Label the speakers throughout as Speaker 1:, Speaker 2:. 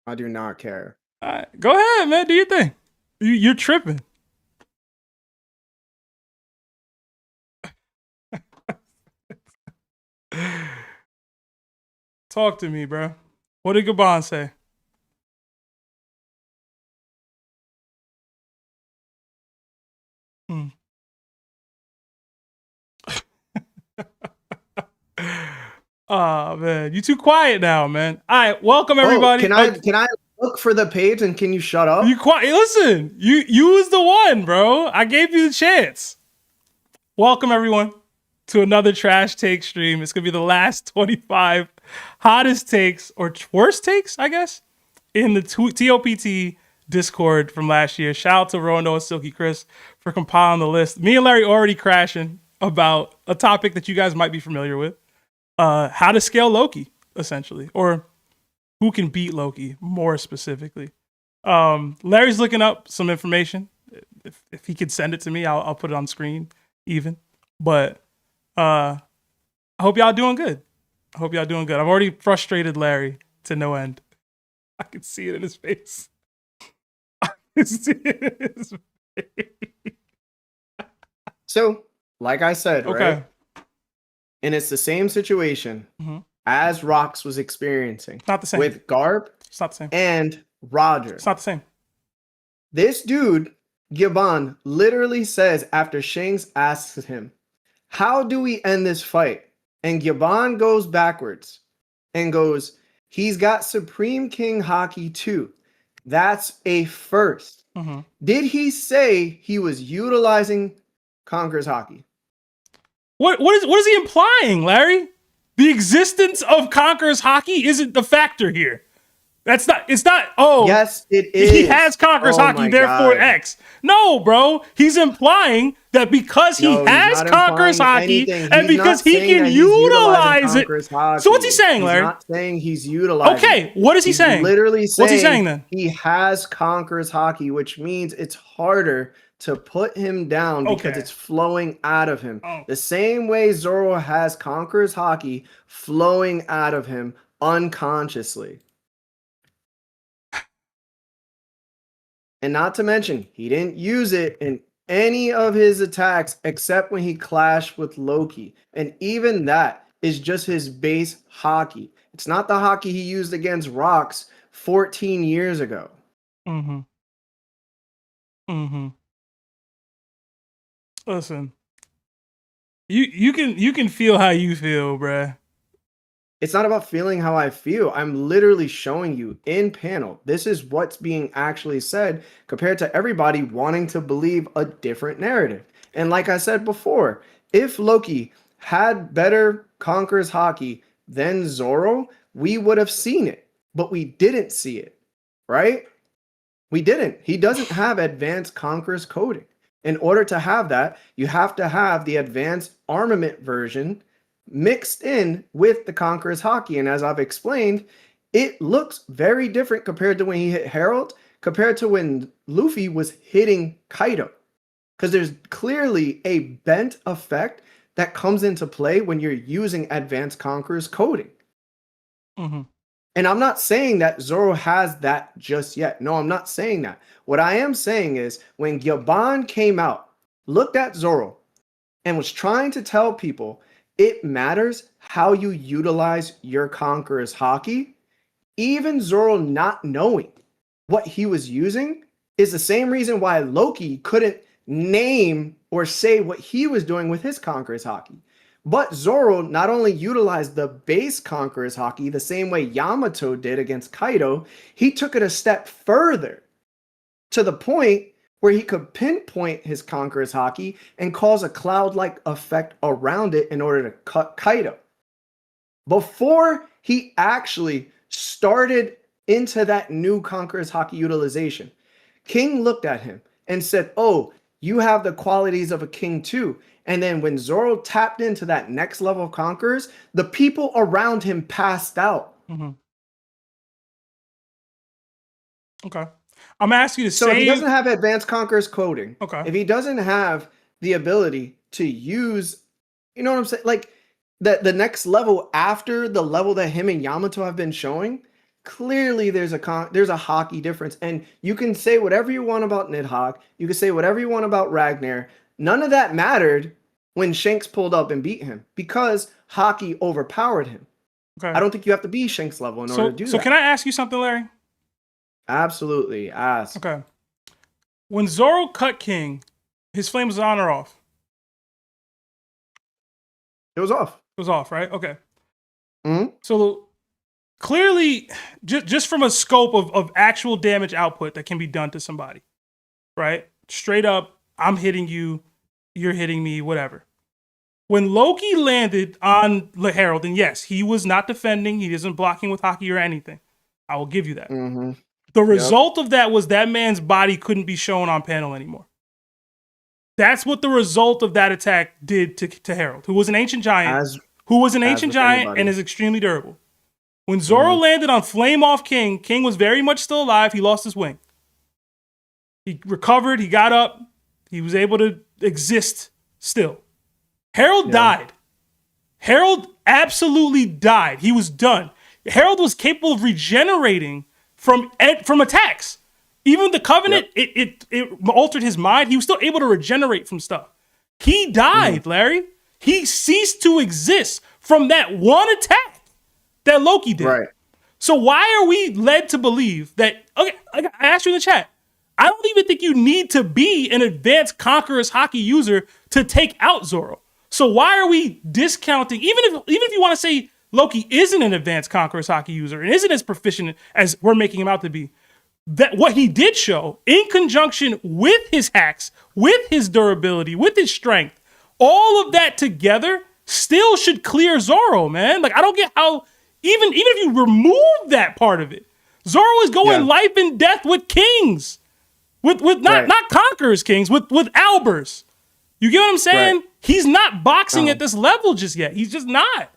Speaker 1: I do not care.
Speaker 2: All right, go ahead, man. Do your thing. You're tripping. Talk to me, bro. What did Gaban say? Hmm. Oh man, you too quiet now, man. All right, welcome everybody.
Speaker 1: Can I look for the page and can you shut up?
Speaker 2: You quiet. Listen, you was the one, bro. I gave you the chance. Welcome everyone to another trash take stream. It's gonna be the last 25 hottest takes or worst takes, I guess, in the TOPT Discord from last year. Shout out to Rono and Silky Chris for compiling the list. Me and Larry already crashing about a topic that you guys might be familiar with. How to scale Loki, essentially, or who can beat Loki more specifically. Larry's looking up some information. If he could send it to me, I'll put it on screen even. But I hope y'all doing good. I've already frustrated Larry to no end. I can see it in his face. I can see it in his face.
Speaker 1: So, like I said,
Speaker 2: okay.
Speaker 1: Right? And it's the same situation as Rox was experiencing.
Speaker 2: Not the same.
Speaker 1: With Garp
Speaker 2: it's not the same.
Speaker 1: And Roger.
Speaker 2: It's not the same.
Speaker 1: This dude, Gaban, literally says after Shanks asks him, how do we end this fight? And Gaban goes backwards and goes, he's got Supreme King Haki too. That's a first. Did he say he was utilizing Conqueror's Haki?
Speaker 2: What is he implying, Larry? The existence of Conqueror's Haki isn't the factor here. It's not, oh.
Speaker 1: Yes, it is.
Speaker 2: He has Conqueror's Haki, therefore X. No, bro. He's implying that because he has Conqueror's Haki and because he can utilize it. So what's he saying, Larry?
Speaker 1: He's not saying he's utilizing
Speaker 2: Okay, what is he saying?
Speaker 1: Literally saying,
Speaker 2: what's he saying then?
Speaker 1: He has Conqueror's Haki, which means it's harder to put him down because it's flowing out of him. The same way Zoro has Conqueror's Haki flowing out of him unconsciously. And not to mention, he didn't use it in any of his attacks except when he clashed with Loki. And even that is just his base Haki. It's not the Haki he used against Rox 14 years ago.
Speaker 2: Listen, you can feel how you feel, bruh.
Speaker 1: It's not about feeling how I feel. I'm literally showing you in panel. This is what's being actually said compared to everybody wanting to believe a different narrative. And like I said before, if Loki had better Conqueror's Haki than Zoro, we would have seen it. But we didn't see it, right? We didn't. He doesn't have advanced Conqueror's coding. In order to have that, you have to have the advanced armament version mixed in with the Conqueror's Haki. And as I've explained, it looks very different compared to when he hit Herald, compared to when Luffy was hitting Kaido. Because there's clearly a bent effect that comes into play when you're using advanced Conqueror's coding. And I'm not saying that Zoro has that just yet. No, I'm not saying that. What I am saying is when Gaban came out, looked at Zoro, and was trying to tell people it matters how you utilize your Conqueror's Haki, even Zoro not knowing what he was using is the same reason why Loki couldn't name or say what he was doing with his Conqueror's Haki. But Zoro not only utilized the base Conqueror's Haki the same way Yamato did against Kaido, he took it a step further to the point where he could pinpoint his Conqueror's Haki and cause a cloud-like effect around it in order to cut Kaido. Before he actually started into that new Conqueror's Haki utilization, King looked at him and said, oh, you have the qualities of a king too. And then when Zoro tapped into that next level of Conquerors, the people around him passed out.
Speaker 2: Okay. I'm gonna ask you to
Speaker 1: So if he doesn't have advanced Conqueror's coding, if he doesn't have the ability to use, you know what I'm saying? Like the next level after the level that him and Yamato have been showing, Clearly, there's a Haki difference, and you can say whatever you want about Nidhogg. You can say whatever you want about Ragnar. None of that mattered when Shanks pulled up and beat him because Haki overpowered him.
Speaker 2: Okay.
Speaker 1: I don't think you have to be Shanks level in order to do that.
Speaker 2: So can I ask you something, Larry?
Speaker 1: Absolutely. Ask.
Speaker 2: Okay. When Zoro cut King, his flame was on or off?
Speaker 1: It was off.
Speaker 2: It was off, right? Okay.
Speaker 1: Mm-hmm.
Speaker 2: So clearly, just from a scope of actual damage output that can be done to somebody, right? Straight up, I'm hitting you, you're hitting me, whatever. When Loki landed on the Herald, and yes, he was not defending, he isn't blocking with Haki or anything. I will give you that.
Speaker 1: Mm-hmm.
Speaker 2: The result of that was that man's body couldn't be shown on panel anymore. That's what the result of that attack did to Herald, who was an ancient giant, and is extremely durable. When Zoro landed on Flame Off King, King was very much still alive. He lost his wing. He recovered. He got up. He was able to exist still. Herald died. Herald absolutely died. He was done. Herald was capable of regenerating from attacks. Even the Covenant, it altered his mind. He was still able to regenerate from stuff. He died, Larry. He ceased to exist from that one attack that Loki did.
Speaker 1: Right.
Speaker 2: So why are we led to believe that, okay, I asked you in the chat, I don't even think you need to be an advanced Conqueror's Haki user to take out Zoro. So why are we discounting, even if you want to say Loki isn't an advanced Conqueror's Haki user and isn't as proficient as we're making him out to be, that what he did show, in conjunction with his hacks, with his durability, with his strength, all of that together still should clear Zoro, man. Like, I don't get how, even if you remove that part of it, Zoro is going life and death with kings. With not Conqueror's kings, with Albers. You get what I'm saying?
Speaker 1: Right.
Speaker 2: He's not boxing at this level just yet. He's just not.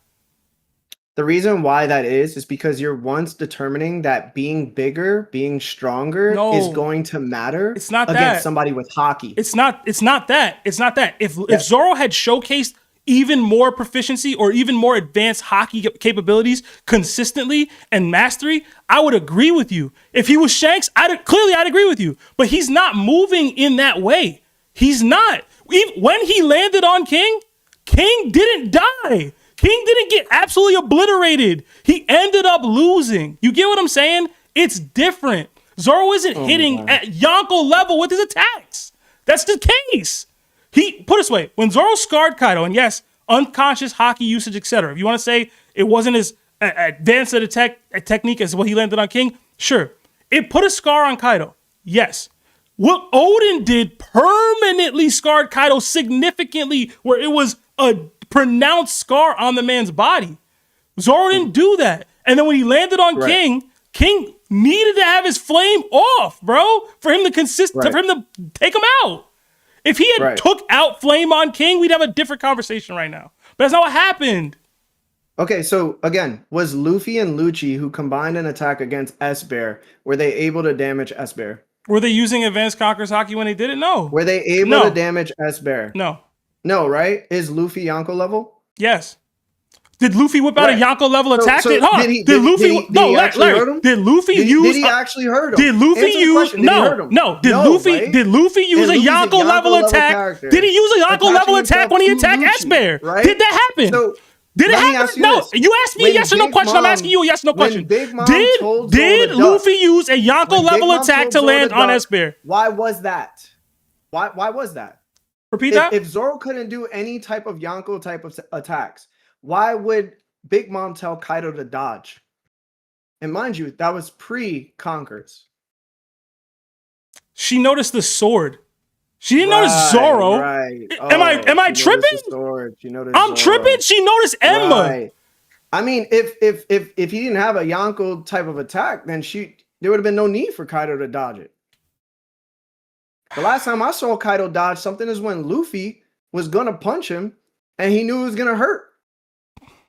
Speaker 1: The reason why that is because you're once determining that being bigger, being stronger is going to matter.
Speaker 2: It's not
Speaker 1: against somebody with Haki. It's
Speaker 2: not that. If Zoro had showcased even more proficiency or even more advanced Haki capabilities consistently and mastery, I would agree with you. If he was Shanks, I'd agree with you. But he's not moving in that way. He's not. When he landed on King, King didn't die. King didn't get absolutely obliterated. He ended up losing. You get what I'm saying? It's different. Zoro isn't hitting at Yonko level with his attacks. That's the case. Put it this way, when Zoro scarred Kaido, and yes, unconscious Haki usage, etc. If you want to say it wasn't as advanced a technique as what he landed on King, sure. It put a scar on Kaido, yes. What Oden did permanently scarred Kaido significantly, where it was a pronounced scar on the man's body. Zoro didn't do that. And then when he landed on King, King needed to have his flame off, bro, for him to for him to take him out. If he had took out Flame on King, we'd have a different conversation right now. But that's not what happened.
Speaker 1: Okay, so again, was Luffy and Lucci, who combined an attack against S-Bear, were they able to damage S-Bear?
Speaker 2: Were they using Advanced Conqueror's Haki when they did it? No.
Speaker 1: Were they able to damage S-Bear?
Speaker 2: No.
Speaker 1: No, right? Is Luffy Yonko level?
Speaker 2: Yes. Did Luffy whip out a Yonko level attack?
Speaker 1: Did Luffy
Speaker 2: use?
Speaker 1: Did he actually hurt him?
Speaker 2: Did Luffy use? No. Did Luffy use a Yonko level attack? Did he use a Yonko level attack when he attacked S-Bear? Did that happen? Did it happen? No. You asked me a yes or no question. I'm asking you a yes or no question. Did Luffy use a Yonko level attack to land on S-Bear?
Speaker 1: Why was that? Why was that?
Speaker 2: Repeat that.
Speaker 1: If Zoro couldn't do any type of Yonko type of attacks, why would Big Mom tell Kaido to dodge? And mind you, that was pre-Conquerors.
Speaker 2: She noticed the sword. She didn't notice Zoro.
Speaker 1: Right.
Speaker 2: Am I tripping? I'm tripping. She noticed Emma.
Speaker 1: Right. I mean, if he didn't have a Yonko type of attack, then there would have been no need for Kaido to dodge it. The last time I saw Kaido dodge something is when Luffy was gonna punch him and he knew it was gonna hurt.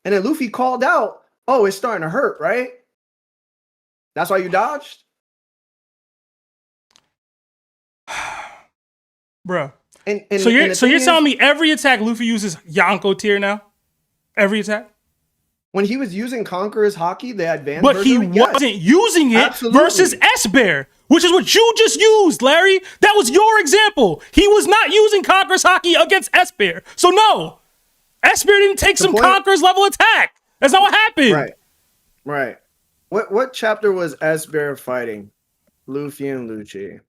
Speaker 1: And then Luffy called out, "Oh, it's starting to hurt, right?" That's why you dodged?
Speaker 2: Bro. So you're telling me every attack Luffy uses Yonko tier now? Every attack?
Speaker 1: When he was using Conqueror's Haki, the advanced
Speaker 2: But
Speaker 1: version,
Speaker 2: he wasn't using it versus S-Bear, which is what you just used, Larry. That was your example. He was not using Conqueror's Haki against S-Bear. So no, S-Bear didn't take some Conqueror's level attack. That's not what happened.
Speaker 1: Right. What chapter was S-Bear fighting? Luffy and Lucci.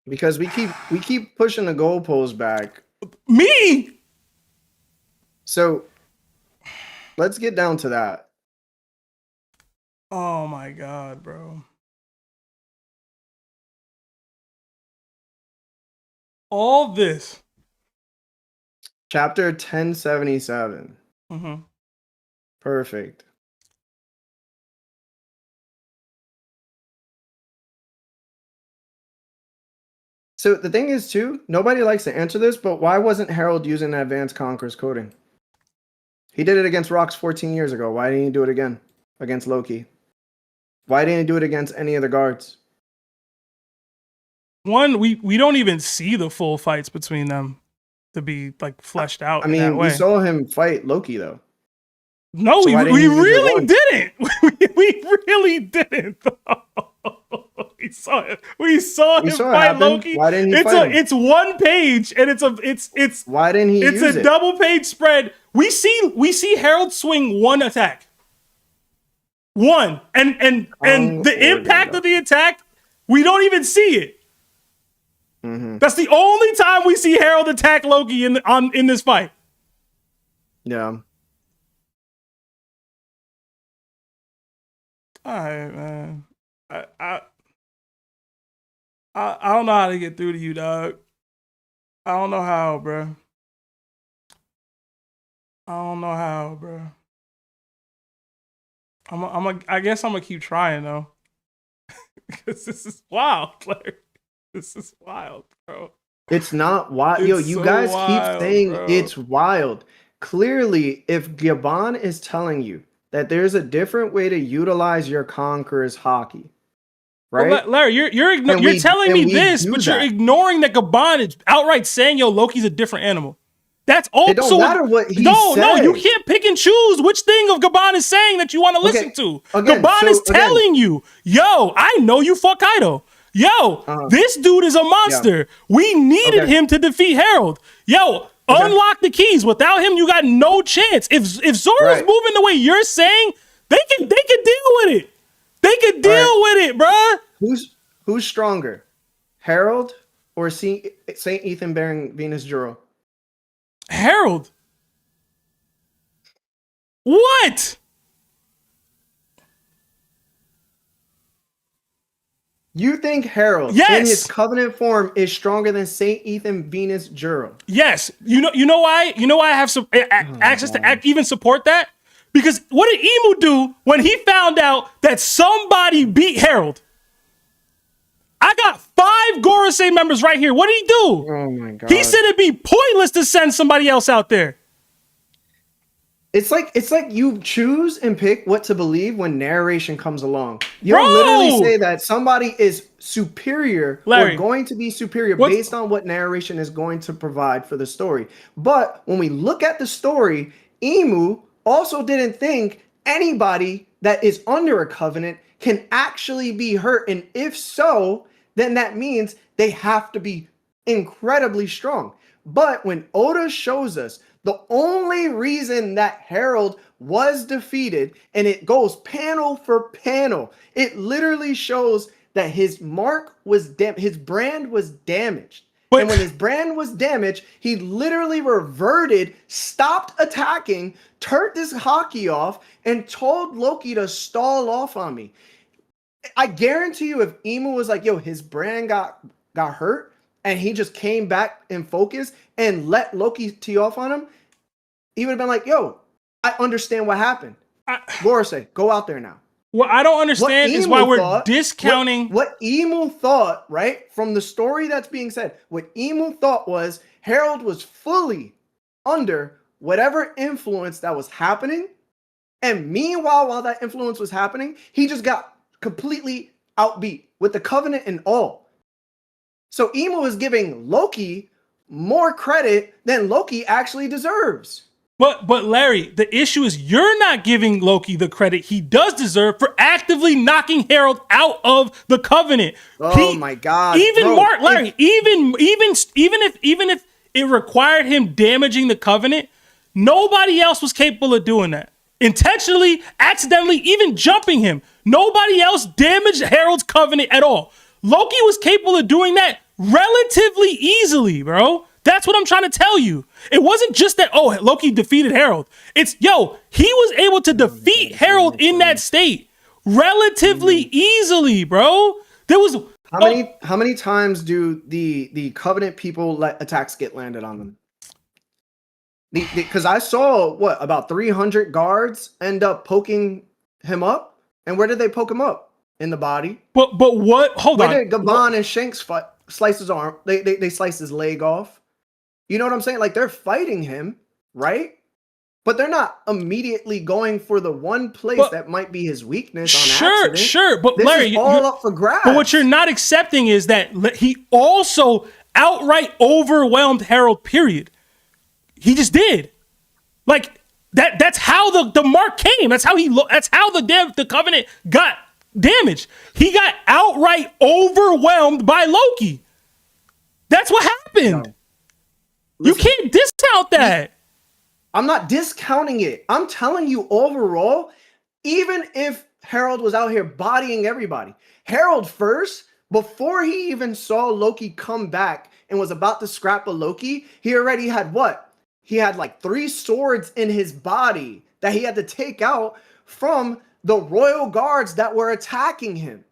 Speaker 1: Because we keep pushing the goalpost back.
Speaker 2: Me?
Speaker 1: So let's get down to that.
Speaker 2: Oh my God, bro. All this.
Speaker 1: Chapter 1077.
Speaker 2: Mm-hmm.
Speaker 1: Perfect. So the thing is, too, nobody likes to answer this, but why wasn't Harold using advanced Conqueror's coding? He did it against Rocks 14 years ago. Why didn't he do it again against Loki? Why didn't he do it against any of the guards?
Speaker 2: One, we don't even see the full fights between them to be like fleshed out.
Speaker 1: I mean,
Speaker 2: in that way.
Speaker 1: we saw him fight Loki though.
Speaker 2: No, so we really didn't. We really didn't. We saw him fight Loki.
Speaker 1: Why didn't he fight him?
Speaker 2: It's one page and it's
Speaker 1: why didn't he use it?
Speaker 2: It's a double page spread. We see Harold swing one attack. One. And the impact of the attack, we don't even see it.
Speaker 1: Mm-hmm.
Speaker 2: That's the only time we see Harold attack Loki in this fight.
Speaker 1: Yeah.
Speaker 2: All right, man. I don't know how to get through to you, dog. I don't know how, bro. I guess I'm gonna keep trying though, because this is wild, Larry. This is wild, bro.
Speaker 1: It's not wild. Yo, you guys keep saying it's wild. Clearly, if Gaban is telling you that there's a different way to utilize your Conqueror's Haki, right?
Speaker 2: Well, Larry, you're telling me this, but you're ignoring that Gaban is outright saying, "Yo, Loki's a different animal." That's also
Speaker 1: it don't matter what he
Speaker 2: no,
Speaker 1: said.
Speaker 2: No, you can't pick and choose which thing of Gaban is saying that you want to listen to. Gaban is telling you, "Yo, I know you fuck Kaido. Yo, this dude is a monster. Yeah. We needed him to defeat Harold. Yo, unlock the keys. Without him, you got no chance. If Zoro's moving the way you're saying, they can deal with it. They can deal with it, bruh.
Speaker 1: Who's stronger, Harold or Saint Ethan bearing Venus Juro?
Speaker 2: Harold. What?
Speaker 1: You think Harold in his covenant form is stronger than Saint Ethan Venus Juro?
Speaker 2: Yes. You know why? You know why I have some access to even support that? Because what did Emu do when he found out that somebody beat Harold? I got 5 Gorosei members right here. What did he do?
Speaker 1: Oh my God.
Speaker 2: He said it'd be pointless to send somebody else out there.
Speaker 1: It's like you choose and pick what to believe when narration comes along. You don't literally say that somebody is superior or going to be superior based on what narration is going to provide for the story. But when we look at the story, Emu also didn't think anybody that is under a covenant can actually be hurt. And if so, then that means they have to be incredibly strong. But when Oda shows us the only reason that Harold was defeated, and it goes panel for panel, it literally shows that his mark was his brand was damaged. And when his brand was damaged, he literally reverted, stopped attacking, turned his Haki off, and told Loki to stall off on me. I guarantee you, if Emu was like, yo, his brand got hurt, and he just came back in focus and let Loki tee off on him, he would have been like, yo, I understand what happened. Gorosei, go out there now.
Speaker 2: What I don't understand is why we're discounting.
Speaker 1: What Emu thought, right, from the story that's being said, what Emu thought was Harold was fully under whatever influence that was happening. And meanwhile, while that influence was happening, he just got completely outbeat with the covenant and all. So Emu is giving Loki more credit than Loki actually deserves.
Speaker 2: But Larry, the issue is you're not giving Loki the credit he does deserve for actively knocking Harold out of the Covenant.
Speaker 1: Oh my God!
Speaker 2: Even
Speaker 1: bro,
Speaker 2: Mark, Larry, even if it required him damaging the Covenant, nobody else was capable of doing that. Intentionally, accidentally, even jumping him. Nobody else damaged Harold's Covenant at all. Loki was capable of doing that relatively easily, bro. That's what I'm trying to tell you. It wasn't just that, oh, Loki defeated Harold. It's, yo, he was able to defeat Harold in that state relatively easily, bro. There was...
Speaker 1: How many times do the Covenant people let attacks get landed on them? Because I saw, about 300 guards end up poking him up? And where did they poke him up? In the body.
Speaker 2: But what? Hold on.
Speaker 1: Where did Gaban and Shanks slice his arm? They slice his leg off. You know what I'm saying? Like, they're fighting him, right? But they're not immediately going for the one place that might be his weakness on accident.
Speaker 2: Sure. But
Speaker 1: this
Speaker 2: Larry,
Speaker 1: is all up for grabs.
Speaker 2: But what you're not accepting is that he also outright overwhelmed Harold, period. He just did. Like, that's how the mark came. That's how the Covenant got damaged. He got outright overwhelmed by Loki. That's what happened.
Speaker 1: No.
Speaker 2: You can't discount that.
Speaker 1: I'm not discounting it. I'm telling you overall, even if Harold was out here bodying everybody, Harold first, before he even saw Loki come back and was about to scrap a Loki, he already had what? He had like 3 swords in his body that he had to take out from the royal guards that were attacking him.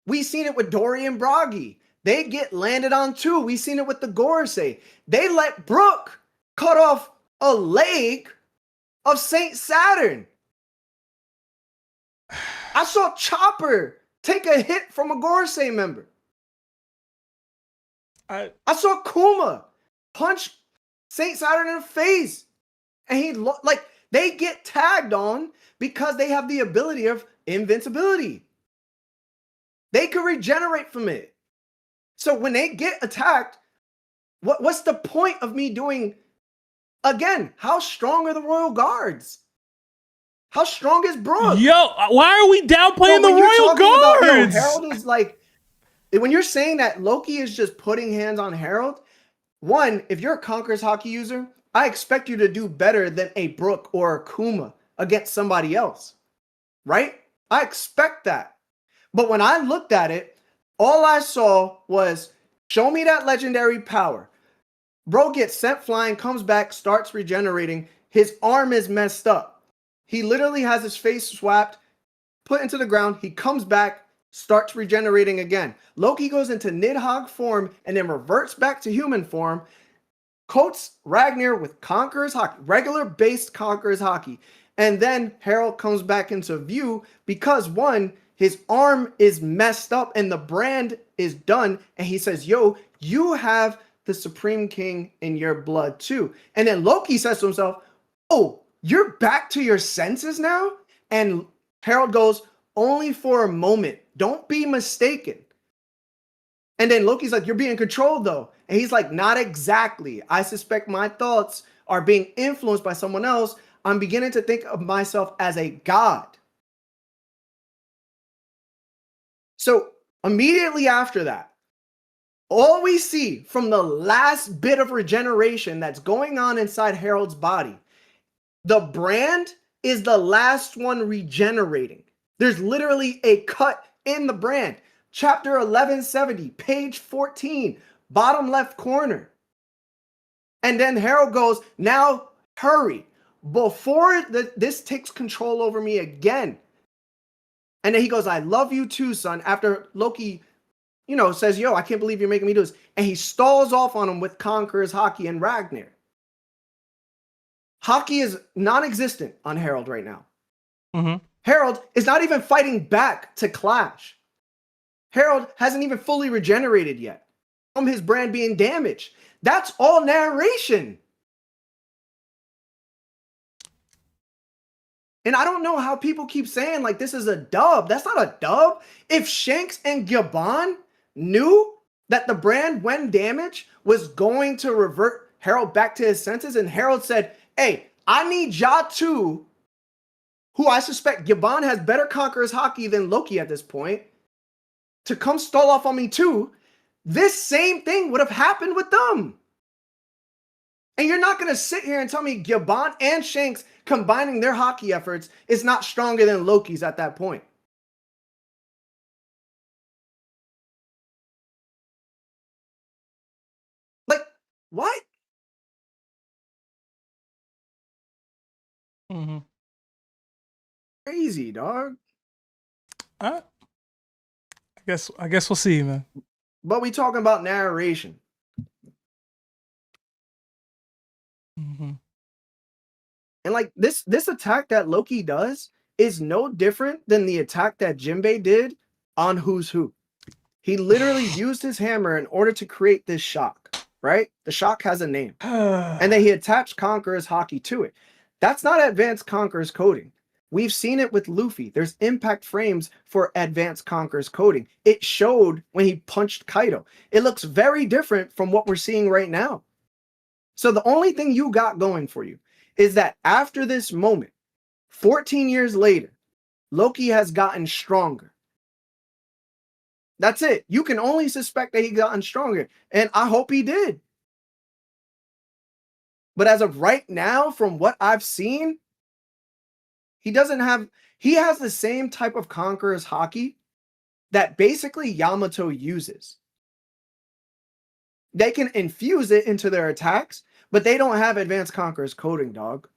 Speaker 1: We seen it with Dory and Bragi. They get landed on too. We seen it with the Gorosei. They let Brook cut off a leg of Saint Saturn. I saw Chopper take a hit from a Gorosei member. I saw Kuma punch Saint Saturn in the face. And he they get tagged on because they have the ability of invincibility. They could regenerate from it. So when they get attacked, what's the point of me doing? Again, how strong are the Royal Guards? How strong is Brook?
Speaker 2: Yo, why are we downplaying the Royal Guards?
Speaker 1: Harold is like, when you're saying that Loki is just putting hands on Harold, one, if you're a Conqueror's Haki user, I expect you to do better than a Brook or a Kuma against somebody else, right? I expect that. But when I looked at it, all I saw was, show me that legendary power. Bro gets sent flying, comes back, starts regenerating. His arm is messed up. He literally has his face swapped, put into the ground. He comes back, starts regenerating again. Loki goes into Nidhogg form and then reverts back to human form. Coats Ragnar with Conqueror's Haki, regular based Conqueror's Haki. And then Harold comes back into view because one, his arm is messed up and the brand is done. And he says, yo, you have the Supreme King in your blood too. And then Loki says to himself, oh, you're back to your senses now? And Harold goes, only for a moment. Don't be mistaken. And then Loki's like, you're being controlled though. And he's like, not exactly. I suspect my thoughts are being influenced by someone else. I'm beginning to think of myself as a god. So immediately after that, all we see from the last bit of regeneration that's going on inside Harold's body, the brand is the last one regenerating. There's literally a cut in the brand. Chapter 1170, page 14, bottom left corner. And then Harold goes, now hurry, before this takes control over me again. And then he goes, I love you too, son. After Loki, says, yo, I can't believe you're making me do this. And he stalls off on him with Conqueror's Haki and Ragnar. Haki is non-existent on Harold right now.
Speaker 2: Mm-hmm.
Speaker 1: Harold is not even fighting back to clash. Harold hasn't even fully regenerated yet from his brand being damaged. That's all narration. And I don't know how people keep saying like this is a dub. That's not a dub. If Shanks and Gaban knew that the brand, when damaged, was going to revert Harold back to his senses, and Harold said, hey, I need y'all two, who I suspect Gaban has better Conqueror's Haki than Loki at this point, to come stall off on me too. This same thing would have happened with them. And you're not going to sit here and tell me Gaban and Shanks combining their Haki efforts is not stronger than Loki's at that point. Like, what?
Speaker 2: Mm-hmm.
Speaker 1: Crazy, dog.
Speaker 2: I guess we'll see, man.
Speaker 1: But we talking about narration.
Speaker 2: Mm-hmm.
Speaker 1: And like this attack that Loki does is no different than the attack that Jinbei did on Who's Who. He literally used his hammer in order to create this shock, right? The shock has a name. And then he attached Conqueror's Haki to it. That's not advanced Conqueror's coding. We've seen it with Luffy. There's impact frames for advanced Conqueror's coding. It showed when he punched Kaido. It looks very different from what we're seeing right now. So the only thing you got going for you is that after this moment, 14 years later, Loki has gotten stronger. That's it. You can only suspect that he gotten stronger. And I hope he did. But as of right now, from what I've seen, he has the same type of Conqueror's Haki that basically Yamato uses. They can infuse it into their attacks, but they don't have advanced Conqueror's coding, dog.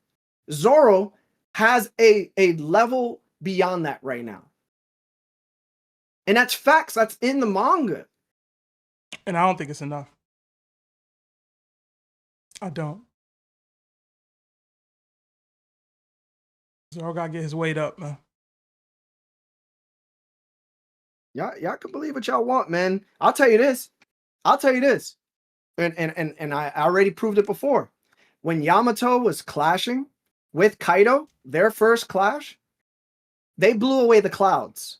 Speaker 1: Zoro has a level beyond that right now. And that's facts. That's in the manga.
Speaker 2: And I don't think it's enough. I don't. Zoro gotta get his weight up, man.
Speaker 1: Y'all can believe what y'all want, man. I'll tell you this. And I already proved it before. When Yamato was clashing with Kaido, their first clash, they blew away the clouds.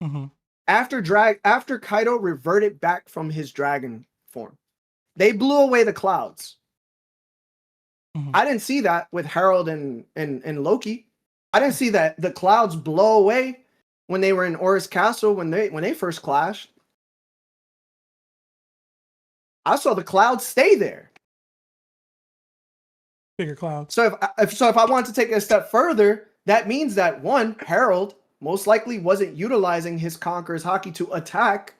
Speaker 2: Mm-hmm.
Speaker 1: After Kaido reverted back from his dragon form, they blew away the clouds. Mm-hmm. I didn't see that with Harold and Loki. I didn't see that the clouds blow away when they were in Oris Castle when they first clashed. I saw the clouds stay there.
Speaker 2: Bigger clouds.
Speaker 1: So if I wanted to take it a step further, that means that one, Harold most likely wasn't utilizing his Conqueror's Haki to attack,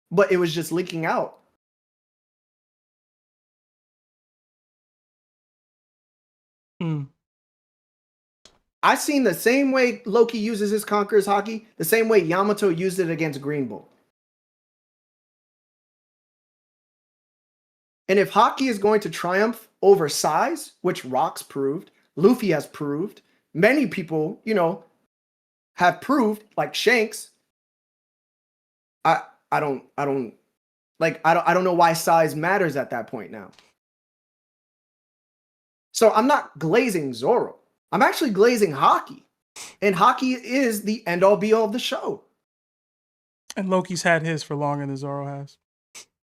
Speaker 1: but it was just leaking out. I seen the same way Loki uses his Conqueror's Haki, the same way Yamato used it against Green Bull. And if Haki is going to triumph over size, which Rocks proved, Luffy has proved, many people, have proved, like Shanks. I don't know why size matters at that point now. So I'm not glazing Zoro. I'm actually glazing Haki. And Haki is the end-all be-all of the show.
Speaker 2: And Loki's had his for longer than Zoro has.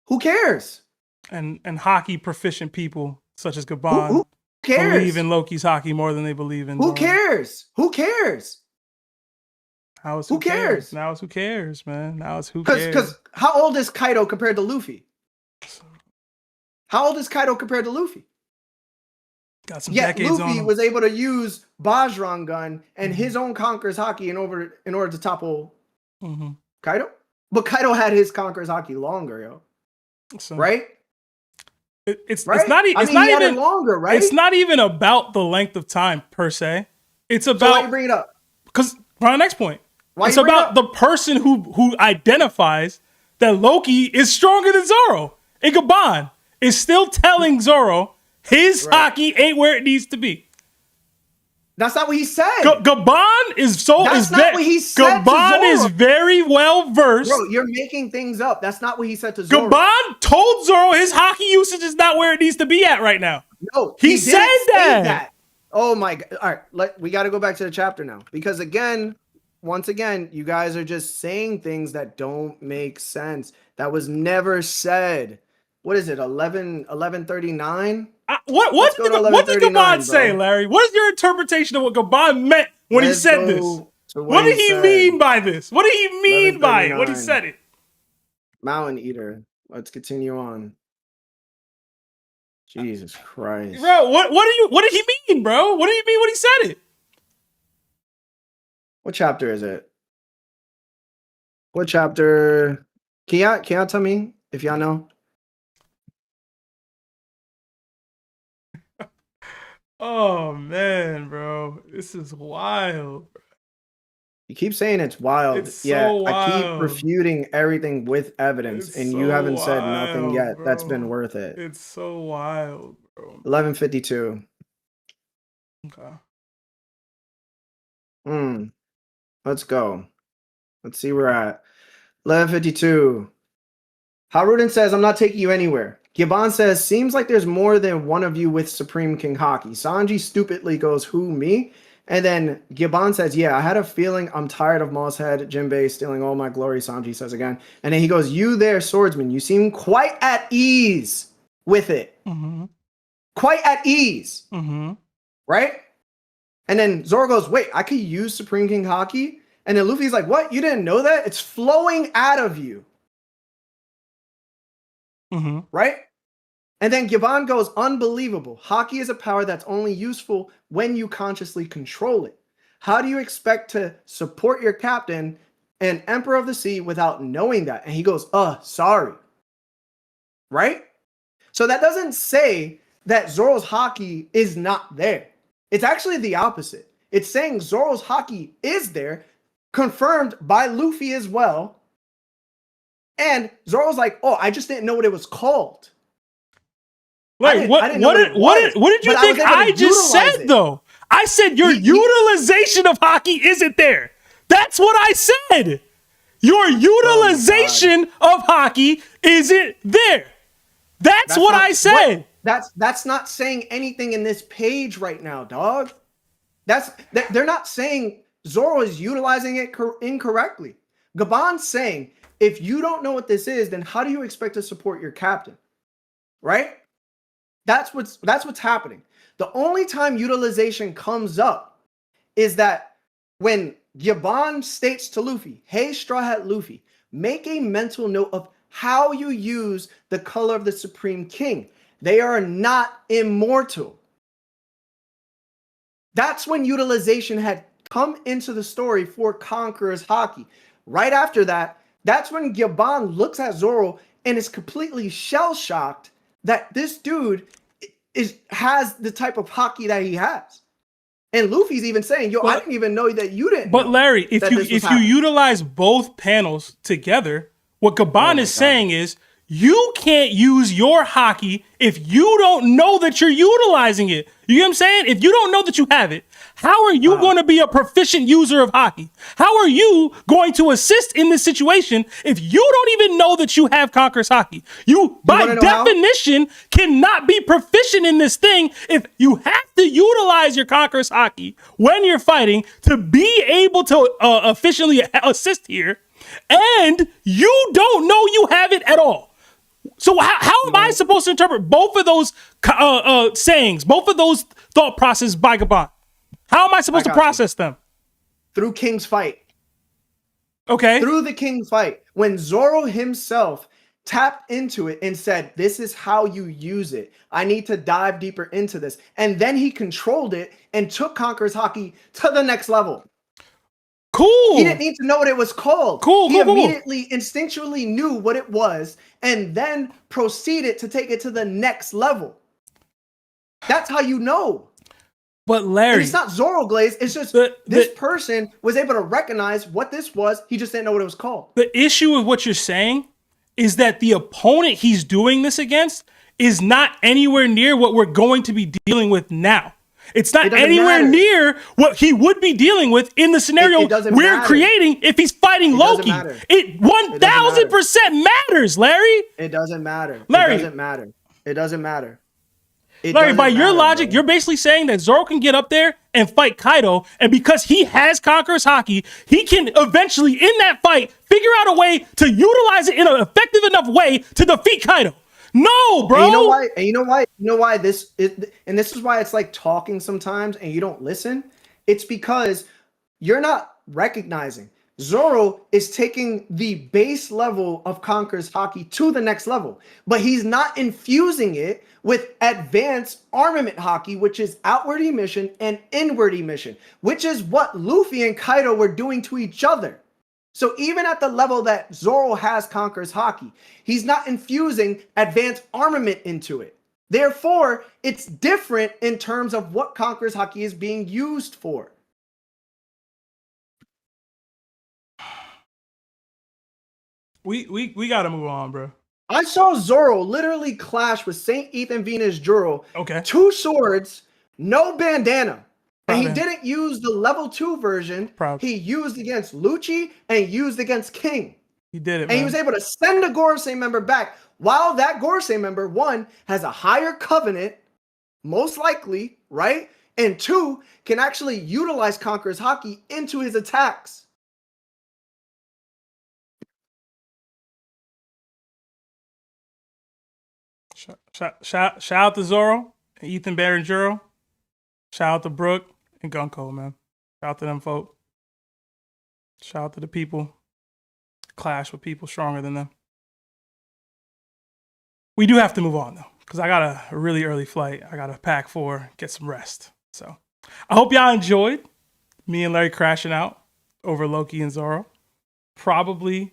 Speaker 1: Who cares?
Speaker 2: And Haki proficient people such as Gaban
Speaker 1: who cares?
Speaker 2: Believe in Loki's Haki more than they believe in
Speaker 1: Who
Speaker 2: Zoro.
Speaker 1: cares? Who cares?
Speaker 2: Now it's who cares, man. Now it's who cares.
Speaker 1: Because how old is Kaido compared to Luffy? How old is Kaido compared to Luffy?
Speaker 2: Got some decades
Speaker 1: Luffy
Speaker 2: on him.
Speaker 1: was able to use Bajrangan and his own Conqueror's Haki in order to topple Kaido. But Kaido had his Conqueror's Haki longer, yo.
Speaker 2: So,
Speaker 1: right?
Speaker 2: It's
Speaker 1: right?
Speaker 2: not even
Speaker 1: longer, right?
Speaker 2: It's not even about the length of time per se. It's about
Speaker 1: so why you bring it up?
Speaker 2: Because for our next point,
Speaker 1: why
Speaker 2: it's about the person who identifies that Loki is stronger than Zoro. And Gaban is still telling Zoro his Haki ain't where it needs to be.
Speaker 1: That's not what he said.
Speaker 2: Gaban is
Speaker 1: not what he said.
Speaker 2: Gaban is very well versed.
Speaker 1: Bro, you're making things up. That's not what he said to Zoro.
Speaker 2: Gaban told Zoro his Haki usage is not where it needs to be at right now.
Speaker 1: No,
Speaker 2: he said that.
Speaker 1: Oh my God. All right, we got to go back to the chapter now. Because once again, you guys are just saying things that don't make sense. That was never said. what is it? 11:39.
Speaker 2: What did Gaban say,
Speaker 1: bro.
Speaker 2: Larry? What is your interpretation of what Gaban meant when he said this? What did he mean by this? What did he mean by it when he said it?
Speaker 1: Mountain Eater. Let's continue on. Jesus Christ,
Speaker 2: bro! What did he mean, bro? What did he mean when he said it?
Speaker 1: What chapter is it? What chapter? Can y'all tell me if y'all know?
Speaker 2: Oh man, bro, this is wild.
Speaker 1: You keep saying it's wild.
Speaker 2: It's so wild.
Speaker 1: I keep refuting everything with evidence, and you haven't said nothing yet. Bro. That's been worth it.
Speaker 2: It's so wild, bro.
Speaker 1: 11:52.
Speaker 2: Okay.
Speaker 1: Let's go. Let's see where we're at. 11:52. Haruden says, I'm not taking you anywhere. Gaban says, seems like there's more than one of you with Supreme King Haki. Sanji stupidly goes, who, me? And then Gaban says, yeah, I had a feeling I'm tired of Mosshead, Jinbei stealing all my glory, Sanji says again. And then he goes, you there, swordsman, you seem quite at ease with it.
Speaker 2: Mm-hmm.
Speaker 1: Quite at ease.
Speaker 2: Mm-hmm.
Speaker 1: Right? And then Zoro goes, wait, I could use Supreme King Haki? And then Luffy's like, what? You didn't know that? It's flowing out of you.
Speaker 2: Mm-hmm.
Speaker 1: Right? And then Gaban goes, unbelievable. Haki is a power that's only useful when you consciously control it. How do you expect to support your captain and Emperor of the Sea without knowing that? And he goes, sorry. Right? So that doesn't say that Zoro's Haki is not there. It's actually the opposite. It's saying Zoro's Haki is there, confirmed by Luffy as well. And Zoro's like, oh, I just didn't know what it was called.
Speaker 2: Like, what did you think I just said, though? I said your utilization of Haki isn't there. That's what I said. Your utilization of Haki isn't there. That's what I said.
Speaker 1: That's not saying anything in this page right now, dog. They're not saying Zoro is utilizing it incorrectly. Gaban's saying, if you don't know what this is, then how do you expect to support your captain? Right? That's what's happening. The only time utilization comes up is that when Gaban states to Luffy, hey, Straw Hat Luffy, make a mental note of how you use the color of the Supreme King. They are not immortal. That's when utilization had come into the story for Conqueror's Haki. Right after that, that's when Gaban looks at Zoro and is completely shell-shocked that this dude has the type of Haki that he has. And Luffy's even saying, yo, I didn't even know that you didn't.
Speaker 2: But Larry, if you utilize both panels together, what Gaban is saying is, you can't use your Haki if you don't know that you're utilizing it. You get what I'm saying? If you don't know that you have it, how are you going to be a proficient user of Haki? How are you going to assist in this situation if you don't even know that you have Conqueror's Haki? You, by definition, cannot be proficient in this thing if you have to utilize your Conqueror's Haki when you're fighting to be able to efficiently assist here, and you don't know you have it at all. So how am I supposed to interpret both of those sayings, both of those thought processes by Gaban? How am I supposed to process them?
Speaker 1: Through King's fight.
Speaker 2: Okay.
Speaker 1: Through the King fight. When Zoro himself tapped into it and said, this is how you use it. I need to dive deeper into this. And then he controlled it and took Conqueror's Haki to the next level.
Speaker 2: Cool.
Speaker 1: He didn't need to know what it was called. He immediately, instinctually knew what it was and then proceeded to take it to the next level. That's how you know.
Speaker 2: But Larry,
Speaker 1: and it's not Zoro Glaze. It's just this person was able to recognize what this was. He just didn't know what it was called.
Speaker 2: The issue with what you're saying is that the opponent he's doing this against is not anywhere near what we're going to be dealing with now. It's not anywhere near what he would be dealing with in the scenario we're creating if he's fighting Loki. It 1000% matters, Larry.
Speaker 1: It doesn't matter.
Speaker 2: Larry.
Speaker 1: It doesn't matter. It doesn't matter.
Speaker 2: Larry, by your logic, you're basically saying that Zoro can get up there and fight Kaido, and because he has Conqueror's Haki, he can eventually, in that fight, figure out a way to utilize it in an effective enough way to defeat Kaido. No, bro.
Speaker 1: And you know why? And you know why? You know why this is, and this is why it's like talking sometimes and you don't listen. It's because you're not recognizing Zoro is taking the base level of Conqueror's Haki to the next level, but he's not infusing it with advanced armament Haki, which is outward emission and inward emission, which is what Luffy and Kaido were doing to each other. So even at the level that Zoro has Conqueror's Haki, he's not infusing advanced armament into it. Therefore, it's different in terms of what Conqueror's Haki is being used for.
Speaker 2: We gotta move on, bro.
Speaker 1: I saw Zoro literally clash with Saint Ethan Venus Juro.
Speaker 2: Okay.
Speaker 1: 2 swords, no bandana. And he
Speaker 2: Proud of him.
Speaker 1: didn't use the level 2 version.
Speaker 2: Proud.
Speaker 1: He used against Lucci and used against King.
Speaker 2: He did it,
Speaker 1: And
Speaker 2: man.
Speaker 1: he was able to send a Gorosei member back. While that Gorosei member, 1, has a higher covenant, most likely, right? And 2, can actually utilize Conqueror's Haki into his attacks.
Speaker 2: Shout out to Zoro and Ethan Bear and Juro. Shout out to Brooke and Gunko, man. Shout out to them folk. Shout out to the people. Clash with people stronger than them. We do have to move on though, because I got a really early flight. I got to pack for, get some rest. So I hope y'all enjoyed me and Larry crashing out over Loki and Zoro. Probably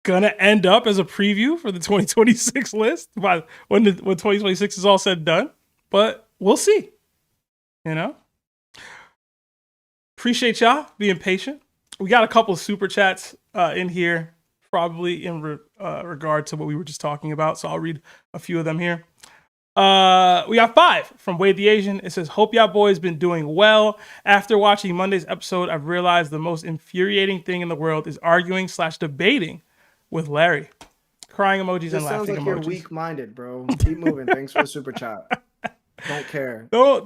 Speaker 2: gonna end up as a preview for the 2026 list by when 2026 is all said and done. But we'll see. You know? Appreciate y'all being patient. We got a couple of super chats in here, probably in regard to what we were just talking about. So I'll read a few of them here. We got 5 from Wade the Asian. It says, hope y'all boys been doing well. After watching Monday's episode, I've realized the most infuriating thing in the world is arguing / debating with Larry. Crying emojis and laughing
Speaker 1: sounds like
Speaker 2: emojis.
Speaker 1: you're weak-minded, bro. Keep moving. Thanks for the super chat. Don't care.
Speaker 2: Don't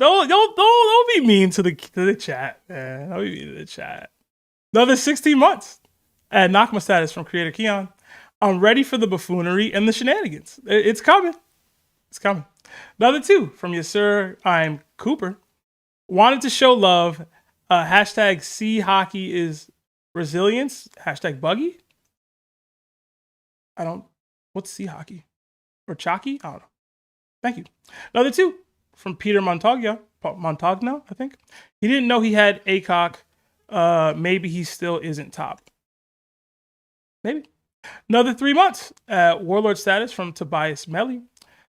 Speaker 2: be mean to the chat, man. Don't be mean to the chat. Another 16 months at Nakama status from creator Keon. I'm ready for the buffoonery and the shenanigans. It's coming. It's coming. Another 2 from Yes Sir, I'm Cooper. Wanted to show love. Hashtag C Haki is resilience. Hashtag buggy. What's C Haki? Or Chaki? I don't know. Thank you. Another 2 from Peter Montagna, I think. He didn't know he had ACOC. Maybe he still isn't top. Maybe. Another 3 months at Warlord status from Tobias Melly.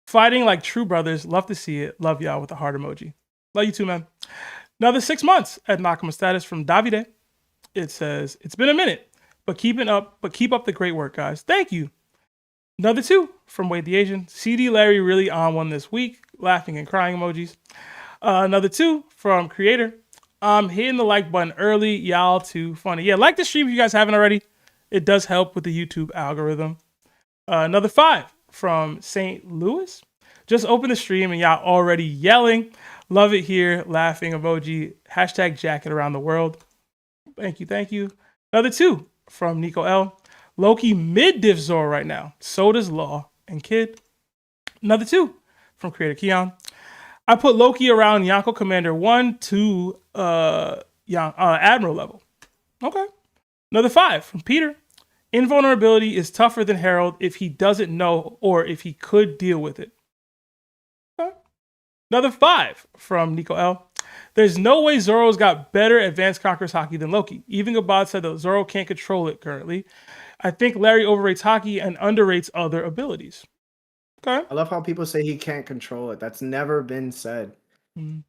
Speaker 2: Fighting like true brothers. Love to see it. Love y'all with a heart emoji. Love you too, man. Another 6 months at Nakama status from Davide. It says, it's been a minute, but keep up the great work, guys. Thank you. Another 2 from Wade the Asian. CD Larry really on one this week. Laughing and crying emojis. Another 2 from Creator. I'm hitting the like button early. Y'all too funny. Yeah, like the stream if you guys haven't already. It does help with the YouTube algorithm. Another 5 from St. Louis. Just open the stream and y'all already yelling. Love it here. Laughing emoji. Hashtag jacket around the world. Thank you. Thank you. Another 2 from Nico L. Loki mid-diff Zoro right now. So does Law and Kid. Another 2 from Creator Keon. I put Loki around Yonko Commander 1 to Admiral level. Okay. Another 5 from Peter. Invulnerability is tougher than Herald if he doesn't know or if he could deal with it. Okay. Another 5 from Nico L. There's no way Zoro's got better advanced Conqueror's Haki than Loki. Even Gaban said that Zoro can't control it currently. I think Larry overrates Haki and underrates other abilities. Okay.
Speaker 1: I love how people say he can't control it. That's never been said. Mm.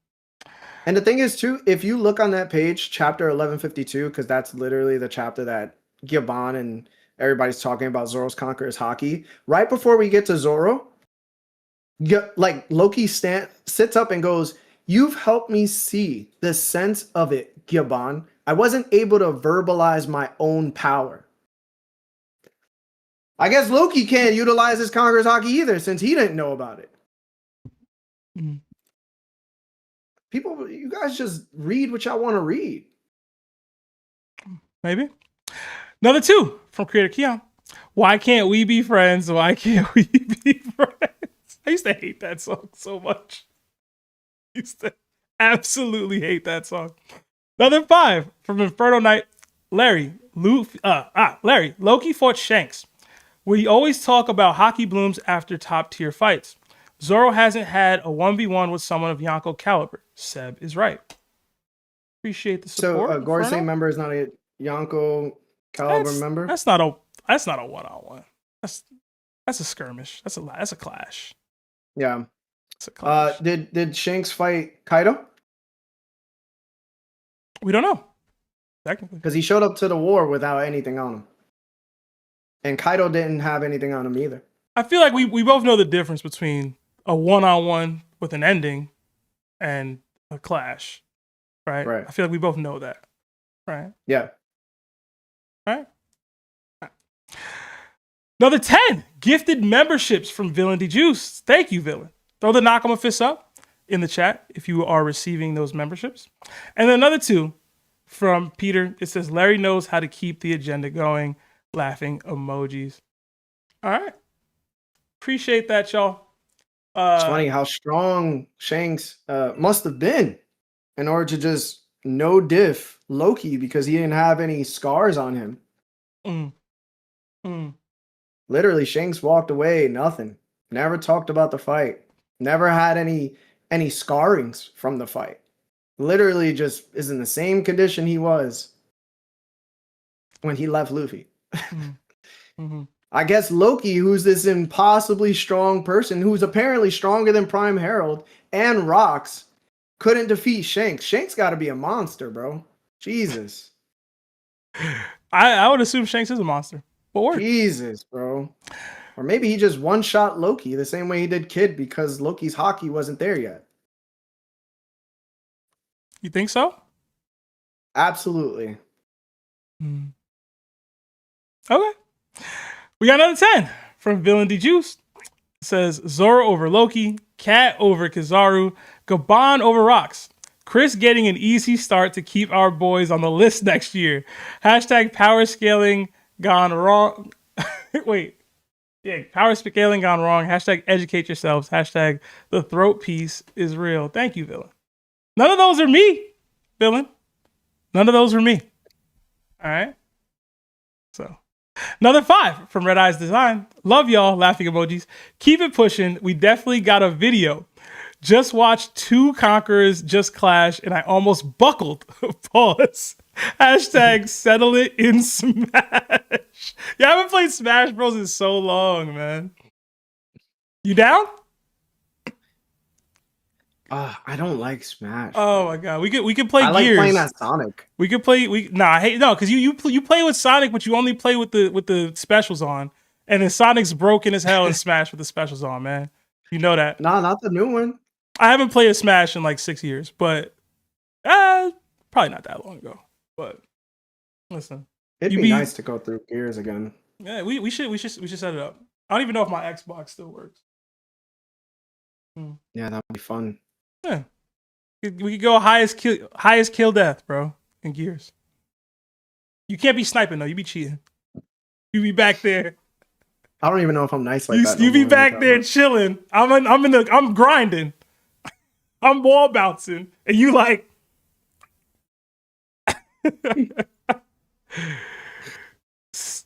Speaker 1: And the thing is, too, if you look on that page, chapter 1152, because that's literally the chapter that Gaban and everybody's talking about Zoro's Conqueror's Haki. Right before we get to Zoro, like Loki sits up and goes, "You've helped me see the sense of it, Gaban. I wasn't able to verbalize my own power." I guess Loki can't utilize his Conqueror's Haki either, since he didn't know about it. Mm. People, you guys just read what y'all want to read.
Speaker 2: Maybe. Another 2 from Creator Keon. Why can't we be friends? Why can't we be friends? I used to hate that song so much. I used to absolutely hate that song. Another 5 from Inferno Knight. Larry, Loki fought Shanks. We always talk about Haki blooms after top tier fights. Zoro hasn't had a 1v1 with someone of Yonko caliber. Seb is right. Appreciate the support.
Speaker 1: So Gorsey member is not a Yonko caliber member?
Speaker 2: That's not a one-on-one. That's a skirmish. That's a clash.
Speaker 1: Yeah.
Speaker 2: It's a clash.
Speaker 1: Did Shanks fight Kaido?
Speaker 2: We don't know. Technically.
Speaker 1: Because he showed up to the war without anything on him. And Kaido didn't have anything on him either.
Speaker 2: I feel like we both know the difference between a one-on-one with an ending and a clash. Right?
Speaker 1: Right.
Speaker 2: I feel like we both know that. Right?
Speaker 1: Yeah.
Speaker 2: Right? Another 10 gifted memberships from Villain DeJuice. Thank you, Villain. Throw the Nakama fist up in the chat if you are receiving those memberships. And then another 2 from Peter. It says, Larry knows how to keep the agenda going. Laughing emojis. All right. Appreciate that, y'all.
Speaker 1: It's funny how strong Shanks must have been in order to just no diff Loki because he didn't have any scars on him. Literally, Shanks walked away, nothing. Never talked about the fight. Never had any scarrings from the fight. Literally just is in the same condition he was when he left Luffy. I guess Loki, who's this impossibly strong person, who's apparently stronger than Prime Herald and Rocks, couldn't defeat Shanks. Shanks got to be a monster, bro. Jesus.
Speaker 2: I would assume Shanks is a monster. But
Speaker 1: Jesus, bro. Or maybe he just one-shot Loki the same way he did Kid because Loki's Haki wasn't there yet.
Speaker 2: You think so?
Speaker 1: Absolutely.
Speaker 2: Okay. We got another 10 from Villain DeJuice. It says Zoro over Loki, Cat over Kizaru, Gaban over Rocks. Chris getting an easy start to keep our boys on the list next year. Hashtag power scaling gone wrong. Wait. Yeah, power scaling gone wrong. Hashtag educate yourselves. Hashtag the throat piece is real. Thank you, Villain. None of those are me, Villain. None of those are me. All right. So, another 5 from Red Eyes Design. Love y'all. Laughing emojis. Keep it pushing. We definitely got a video. Just watched 2 Conquerors just clash and I almost buckled. Pause. Hashtag settle it in Smash. Yeah, I haven't played Smash Bros. In so long, man. You down?
Speaker 1: I don't like Smash.
Speaker 2: Oh my god, we could play
Speaker 1: I like
Speaker 2: Gears.
Speaker 1: playing as Sonic.
Speaker 2: We could play. Because you play with Sonic, but you only play with the specials on, and then Sonic's broken as hell in Smash with the specials on, man. You know that?
Speaker 1: No, not the new one.
Speaker 2: I haven't played a Smash in like 6 years, but probably not that long ago. But listen,
Speaker 1: It'd be nice to go through Gears again.
Speaker 2: Yeah, we should set it up. I don't even know if my Xbox still works.
Speaker 1: Yeah, that'd be fun.
Speaker 2: Yeah, we could go highest kill death, bro, in Gears. You can't be sniping though. You be cheating. You be back there.
Speaker 1: I don't even know if I'm nice like that.
Speaker 2: You be back there chilling. I'm grinding. I'm wall bouncing, and you like.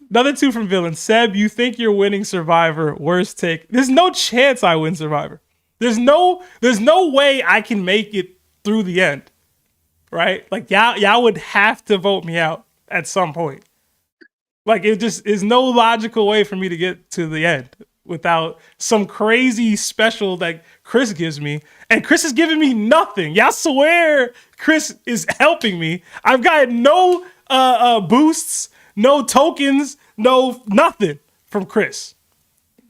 Speaker 2: Another 2 from Villain. Seb, you think you're winning Survivor? Worst take. There's no chance I win Survivor. There's no way I can make it through the end. Right? Like y'all would have to vote me out at some point. Like it just is no logical way for me to get to the end without some crazy special that Chris gives me. And Chris is giving me nothing. Y'all swear Chris is helping me. I've got no boosts, no tokens, no nothing from Chris.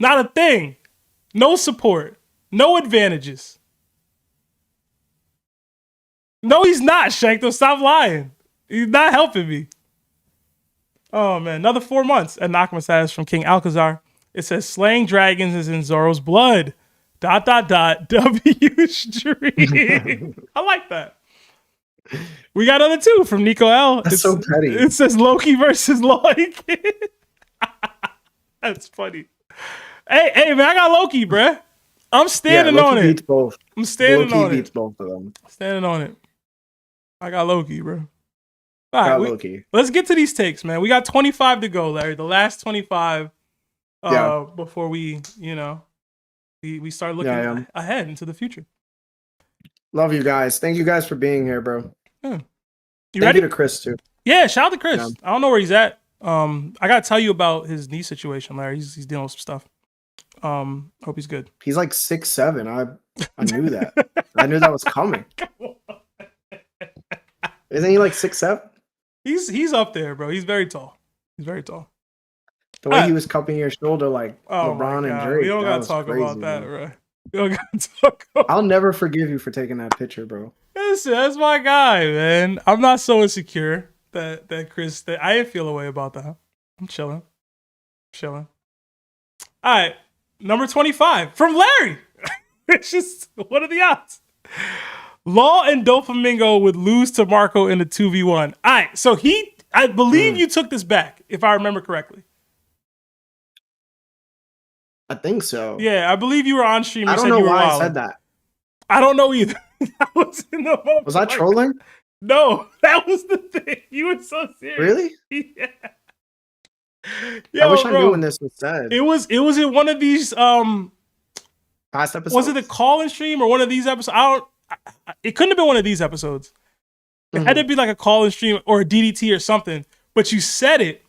Speaker 2: Not a thing. No support. No advantages. No, he's not, Shankto. Stop lying. He's not helping me. Oh, man. Another 4 months at Nakama status from King Alcazar. It says, slaying dragons is in Zoro's blood. ... W stream. I like that. We got another 2 from Nico L.
Speaker 1: That's so petty.
Speaker 2: It says Loki versus Lloyd. That's funny. Hey, man, I got Loki, bruh. I'm standing
Speaker 1: Loki
Speaker 2: on it.
Speaker 1: beats both.
Speaker 2: I'm standing
Speaker 1: Loki
Speaker 2: on
Speaker 1: beats
Speaker 2: it.
Speaker 1: both of them.
Speaker 2: Standing on it. I got Loki, bro. All
Speaker 1: Got
Speaker 2: right,
Speaker 1: Loki.
Speaker 2: let's get to these takes, man. We got 25 to go, Larry. The last 25 before we, we start looking ahead into the future.
Speaker 1: Love you guys. Thank you guys for being here, bro.
Speaker 2: Yeah.
Speaker 1: Thank
Speaker 2: ready?
Speaker 1: you to Chris, too.
Speaker 2: Yeah, shout out to Chris.
Speaker 1: Yeah.
Speaker 2: I don't know where he's at. I got to tell you about his knee situation, Larry. He's dealing with some stuff. Hope he's good.
Speaker 1: He's like 6'7". I knew that. I knew that was coming. Isn't he like 6'7"?
Speaker 2: He's up there, bro. He's very tall. He's very tall.
Speaker 1: The way he was cupping your shoulder like LeBron and Drake.
Speaker 2: We don't gotta talk
Speaker 1: crazy,
Speaker 2: about that,
Speaker 1: bro.
Speaker 2: bro. We don't gotta talk about
Speaker 1: I'll never forgive you for taking that picture, bro.
Speaker 2: Listen, that's my guy, man. I'm not so insecure that Chris, that I didn't feel a way about that. I'm chilling. All right. Number 25 from Larry. It's just, what are the odds? Law and Doflamingo would lose to Marco in the 2v1. All right. So I believe you took this back, if I remember correctly.
Speaker 1: I think so.
Speaker 2: Yeah, I believe you were on stream.
Speaker 1: I don't know why I said that.
Speaker 2: I don't know either. I was in the moment.
Speaker 1: Was I trolling?
Speaker 2: No, that was the thing. You were so serious.
Speaker 1: Really?
Speaker 2: Yeah.
Speaker 1: I wish I knew when this was said.
Speaker 2: It was in one of these
Speaker 1: past episodes.
Speaker 2: Was it the call-in stream or one of these episodes? It couldn't have been one of these episodes. It had to be like a call-in stream or a DDT or something. But you said it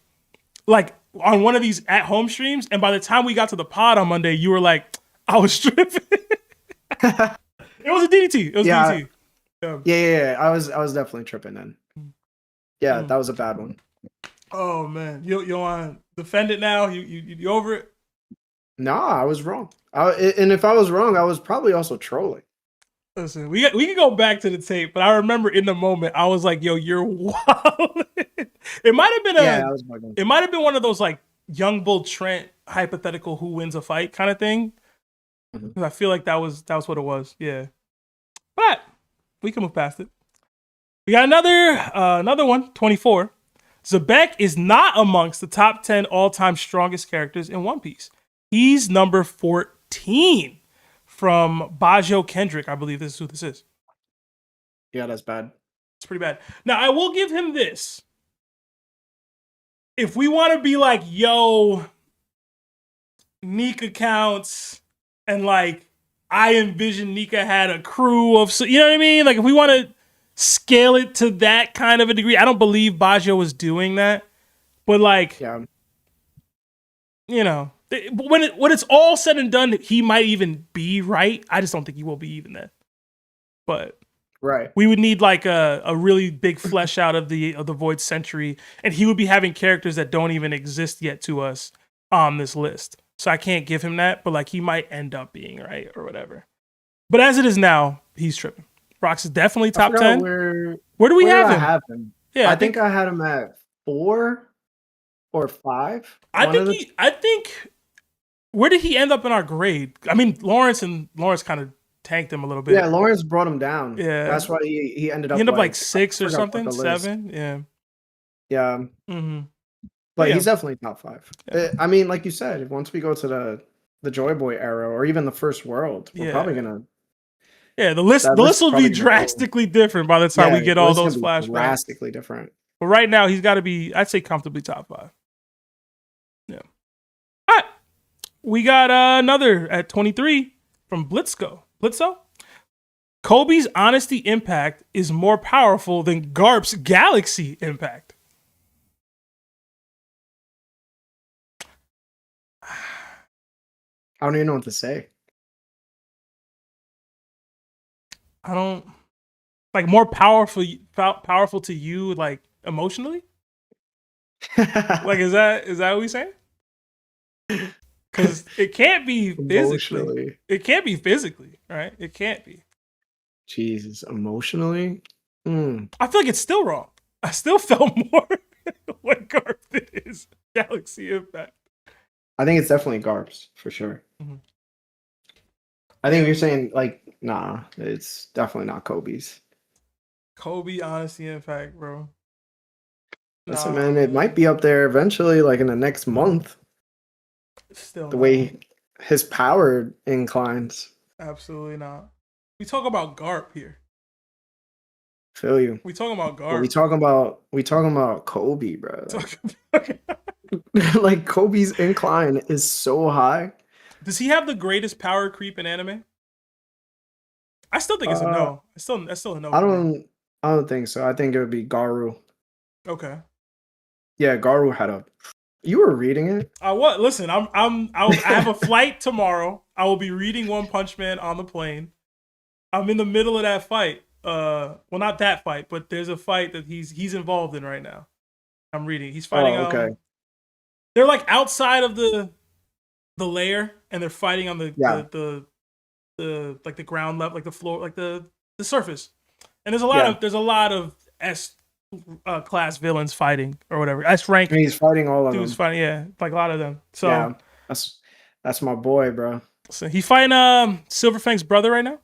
Speaker 2: like on one of these at-home streams, and by the time we got to the pod on Monday, you were like, I was tripping. It was a DDT. It was DDT.
Speaker 1: Yeah. I was definitely tripping then. Yeah, that was a bad one.
Speaker 2: Oh man, you want to defend it now? You over it?
Speaker 1: Nah, I was wrong. And if I was wrong, I was probably also trolling.
Speaker 2: Listen, we can go back to the tape, but I remember in the moment I was like, "Yo, you're wild." It might have been it might have been one of those like Young Bull Trent hypothetical who wins a fight kind of thing. I feel like that was what it was. Yeah, but we can move past it. We got another one, 24. Xebec is not amongst the top 10 all-time strongest characters in One Piece. He's number 14 from Bajo Kendrick. I believe this is who this is.
Speaker 1: Yeah, that's bad.
Speaker 2: It's pretty bad. Now, I will give him this. If we want to be like, yo, Nika counts, and like, I envision Nika had a crew of, you know what I mean? Like, if we want to scale it to that kind of a degree, I don't believe Bajo was doing that. But like, you know, when it's all said and done, he might even be right. I just don't think he will be even then. But we would need like a really big flesh out of the Void Century, and he would be having characters that don't even exist yet to us on this list. So I can't give him that, but like he might end up being right or whatever. But as it is now, he's tripping. Rocks is definitely top 10. Where do we have him? Yeah,
Speaker 1: I think I had him at 4 or 5.
Speaker 2: I think where did he end up in our grade? I mean, Lawrence kind of tanked him a little bit.
Speaker 1: Yeah, Lawrence brought him down.
Speaker 2: Yeah,
Speaker 1: that's why he ended up.
Speaker 2: He ended up like 6 or something, 7. Yeah.
Speaker 1: Mm-hmm. But he's definitely top 5. Yeah. I mean, like you said, once we go to the Joy Boy era or even the First World, we're probably gonna.
Speaker 2: Yeah, the list will be drastically different by the time we get all those flashbacks.
Speaker 1: Drastically different.
Speaker 2: But right now, he's got to be, I'd say, comfortably top 5. Yeah. All right. We got another at 23 from Blitzo. Koby's honesty impact is more powerful than Garp's galaxy impact.
Speaker 1: I don't even know what to say.
Speaker 2: I don't like more powerful to you, like emotionally. Like, is that what we saying? Because it can't be physically. It can't be physically, right? It can't be.
Speaker 1: Jesus, emotionally.
Speaker 2: I feel like it's still wrong. I still felt more what Garp is galaxy impact.
Speaker 1: I think it's definitely Garp's for sure. Mm-hmm. I think if you're saying like, nah, it's definitely not Koby's.
Speaker 2: Koby honesty impact, bro.
Speaker 1: Listen, man, it might be up there eventually, like in the next month.
Speaker 2: Still
Speaker 1: the
Speaker 2: no.
Speaker 1: way his power inclines.
Speaker 2: Absolutely not. We talk about Garp here.
Speaker 1: Feel you.
Speaker 2: We talking about
Speaker 1: But we
Speaker 2: Garp.
Speaker 1: talking about Kobe, bro. Like Kobe's incline is so high.
Speaker 2: Does he have the greatest power creep in anime? I still think it's a no. It's still a no.
Speaker 1: I don't think so. I think it would be Garu.
Speaker 2: Okay.
Speaker 1: Yeah, Garu had a. You were reading it?
Speaker 2: What? Listen, I have a flight tomorrow. I will be reading One Punch Man on the plane. I'm in the middle of that fight. Well, not that fight, but there's a fight that he's involved in right now. I'm reading. He's fighting.
Speaker 1: Oh, okay.
Speaker 2: They're like outside of the layer, and they're fighting on the like the ground level, like the floor, like the surface. And there's a lot of S class villains fighting or whatever. S rank.
Speaker 1: He's fighting all of them.
Speaker 2: Dude's fighting, yeah, like a lot of them. So
Speaker 1: yeah, that's my boy, bro.
Speaker 2: So he's fighting Silverfang's brother right now.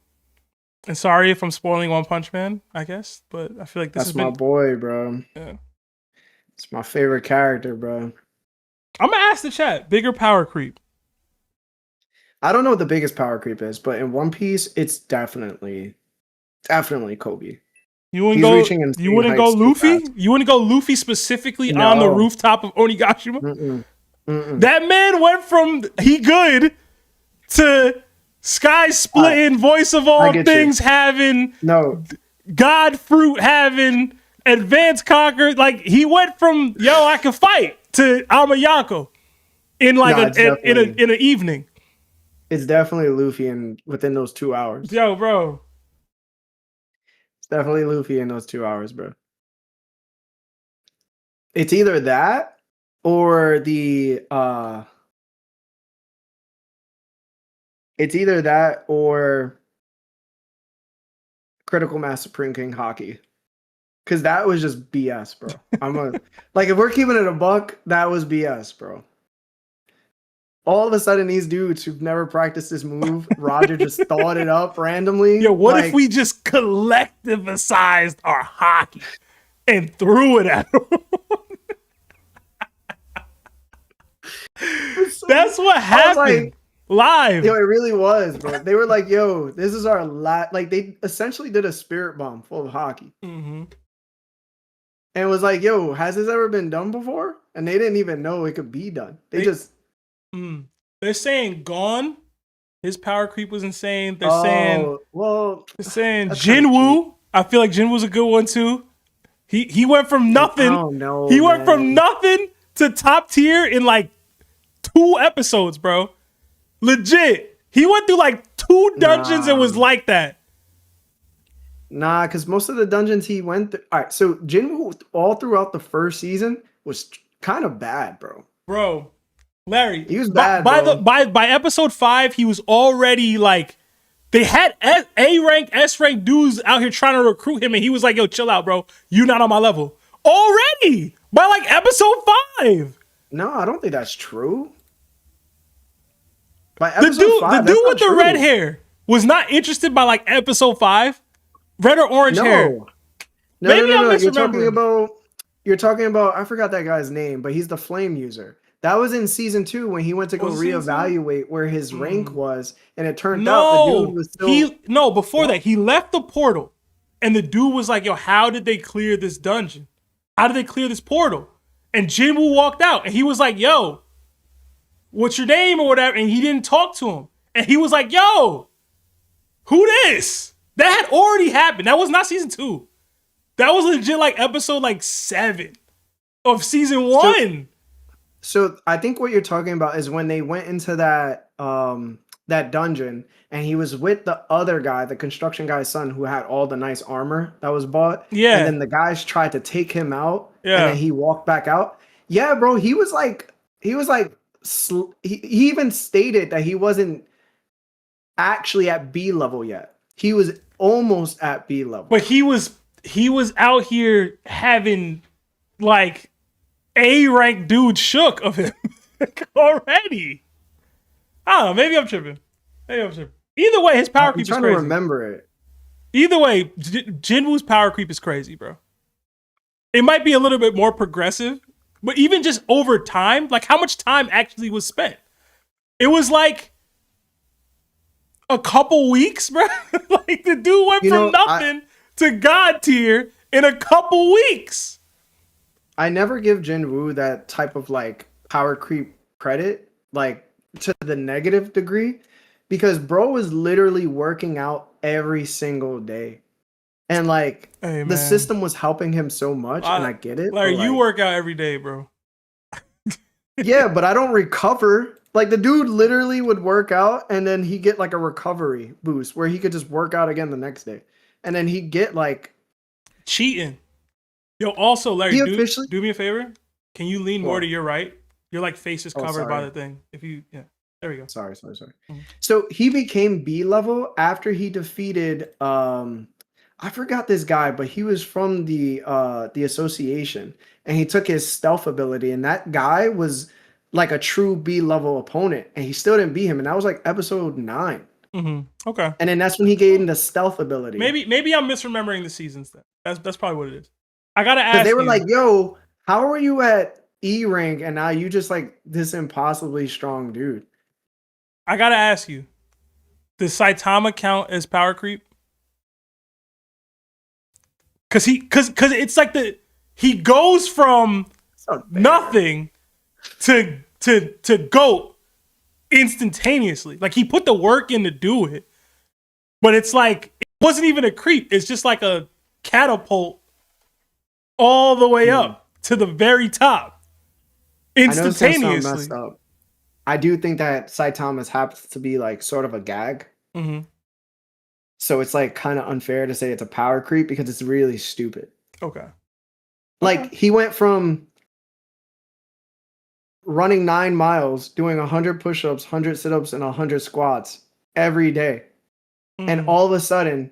Speaker 2: And sorry if I'm spoiling One Punch Man, I guess, but I feel like
Speaker 1: that's my boy, bro.
Speaker 2: Yeah,
Speaker 1: it's my favorite character, bro.
Speaker 2: I'm gonna ask the chat. Bigger power creep.
Speaker 1: I don't know what the biggest power creep is, but in One Piece, it's definitely Kobe.
Speaker 2: You wouldn't go Luffy? You wouldn't go Luffy specifically on the rooftop of Onigashima? That man went from he good to sky splitting, voice of all things having, God fruit having, advanced conquer. Like he went from I can fight to Amayako in like in an evening.
Speaker 1: It's definitely Luffy within those 2 hours.
Speaker 2: Yo, bro.
Speaker 1: It's definitely Luffy in those 2 hours, bro. It's either that or the Critical Mass Supreme King Haki. Cause that was just BS, bro. Like if we're keeping it a buck, that was BS, bro. All of a sudden, these dudes who've never practiced this move, Roger just thought it up randomly.
Speaker 2: Yo, what if we just collectivized our Haki and threw it at him? That's what happened live.
Speaker 1: Yo, it really was, bro. They were like, yo, this is our like they essentially did a spirit bomb full of Haki.
Speaker 2: Mm-hmm.
Speaker 1: And it was like, yo, has this ever been done before? And they didn't even know it could be done.
Speaker 2: They're saying Gon, his power creep was insane. They're saying Jinwoo. I feel like Jinwoo's a good one too. He went from nothing. Went from nothing to top tier in like 2 episodes, bro. Legit. He went through like 2 dungeons and was like that.
Speaker 1: Nah, because most of the dungeons he went through. All right, so Jinwoo all throughout the first season was kind of bad, bro.
Speaker 2: Bro. Larry,
Speaker 1: he was bad.
Speaker 2: By episode 5, he was already like, they had A rank, S rank dudes out here trying to recruit him, and he was like, "Yo, chill out, bro. You not on my level already." By like episode 5.
Speaker 1: No, I don't think that's true.
Speaker 2: By episode 5, the dude with the red hair was not interested by like episode 5. Red or orange hair?
Speaker 1: No. You're talking about. I forgot that guy's name, but he's the flame user. That was in season 2 when he went to go reevaluate where his rank was, and it turned out the dude was still.
Speaker 2: Before that, he left the portal, and the dude was like, "Yo, how did they clear this dungeon? How did they clear this portal?" And Jinwoo walked out, and he was like, "Yo, what's your name or whatever?" And he didn't talk to him, and he was like, "Yo, who this?" That had already happened. That was not season 2. That was legit like episode like 7 of season 1.
Speaker 1: So I think what you're talking about is when they went into that dungeon and he was with the other guy, the construction guy's son, who had all the nice armor that was bought.
Speaker 2: Yeah.
Speaker 1: And then the guys tried to take him out.
Speaker 2: Yeah.
Speaker 1: And then he walked back out. Yeah, bro. He even stated that he wasn't actually at B level yet. He was almost at B level.
Speaker 2: But he was out here having like A rank dude shook of him already. I don't know. Maybe I'm tripping. Either way, his power creep is crazy. I'm trying to
Speaker 1: remember it.
Speaker 2: Either way, Jinwoo's power creep is crazy, bro. It might be a little bit more progressive, but even just over time, like how much time actually was spent? It was like a couple weeks, bro. Like the dude went from nothing to God tier in a couple weeks.
Speaker 1: I never give Jinwoo that type of like power creep credit, like to the negative degree, because bro was literally working out every single day. And like the system was helping him so much, and I get it.
Speaker 2: Larry, you work out every day, bro.
Speaker 1: Yeah, but I don't recover. Like the dude literally would work out and then he get like a recovery boost where he could just work out again the next day. And then he'd get like
Speaker 2: cheating. Yo, also Larry, do me a favor. Can you lean more to your right? Your like face is covered by the thing. If you there we go.
Speaker 1: Sorry. Mm-hmm. So he became B level after he defeated I forgot this guy, but he was from the association, and he took his stealth ability, and that guy was like a true B level opponent, and he still didn't beat him, and that was like episode 9.
Speaker 2: Mm-hmm. Okay.
Speaker 1: And then that's when he gained the stealth ability.
Speaker 2: Maybe I'm misremembering the seasons. Then that's probably what it is. I gotta ask.
Speaker 1: They were like, "Yo, how are you at E rank, and now you just like this impossibly strong dude?"
Speaker 2: I gotta ask you, does Saitama count as power creep? Cause it's like he goes from nothing to GOAT instantaneously. Like he put the work in to do it, but it's like it wasn't even a creep. It's just like a catapult all the way up to the very top instantaneously.
Speaker 1: I messed up. I do think that Saitama's happens to be like sort of a gag.
Speaker 2: Mm-hmm.
Speaker 1: So it's like kind of unfair to say it's a power creep because it's really stupid.
Speaker 2: Okay.
Speaker 1: Like he went from running 9 miles, doing 100 push-ups, 100 sit-ups, and 100 squats every day. Mm-hmm. And all of a sudden,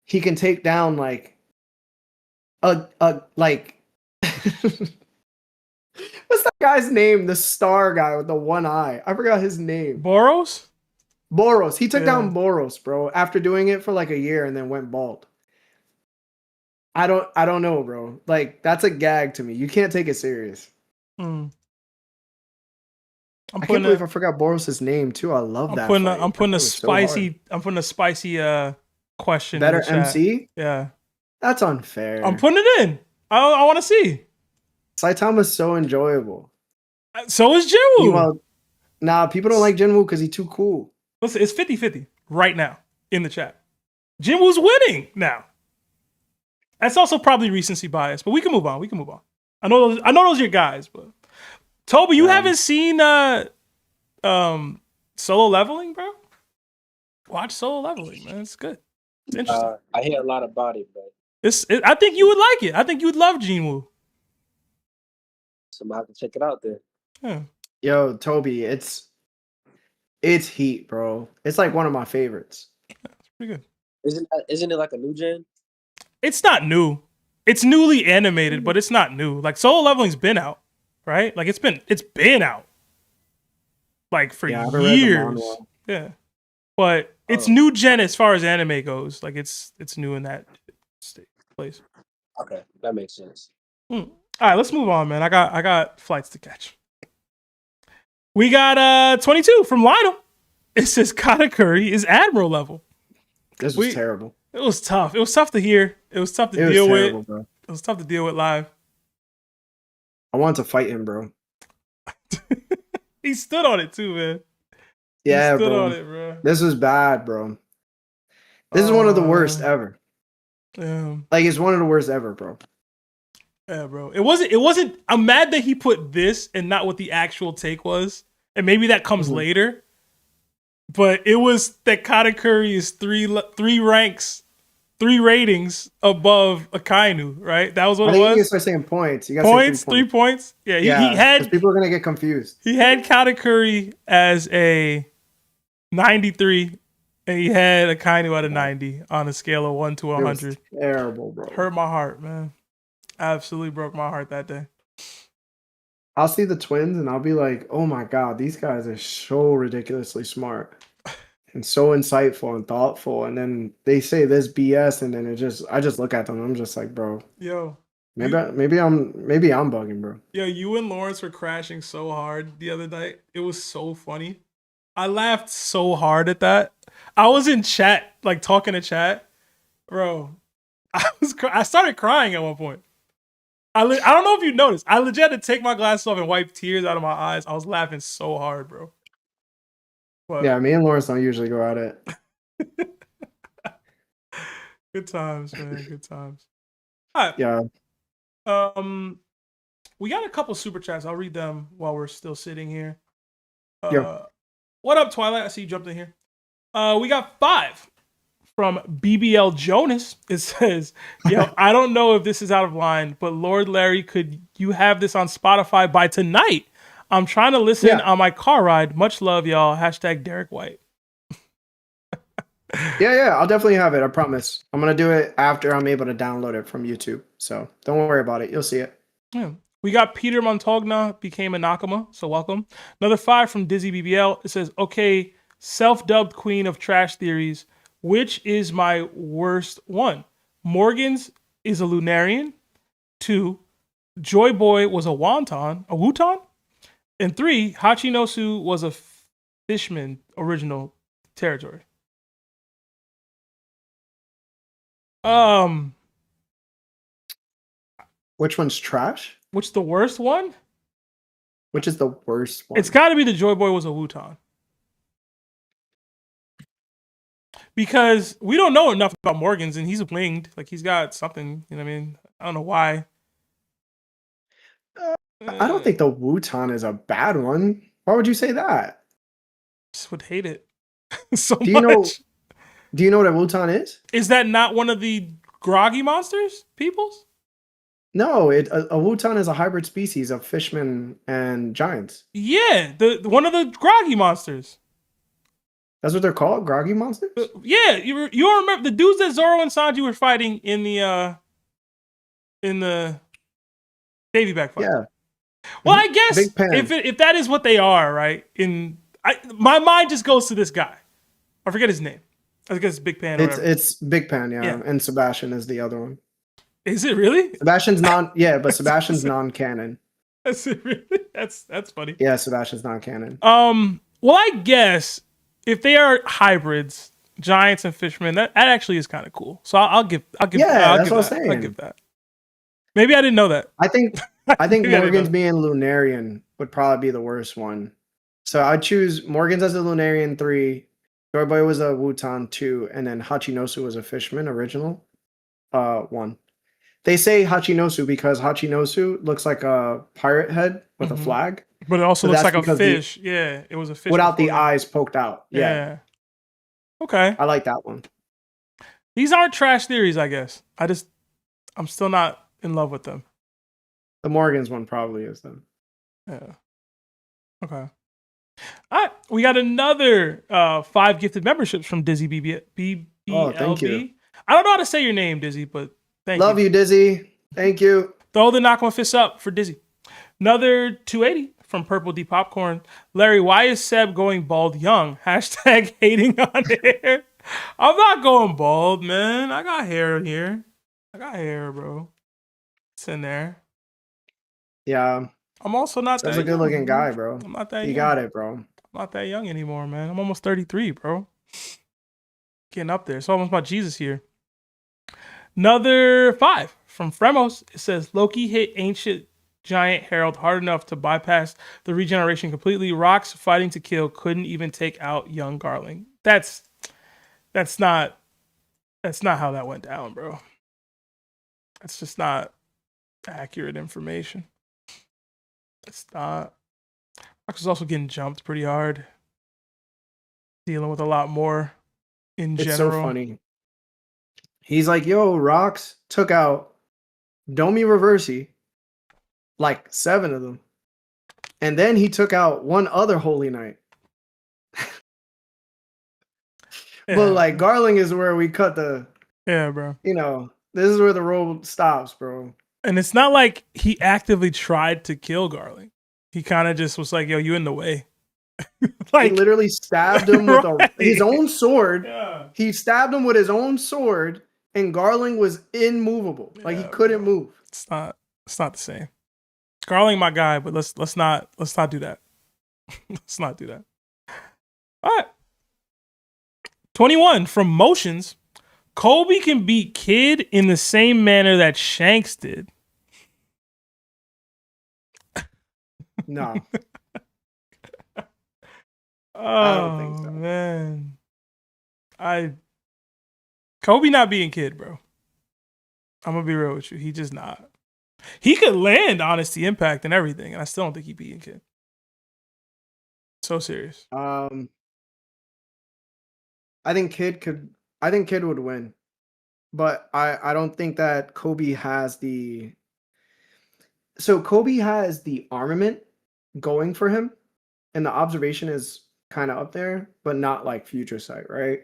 Speaker 1: he can take down like like what's that guy's name? The star guy with the one eye. I forgot his name.
Speaker 2: Boros?
Speaker 1: He took down Boros, bro, after doing it for like a year and then went bald. I don't know, bro. Like that's a gag to me. You can't take it serious.
Speaker 2: Mm.
Speaker 1: I can't believe I forgot Boros' name too. I love that.
Speaker 2: I'm putting a spicy question.
Speaker 1: Better MC?
Speaker 2: Yeah.
Speaker 1: That's unfair.
Speaker 2: I'm putting it in. I want to see.
Speaker 1: Saitama's so enjoyable.
Speaker 2: So is Jinwoo.
Speaker 1: Nah, people don't like Jinwoo because he's too cool.
Speaker 2: Listen, it's 50-50 right now in the chat. Jinwoo's winning now. That's also probably recency bias, but we can move on. I know those are your guys, but Toby, you haven't seen Solo Leveling, bro? Watch Solo Leveling, man. It's good. It's interesting.
Speaker 3: I hear a lot about it, but
Speaker 2: I think you would like it. I think you would love Jinwoo.
Speaker 3: So I'm gonna have to check it out then.
Speaker 2: Yeah.
Speaker 1: Yo, Toby, it's heat, bro. It's like one of my favorites.
Speaker 2: Yeah, it's pretty good.
Speaker 3: Isn't it like a new gen?
Speaker 2: It's not new. It's newly animated, but it's not new. Like Solo Leveling's been out, right? Like it's been out. Like for years. Yeah. But it's new gen as far as anime goes. Like it's new in that place.
Speaker 3: Okay, that makes sense.
Speaker 2: All right, let's move on, man. I got flights to catch. We got 22 from Lionel. It says Katakuri is Admiral level.
Speaker 1: This was terrible.
Speaker 2: It was tough. It was tough to hear. It was tough to deal with. Bro. It was tough to deal with live.
Speaker 1: I wanted to fight him, bro.
Speaker 2: He stood on it too, man.
Speaker 1: Yeah, he stood on it, bro. This was bad, bro. This is one of the worst ever. Like it's one of the worst ever, bro.
Speaker 2: Yeah, bro. It wasn't. I'm mad that he put this and not what the actual take was, and maybe that comes later. But it was that Katakuri is three ratings above Akainu, right? That was what it was.
Speaker 1: You start saying points. You
Speaker 2: points, 3 points. Yeah, he had.
Speaker 1: People are gonna get confused.
Speaker 2: He had Katakuri as a 93, and he had Akainu at a 90 on a scale of 1 to 100.
Speaker 1: Terrible, bro.
Speaker 2: Hurt my heart, man. Absolutely broke my heart that day.
Speaker 1: I'll see the twins and I'll be like, oh my God, these guys are so ridiculously smart and so insightful and thoughtful. And then they say this BS and then I just look at them and I'm just like, bro.
Speaker 2: Yo.
Speaker 1: Maybe I'm bugging, bro.
Speaker 2: Yo, you and Lawrence were crashing so hard the other night. It was so funny. I laughed so hard at that. I was in chat, like talking to chat, bro. I started crying at one point. I don't know if you noticed. I legit had to take my glasses off and wipe tears out of my eyes. I was laughing so hard, bro. But,
Speaker 1: Yeah, me and Lawrence don't usually go at it.
Speaker 2: good times, man. Good times. All right.
Speaker 1: Yeah.
Speaker 2: We got a couple super chats. I'll read them while we're still sitting here.
Speaker 1: Yeah.
Speaker 2: What up, Twilight? I see you jumped in here. We got 5 from BBL Jonas. It says, yo, I don't know if this is out of line, but Lord Larry, could you have this on Spotify by tonight? I'm trying to listen on my car ride. Much love, y'all. Hashtag Derek White.
Speaker 1: Yeah, I'll definitely have it. I promise. I'm going to do it after I'm able to download it from YouTube. So don't worry about it. You'll see it.
Speaker 2: Yeah. We got Peter Montogna became a Nakama, so welcome. Another 5 from Dizzy BBL. It says, okay, self-dubbed queen of trash theories. Which is my worst one? Morgan's is a Lunarian. 2, Joy Boy was a Wutan. And 3, Hachinosu was a Fishman original territory.
Speaker 1: Which one's trash?
Speaker 2: Which the worst one?
Speaker 1: Which is the worst one?
Speaker 2: It's got to be the Joy Boy was a Wutan. Because we don't know enough about Morgan's, and he's winged. Like, he's got something, you know what I mean? I don't know why.
Speaker 1: I don't think the Wutan is a bad one. Why would you say that?
Speaker 2: Just would hate it so
Speaker 1: Do you
Speaker 2: much.
Speaker 1: Do you know what a Wutan is?
Speaker 2: Is that not one of the groggy monsters, peoples?
Speaker 1: No, a Wutan is a hybrid species of fishmen and giants.
Speaker 2: Yeah, the one of the groggy monsters.
Speaker 1: That's what they're called, groggy monsters?
Speaker 2: Yeah, you remember the dudes that Zoro and Sanji were fighting in the Davy back fight.
Speaker 1: Yeah.
Speaker 2: Well, I guess
Speaker 1: Big Pen.
Speaker 2: if that is what they are, right? My mind just goes to this guy. I forget his name. I guess it's Big Pan.
Speaker 1: It's Big Pen, yeah. And Sebastian is the other one.
Speaker 2: Is it really?
Speaker 1: Sebastian's but Sebastian's non-canon.
Speaker 2: Is it really? That's funny.
Speaker 1: Yeah, Sebastian's non-canon.
Speaker 2: Well, I guess if they are hybrids, giants and fishermen, that actually is kind of cool. So I'll give.
Speaker 1: Yeah, that's what I'm saying.
Speaker 2: I'll give that. Maybe I didn't know that.
Speaker 1: I think Morgan's being Lunarian would probably be the worst one. So I'd choose Morgan's as a Lunarian 3, Joy Boy was a Wutan 2, and then Hachinosu was a Fishman original 1. They say Hachinosu because Hachinosu looks like a pirate head with a flag.
Speaker 2: But it also looks like a fish. Yeah, it was a fish.
Speaker 1: Without the eyes poked out. Yeah.
Speaker 2: Okay.
Speaker 1: I like that one.
Speaker 2: These aren't trash theories, I guess. I'm still not in love with them.
Speaker 1: The Morgan's one probably is them.
Speaker 2: Yeah. Okay. All right. We got another 5 gifted memberships from Dizzy BBLB.
Speaker 1: Oh, thank you.
Speaker 2: I don't know how to say your name, Dizzy, but thank you.
Speaker 1: Love you, Dizzy. Thank you.
Speaker 2: Throw the knock one fist up for Dizzy. Another 280 from Purple D Popcorn. Larry, why is Seb going bald young? Hashtag hating on hair. I'm not going bald, man. I got hair here. I got hair, bro. It's in there.
Speaker 1: Yeah.
Speaker 2: I'm also not that
Speaker 1: That's a good looking guy, bro.
Speaker 2: I'm not that
Speaker 1: You
Speaker 2: young.
Speaker 1: got it, bro.
Speaker 2: I'm not that young anymore, man. I'm almost 33, bro. Getting up there. It's almost my Jesus here. Another 5 from Fremos. It says, Loki hit ancient giant Herald hard enough to bypass the regeneration completely. Rocks fighting to kill couldn't even take out young Garling. That's not how that went down, bro. That's just not accurate information. It's not. Rocks was also getting jumped pretty hard. Dealing with a lot more in general.
Speaker 1: It's so funny. He's like, yo, Rocks took out Domi Reversi, like 7 of them. And then he took out one other Holy Knight. But like Garling is where we cut the
Speaker 2: bro.
Speaker 1: You know, this is where the road stops, bro.
Speaker 2: And it's not like he actively tried to kill Garling. He kind of just was like, yo, you in the way.
Speaker 1: Like, he literally stabbed him with his own sword. Yeah. He stabbed him with his own sword, and Garling was immovable. Like he couldn't move.
Speaker 2: It's not the same. Garling, my guy, but let's not do that. Let's not do that. All right. 21 from Motions. Koby can beat Kid in the same manner that Shanks did.
Speaker 1: No.
Speaker 2: I
Speaker 1: don't think so.
Speaker 2: Man. Koby not being Kid, bro. I'm gonna be real with you. He just not. He could land Honesty Impact and everything, and I still don't think he beating Kid. So serious.
Speaker 1: I think Kid would win. But I don't think that Koby has the Koby has the armament going for him, and the observation is kind of up there, but not like future sight, right?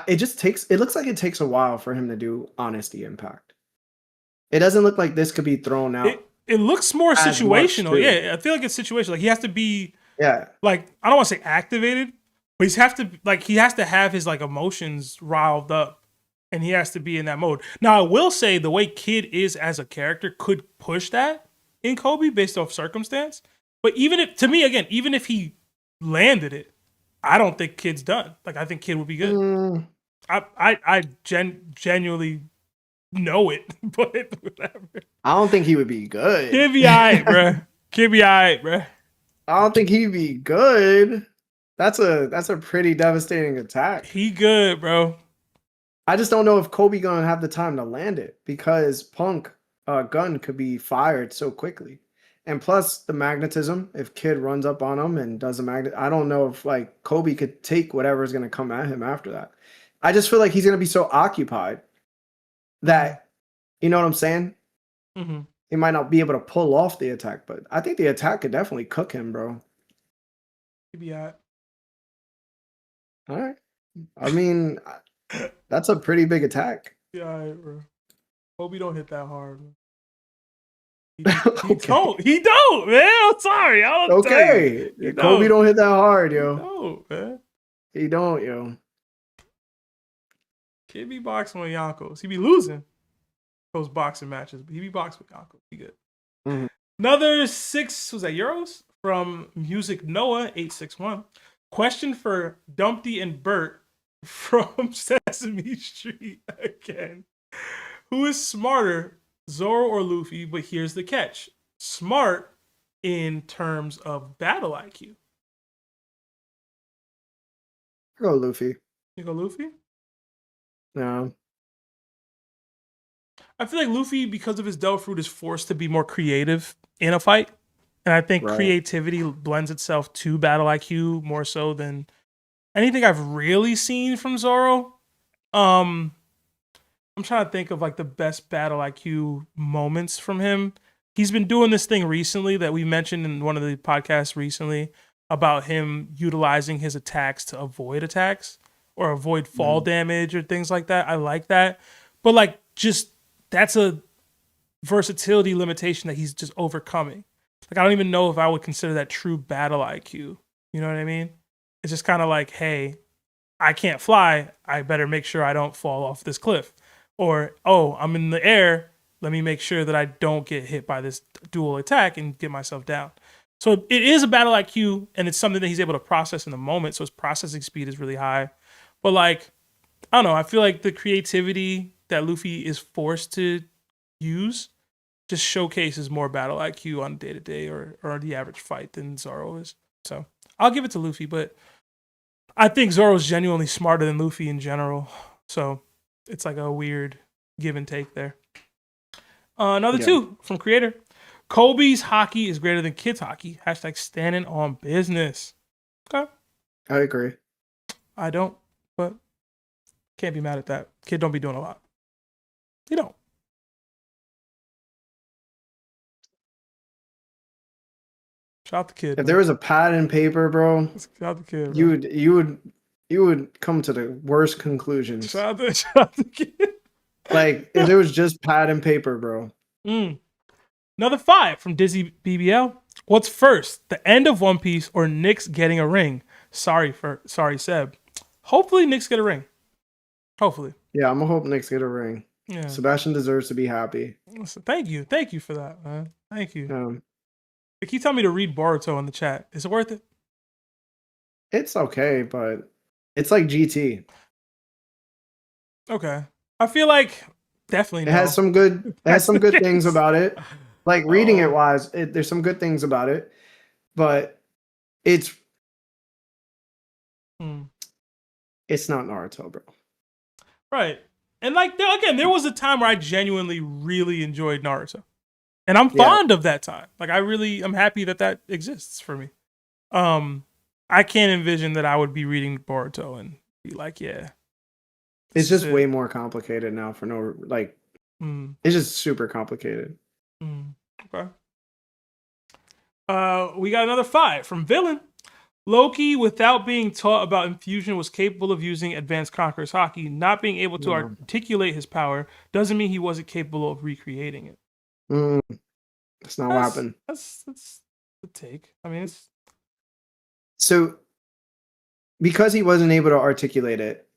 Speaker 1: It looks like it takes a while for him to do Honesty Impact. It doesn't look like this could be thrown out.
Speaker 2: It looks more
Speaker 1: as much,
Speaker 2: situational.
Speaker 1: too.
Speaker 2: Yeah, I feel like it's situational. Like he has to be
Speaker 1: Yeah.
Speaker 2: like, I don't want to say activated, but he has to have his like emotions riled up, and he has to be in that mode. Now I will say the way Kid is as a character could push that in Koby based off circumstance. But even if he landed it, I don't think Kid's done. Like I think Kid would be good. I genuinely know it, but whatever.
Speaker 1: I don't think he would be good.
Speaker 2: Kid be alright, bro. Kid be alright, bro.
Speaker 1: I don't think he'd be good. That's a pretty devastating attack.
Speaker 2: He good, bro.
Speaker 1: I just don't know if Koby gonna have the time to land it because Punk gun could be fired so quickly. And plus the magnetism, if Kid runs up on him and does a magnet, I don't know if like Koby could take whatever's gonna come at him after that. I just feel like he's gonna be so occupied that, you know what I'm saying?
Speaker 2: Mm-hmm.
Speaker 1: He might not be able to pull off the attack, but I think the attack could definitely cook him, bro.
Speaker 2: He be alright.
Speaker 1: All right. I mean, that's a pretty big attack.
Speaker 2: Yeah, alright, bro. Koby don't hit that hard. He
Speaker 1: Okay.
Speaker 2: don't, man. I'm sorry. I don't
Speaker 1: Okay. Koby don't hit that hard, yo.
Speaker 2: He don't, man.
Speaker 1: He don't, yo.
Speaker 2: Kid be boxing with Yonkos. He be losing those boxing matches, but he be boxing with Yonkos. He good.
Speaker 1: Mm-hmm.
Speaker 2: Another 6, was that Euros? From Music Noah 861. Question for Dumpty and Bert from Sesame Street again. Who is smarter, Zoro or Luffy? But here's the catch. Smart in terms of battle IQ.
Speaker 1: Go Luffy.
Speaker 2: You go Luffy?
Speaker 1: No.
Speaker 2: I feel like Luffy, because of his Devil Fruit, is forced to be more creative in a fight. And I think creativity blends itself to battle IQ more so than anything I've really seen from Zoro. I'm trying to think of like the best battle IQ moments from him. He's been doing this thing recently that we mentioned in one of the podcasts recently about him utilizing his attacks to avoid attacks or avoid fall damage or things like that. I like that. But like just that's a versatility limitation that he's just overcoming. Like I don't even know if I would consider that true battle IQ. You know what I mean? It's just kind of like, hey, I can't fly. I better make sure I don't fall off this cliff. Or, oh, I'm in the air. Let me make sure that I don't get hit by this dual attack and get myself down. So it is a battle IQ, and it's something that he's able to process in the moment. So his processing speed is really high. But like, I don't know. I feel like the creativity that Luffy is forced to use just showcases more battle IQ on day-to-day or the average fight than Zoro is. So I'll give it to Luffy, but I think Zoro's genuinely smarter than Luffy in general. So it's like a weird give and take there. Another 2 from Creator. Koby's Haki is greater than Kid's Haki. Hashtag standing on business. Okay.
Speaker 1: I agree.
Speaker 2: I don't, but can't be mad at that. Kid don't be doing a lot. He don't. Shout out the Kid.
Speaker 1: If there was a pad and paper, bro,
Speaker 2: shout out the Kid.
Speaker 1: Bro. You would come to the worst conclusions.
Speaker 2: Shout out the Kid.
Speaker 1: Like if there was just pad and paper, bro.
Speaker 2: Another 5 from Dizzy BBL. What's first, the end of One Piece or Knicks getting a ring? Sorry, Seb. Hopefully Knicks get a ring. Hopefully.
Speaker 1: Yeah, I'm gonna hope Knicks get a ring.
Speaker 2: Yeah.
Speaker 1: Sebastian deserves to be happy.
Speaker 2: Thank you for that, man. Thank you.
Speaker 1: Um,
Speaker 2: They keep telling me to read Boruto in the chat. Is it worth it?
Speaker 1: It's okay, but it's like GT.
Speaker 2: Okay. I feel like definitely
Speaker 1: It
Speaker 2: no.
Speaker 1: has some good. It has
Speaker 2: That's
Speaker 1: some
Speaker 2: the
Speaker 1: good things
Speaker 2: case.
Speaker 1: about it. Like reading it
Speaker 2: Oh.
Speaker 1: wise, there's some good things about it, but it's
Speaker 2: Hmm.
Speaker 1: it's not Naruto, bro.
Speaker 2: Right. And like again, there was a time where I genuinely really enjoyed Naruto. And I'm
Speaker 1: Yeah,
Speaker 2: fond of that time. Like I'm happy that that exists for me. I can't envision that I would be reading Boruto and be like, yeah,
Speaker 1: it's
Speaker 2: this is
Speaker 1: just way
Speaker 2: it.
Speaker 1: more complicated now for no like.
Speaker 2: Mm,
Speaker 1: It's just super complicated.
Speaker 2: okay. We got another 5 from Villain. Loki, without being taught about infusion, was capable of using advanced Conqueror's Haki. Not being able to
Speaker 1: No.
Speaker 2: articulate his power doesn't mean he wasn't capable of recreating it.
Speaker 1: That's not what happened.
Speaker 2: That's the take. I mean, it's
Speaker 1: So because he wasn't able to articulate it,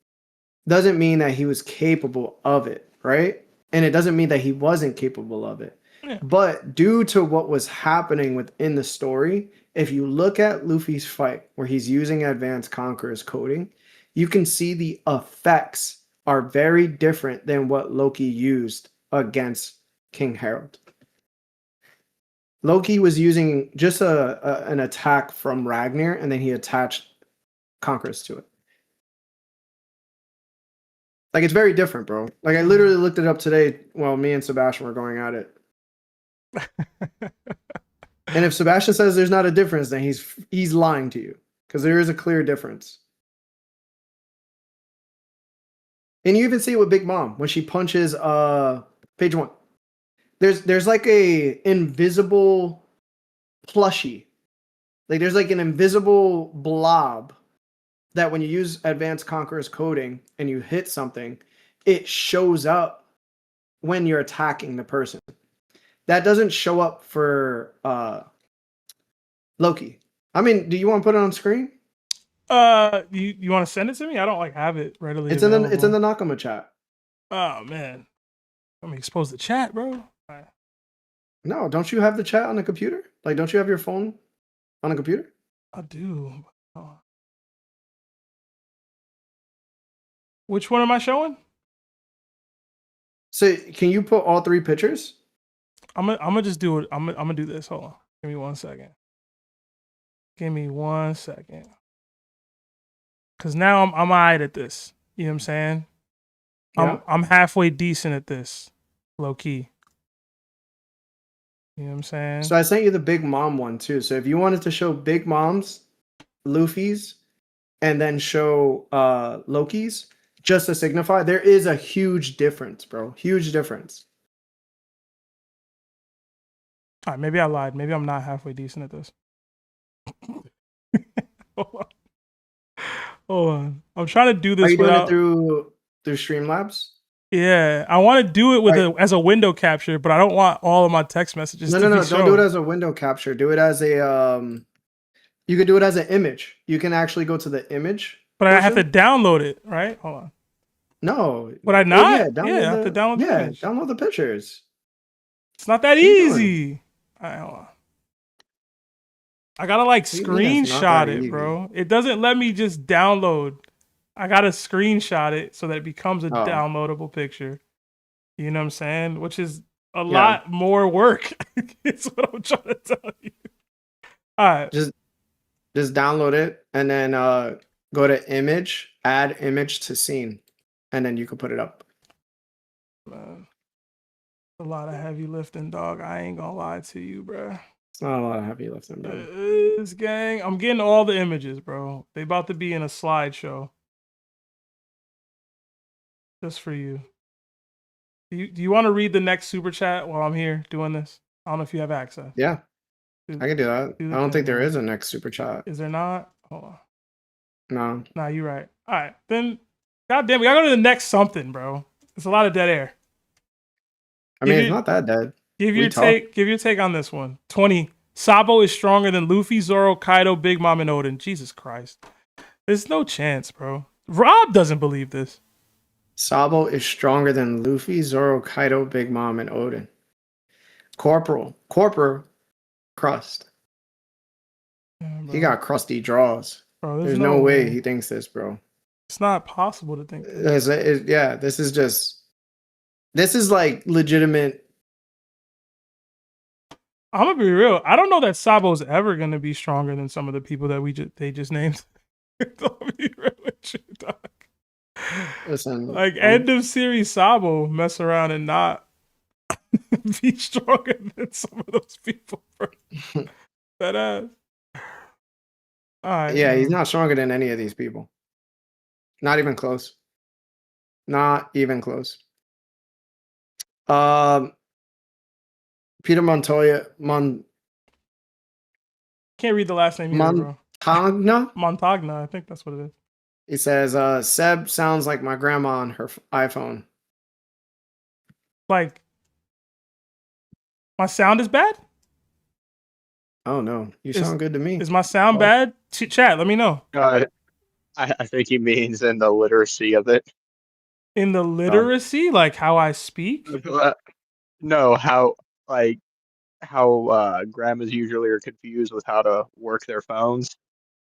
Speaker 1: doesn't mean that he was capable of it, right? And it doesn't mean that he wasn't capable of it.
Speaker 2: yeah.
Speaker 1: But due to what was happening within the story, if you look at Luffy's fight where he's using Advanced Conqueror's coding, you can see the effects are very different than what Loki used against King Harold. Loki was using just an attack from Ragnar, and then he attached Conquerors to it. Like, it's very different, bro. Like, I literally looked it up today while me and Sebastian were going at it. And if Sebastian says there's not a difference, then he's lying to you, because there is a clear difference. And you even see it with Big Mom when she punches page 1. There's like a invisible plushie. Like there's like an invisible blob that when you use Advanced Conqueror's coding and you hit something, it shows up when you're attacking the person. That doesn't show up for Loki. I mean, do you want to put it on screen?
Speaker 2: You want to send it to me? I don't like have it readily
Speaker 1: It's
Speaker 2: available.
Speaker 1: in the Nakama chat.
Speaker 2: Oh man, let me expose the chat, bro.
Speaker 1: No, don't you have the chat on the computer? Like, don't you have your phone on a computer?
Speaker 2: I do. Which one am I showing?
Speaker 1: So, can you put all 3 pictures?
Speaker 2: I'm gonna just do it. I'm gonna do this. Hold on. Give me 1 second. Give me 1 second. Cause now I'm alright at this. You know what I'm saying?
Speaker 1: Yeah.
Speaker 2: I'm halfway decent at this, low key. You know what I'm saying?
Speaker 1: So I sent you the Big Mom one too. So if you wanted to show Big Mom's, Luffy's, and then show Loki's, just to signify, there is a huge difference, bro. Huge difference.
Speaker 2: All right, maybe I lied. Maybe I'm not halfway decent at this. Hold on. I'm trying to do this
Speaker 1: Are you
Speaker 2: without...
Speaker 1: doing it through Streamlabs?
Speaker 2: Yeah, I want to do it with as a window capture, but I don't want all of my text messages to be
Speaker 1: No.
Speaker 2: shown.
Speaker 1: Don't do it as a window capture. Do it as a you could do it as an image. You can actually go to the image.
Speaker 2: But
Speaker 1: portion.
Speaker 2: I have to download it, right? Hold on.
Speaker 1: No.
Speaker 2: Would I not?
Speaker 1: Yeah,
Speaker 2: I have to download the image.
Speaker 1: Download the pictures.
Speaker 2: It's not that easy. All right, hold on. I gotta like screenshot it, bro. It doesn't let me just download. I gotta screenshot it so that it becomes a downloadable picture. You know what I'm saying? Which is a lot more work. It's what I'm trying to tell you. All right.
Speaker 1: Just download it and then go to image, add image to scene, and then you can put it up.
Speaker 2: Man, a lot of heavy lifting, dog. I ain't gonna lie to you, bro.
Speaker 1: It's not a lot of heavy lifting, bro.
Speaker 2: This gang, I'm getting all the images, bro. They about to be in a slideshow. Just for you. Do you want to read the next super chat while I'm here doing this? I don't know if you have access.
Speaker 1: Yeah, I can do that. I don't think there is a next super chat.
Speaker 2: Is there not? Hold on.
Speaker 1: No.
Speaker 2: Nah, you're right. All right, then. Goddamn, we gotta go to the next something, bro. It's a lot of dead air.
Speaker 1: I mean, it's not that dead.
Speaker 2: Give your take on this one. 20. Sabo is stronger than Luffy, Zoro, Kaido, Big Mom, and Oden. Jesus Christ. There's no chance, bro. Rob doesn't believe this.
Speaker 1: Sabo is stronger than Luffy, Zoro, Kaido, Big Mom, and Oden. Corporal, crust.
Speaker 2: Yeah,
Speaker 1: he got crusty draws.
Speaker 2: Bro,
Speaker 1: There's no way he thinks this, bro.
Speaker 2: It's not possible to think that.
Speaker 1: Yeah, this is like legitimate.
Speaker 2: I'm gonna be real. I don't know that Sabo's ever gonna be stronger than some of the people that they just named. I'll be real with you, dog.
Speaker 1: Listen,
Speaker 2: Like end of series Sabo mess around and not be stronger than some of those people, bro. That ass. All right.
Speaker 1: yeah, he's not stronger than any of these people. Not even close. Not even close. Peter Montoya
Speaker 2: Can't read the last name either, bro. Montagna, I think that's what it is.
Speaker 1: He says, Seb sounds like my grandma on her iPhone.
Speaker 2: Like, my sound is bad?
Speaker 1: Oh no, you sound good to me.
Speaker 2: Is my sound bad? Chat, let me know.
Speaker 4: I think he means in the literacy of it.
Speaker 2: In the literacy, like how I speak?
Speaker 4: No, how grandmas usually are confused with how to work their phones.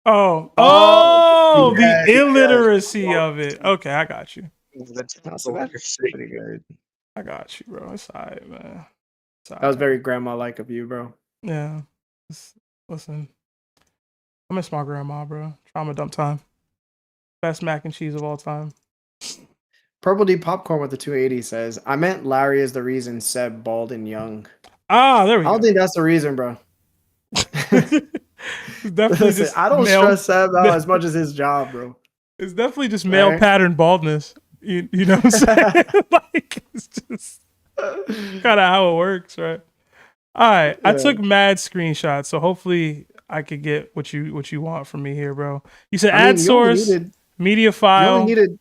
Speaker 2: The illiteracy of it. Okay, I got you.
Speaker 1: That's pretty good.
Speaker 2: I got you, bro. It's all right, man.
Speaker 1: That was very grandma-like of you, bro.
Speaker 2: Yeah. Listen, I miss my grandma, bro. Trauma dump time. Best mac and cheese of all time.
Speaker 1: Purple D Popcorn with the 280 says, I meant Larry is the reason Seb bald and young.
Speaker 2: Ah, there we go.
Speaker 1: I don't think that's the reason, bro.
Speaker 2: Definitely
Speaker 1: Listen,
Speaker 2: just
Speaker 1: I don't stress Seb out as much as his job, bro.
Speaker 2: It's definitely just male pattern baldness. You know what I'm saying? Like, it's just kind of how it works, right? All right. Yeah. I took mad screenshots, so hopefully I could get what you want from me here, bro. You said add source, media file.
Speaker 1: You only needed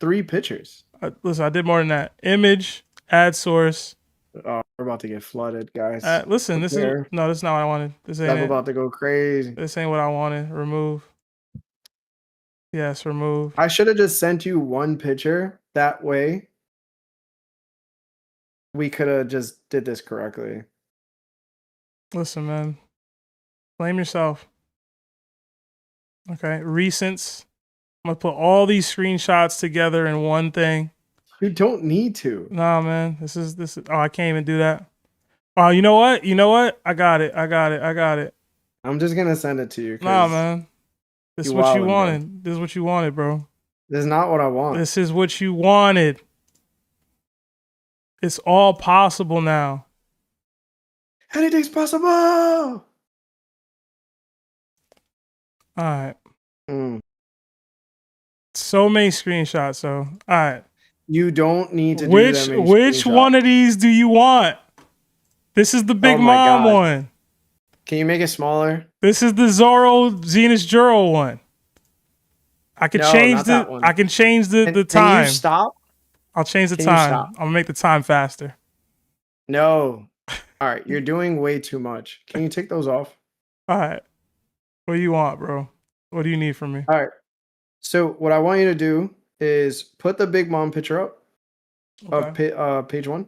Speaker 1: 3 pictures.
Speaker 2: Listen, I did more than that. Image, add source.
Speaker 1: Oh, we're about to get flooded, guys.
Speaker 2: Listen, this is not what I wanted. This ain't
Speaker 1: I'm about to go crazy.
Speaker 2: This ain't what I wanted. Remove. Yes, remove.
Speaker 1: I should have just sent you one picture. That way, we could have just did this correctly.
Speaker 2: Listen, man. Blame yourself. Okay, recents. I'm gonna put all these screenshots together in one thing.
Speaker 1: You don't need to.
Speaker 2: Nah, man. This is. Oh, I can't even do that. Oh, you know what? I got it.
Speaker 1: I'm just gonna send it to you.
Speaker 2: Nah, man. This is what you wanted. Bro. This is what you wanted, bro.
Speaker 1: This is not what I want.
Speaker 2: This is what you wanted. It's all possible now.
Speaker 1: Anything's possible. All
Speaker 2: right. So many screenshots, so all right.
Speaker 1: You don't need to do
Speaker 2: which one of these do you want? This is the Big Mom one.
Speaker 1: Can you make it smaller?
Speaker 2: This is the Zoro Zenith Juro one. I can change the time.
Speaker 1: Can you stop?
Speaker 2: I'll change the time. I'm gonna make the time faster.
Speaker 1: No. All right, you're doing way too much. Can you take those off?
Speaker 2: All right. What do you want, bro? What do you need from me?
Speaker 1: All right. So what I want you to do is put the Big Mom picture up of page 1.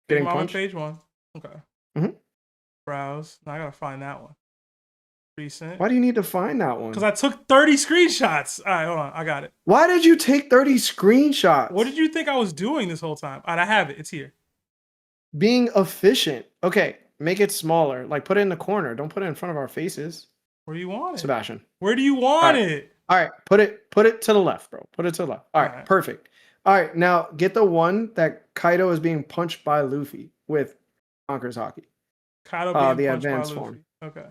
Speaker 2: Big Mom on page 1. Okay. Browse. Now I gotta find that one. Recent.
Speaker 1: Why do you need to find that one?
Speaker 2: Because I took 30 screenshots. All right, hold on. I got it.
Speaker 1: Why did you take 30 screenshots?
Speaker 2: What did you think I was doing this whole time? All right, I have it. It's here.
Speaker 1: Being efficient. Okay, make it smaller. Like put it in the corner. Don't put it in front of our faces.
Speaker 2: Where do you want it?
Speaker 1: Sebastian.
Speaker 2: Where do you want it?
Speaker 1: All right, put it to the left, bro. Put it to the left. All right, perfect. All right, now get the one that Kaido is being punched by Luffy with Conqueror's Haki.
Speaker 2: Kaido being
Speaker 1: the
Speaker 2: punched
Speaker 1: advanced
Speaker 2: by
Speaker 1: form.
Speaker 2: Luffy. Okay.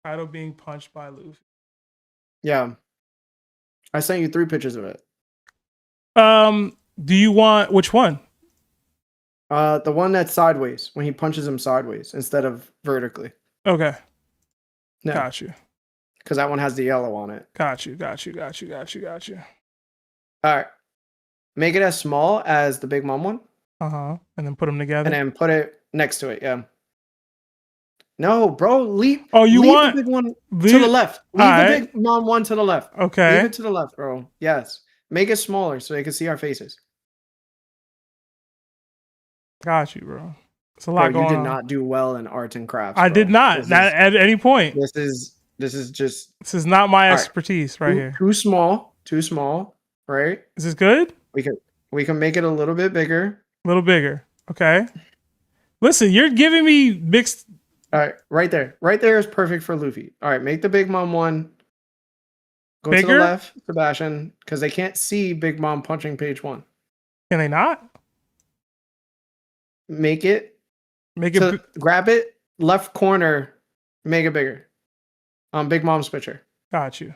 Speaker 2: Kaido being punched by Luffy.
Speaker 1: Yeah. I sent you 3 pictures of it.
Speaker 2: Do you want which one?
Speaker 1: The one that's sideways, when he punches him sideways instead of vertically.
Speaker 2: Okay.
Speaker 1: No.
Speaker 2: Got you.
Speaker 1: Because that one has the yellow on it.
Speaker 2: Got you.
Speaker 1: All right. Make it as small as the Big Mom one.
Speaker 2: And then put them together.
Speaker 1: And then put it next to it. Yeah. No, bro. Leave.
Speaker 2: You want
Speaker 1: the big one to the left. Leave the Big Mom one to the left.
Speaker 2: Okay.
Speaker 1: Leave it to the left, bro. Yes. Make it smaller so they can see our faces.
Speaker 2: Got you, bro. It's a lot
Speaker 1: Bro,
Speaker 2: going
Speaker 1: you did
Speaker 2: on.
Speaker 1: not do well in arts and crafts.
Speaker 2: I
Speaker 1: bro.
Speaker 2: did not.
Speaker 1: This
Speaker 2: Not
Speaker 1: is-
Speaker 2: at any point.
Speaker 1: This is just
Speaker 2: This is not my
Speaker 1: All right.
Speaker 2: expertise right here.
Speaker 1: too small. Too small. Right?
Speaker 2: Is this good?
Speaker 1: We can make it a little bit bigger.
Speaker 2: A little bigger. Okay. Listen, you're giving me mixed.
Speaker 1: All right, right there. Right there is perfect for Luffy. All right, make the Big Mom one. Go to
Speaker 2: Bigger?
Speaker 1: the left, Sebastian, because they can't see Big Mom punching page 1.
Speaker 2: Can they not?
Speaker 1: Make it.
Speaker 2: Make it.
Speaker 1: So grab it, left corner, make it bigger. Big Mom's picture.
Speaker 2: Got you.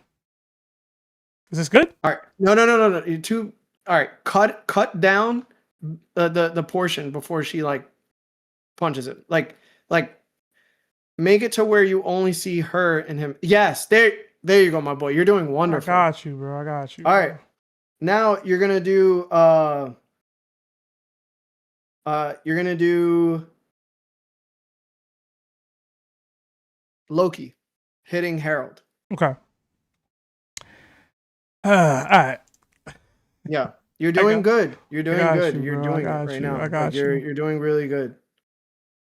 Speaker 2: Is this good?
Speaker 1: All right. No. You two. All right. Cut down the portion before she like punches it. Like make it to where you only see her and him. Yes. There you go, my boy. You're doing wonderful.
Speaker 2: I got you, bro. I got you.
Speaker 1: All
Speaker 2: bro.
Speaker 1: right. Now you're gonna do Loki hitting Harold.
Speaker 2: Okay. All right.
Speaker 1: Yeah. You're doing good. You're doing
Speaker 2: got
Speaker 1: good.
Speaker 2: you,
Speaker 1: You're
Speaker 2: bro. I
Speaker 1: doing it
Speaker 2: got
Speaker 1: right
Speaker 2: you.
Speaker 1: now.
Speaker 2: I got
Speaker 1: You're doing really good.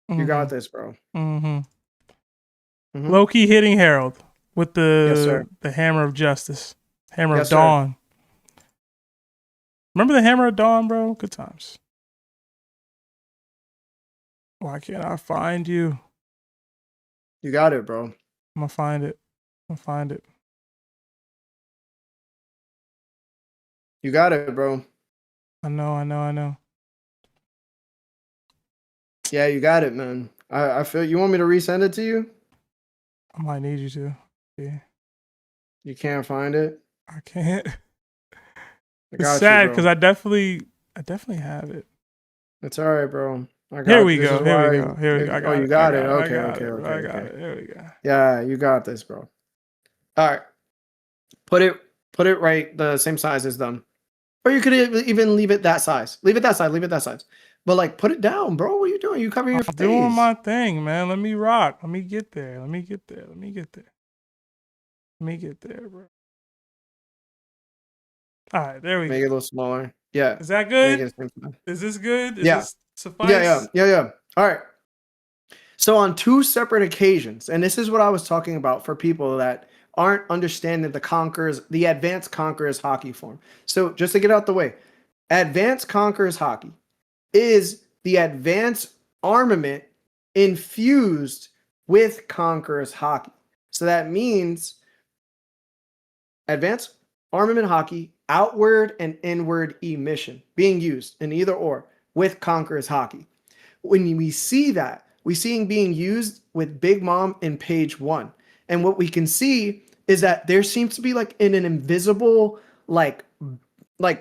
Speaker 1: You got this, bro.
Speaker 2: Mm-hmm.
Speaker 1: Mhm.
Speaker 2: Loki hitting Harold with
Speaker 1: Yes, sir.
Speaker 2: the hammer of justice, hammer
Speaker 1: Yes,
Speaker 2: of
Speaker 1: sir.
Speaker 2: dawn. Remember the hammer of dawn, bro? Good times. Why can't I find you?
Speaker 1: You got it, bro.
Speaker 2: I'm gonna find it. I'm gonna find it.
Speaker 1: You got it, bro.
Speaker 2: I know.
Speaker 1: Yeah, you got it, man. I feel you want me to resend it to you?
Speaker 2: I might need you to. Yeah,
Speaker 1: You can't find it?
Speaker 2: I can't.
Speaker 1: I
Speaker 2: It's
Speaker 1: got
Speaker 2: sad
Speaker 1: you,
Speaker 2: because
Speaker 1: bro.
Speaker 2: I definitely have it.
Speaker 1: It's all right, bro. I got
Speaker 2: Here we
Speaker 1: this
Speaker 2: go.
Speaker 1: is
Speaker 2: Here
Speaker 1: why-
Speaker 2: we go. Here we go. I got
Speaker 1: Oh, you
Speaker 2: it.
Speaker 1: got
Speaker 2: I
Speaker 1: it.
Speaker 2: I
Speaker 1: Okay.
Speaker 2: got it, bro. I got
Speaker 1: Okay.
Speaker 2: it. Here we go.
Speaker 1: Yeah, you got this, bro. All right. Put it right the same size as them. Or you could even leave it that size. Leave it that size. But like put it down, bro. What are you doing? You covering your
Speaker 2: I'm
Speaker 1: face.
Speaker 2: doing my thing, man. Let me rock. Let me get there, bro. All right, there we
Speaker 1: Make it
Speaker 2: go.
Speaker 1: a little smaller. Yeah.
Speaker 2: Is that
Speaker 1: Make
Speaker 2: good?
Speaker 1: it the same size.
Speaker 2: Is this good? Is
Speaker 1: Yeah.
Speaker 2: this suffice?
Speaker 1: Yeah. All right. So on 2 separate occasions, and this is what I was talking about for people that aren't understanding the advanced Conqueror's Haki form. So just to get out the way, advanced Conqueror's Haki is the advanced armament infused with Conqueror's Haki. So that means advanced armament Haki, outward and inward emission being used in either or with Conqueror's Haki. When we see that, we see it being used with Big Mom in page 1. And what we can see is that there seems to be like in an invisible, like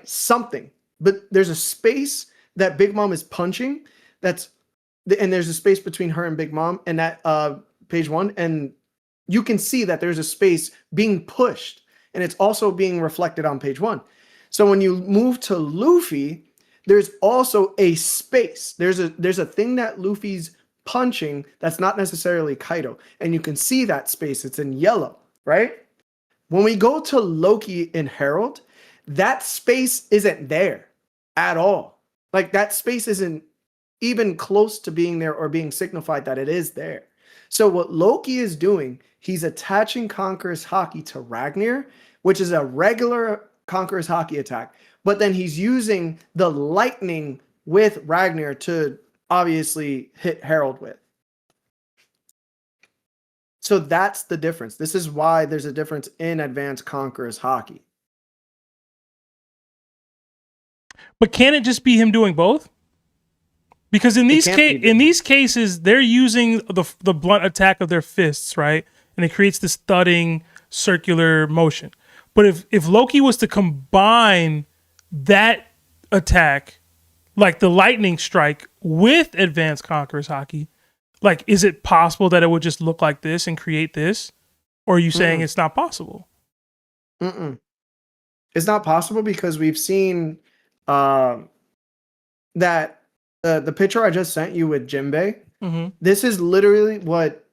Speaker 1: something, but there's a space that Big Mom is punching. And there's a space between her and Big Mom and that page 1. And you can see that there's a space being pushed and it's also being reflected on page 1. So when you move to Luffy, there's also a space. There's a thing that Luffy's punching that's not necessarily Kaido. And you can see that space. It's in yellow, right? When we go to Loki and Herald, that space isn't there at all. Like that space isn't even close to being there or being signified that it is there. So what Loki is doing, he's attaching Conqueror's Haki to Ragnar, which is a regular Conqueror's Haki attack. But then he's using the lightning with Ragnar to obviously hit Herald with. So that's the difference. This is why there's a difference in advanced Conqueror's Haki.
Speaker 2: But can it just be him doing both? Because in these cases, they're using the blunt attack of their fists, right? And it creates this thudding circular motion. But if Loki was to combine that attack, like the lightning strike, with advanced Conqueror's Haki, like, is it possible that it would just look like this and create this? Or are you saying it's not possible?
Speaker 1: It's not possible because we've seen that the picture I just sent you with Jinbei, this is literally what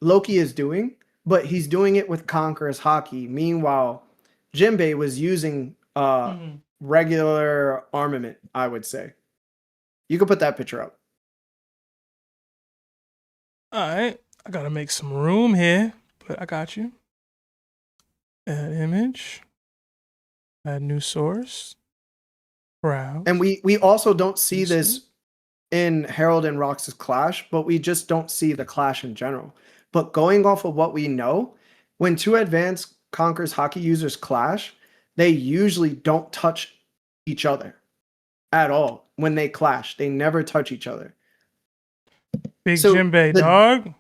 Speaker 1: Loki is doing, but he's doing it with Conqueror's Haki. Meanwhile, Jinbei was using regular armament, I would say. You could put that picture up.
Speaker 2: All right. I gotta make some room here, but I got you. Add image. Add new source. Browse.
Speaker 1: And we also don't see
Speaker 2: Let me
Speaker 1: this in Harold and Rox's clash, but we just don't see the clash in general. But going off of what we know, when two advanced Conqueror's Haki users clash, they usually don't touch each other at all. When they clash, they never touch each other.
Speaker 2: Big
Speaker 1: So
Speaker 2: Jinbei,
Speaker 1: the-
Speaker 2: dog.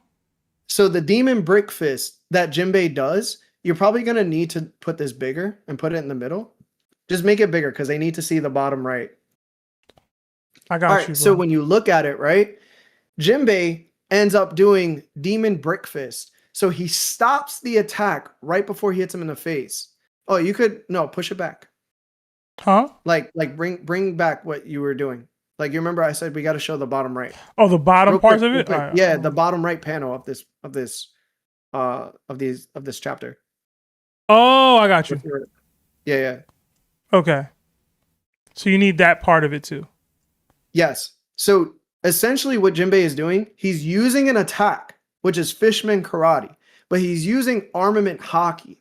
Speaker 1: So the Demon Brick Fist that Jinbei does, you're probably going to need to put this bigger and put it in the middle. Just make it bigger because they need to see the bottom right.
Speaker 2: I got
Speaker 1: All
Speaker 2: you,
Speaker 1: right,
Speaker 2: bro.
Speaker 1: so when you look at it, right, Jinbei ends up doing Demon Brick Fist. So he stops the attack right before he hits him in the face. Oh, you could push it back.
Speaker 2: Huh?
Speaker 1: Like bring back what you were doing. Like you remember I said we got to show the bottom right.
Speaker 2: Oh, the bottom
Speaker 1: Real
Speaker 2: parts
Speaker 1: quick,
Speaker 2: of
Speaker 1: real
Speaker 2: it?
Speaker 1: quick.
Speaker 2: All right.
Speaker 1: Yeah, the bottom right panel of this chapter.
Speaker 2: Oh, I got you.
Speaker 1: Yeah.
Speaker 2: Okay. So you need that part of it too.
Speaker 1: Yes. So essentially what Jinbei is doing, he's using an attack, which is Fishman Karate, but he's using armament Haki,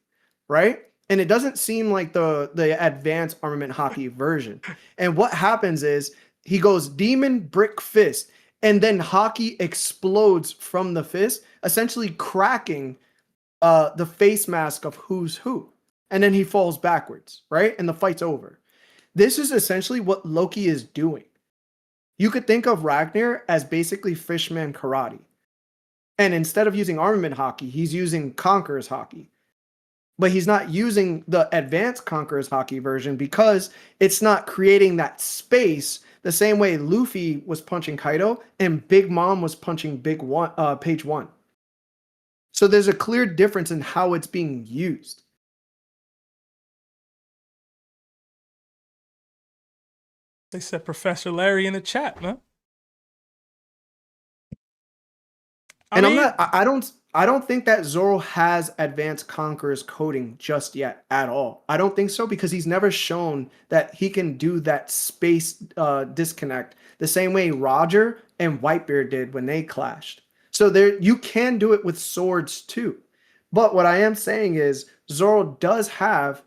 Speaker 1: right? And it doesn't seem like the advanced armament Haki version. And what happens is he goes Demon Brick Fist, and then Haki explodes from the fist, essentially cracking the face mask of who's who. And then he falls backwards, right? And the fight's over. This is essentially what Loki is doing. You could think of Ragnar as basically Fishman Karate. And instead of using armament Haki, he's using Conqueror's Haki. But he's not using the advanced Conqueror's Haki version because it's not creating that space the same way Luffy was punching Kaido and Big Mom was punching Page 1. So there's a clear difference in how it's being used.
Speaker 2: They said Professor Larry in the chat, man.
Speaker 1: I don't think that Zoro has advanced Conqueror's coding just yet at all. I don't think so because he's never shown that he can do that space disconnect the same way Roger and Whitebeard did when they clashed. So there, you can do it with swords too. But what I am saying is Zoro does have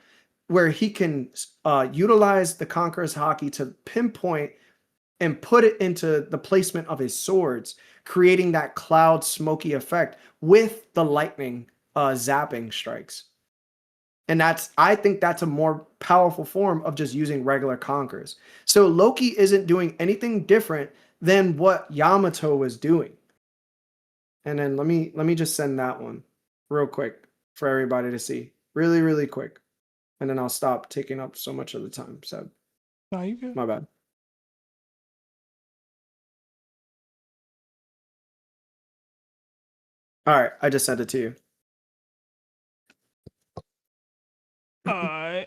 Speaker 1: where he can utilize the Conqueror's Haki to pinpoint and put it into the placement of his swords, creating that cloud smoky effect with the lightning zapping strikes. And I think that's a more powerful form of just using regular Conquerors. So Loki isn't doing anything different than what Yamato was doing. And then let me just send that one real quick for everybody to see. Really, really quick. And then I'll stop taking up so much of the time. So
Speaker 2: No, you good.
Speaker 1: my bad. All right, I just sent it to you.
Speaker 2: I.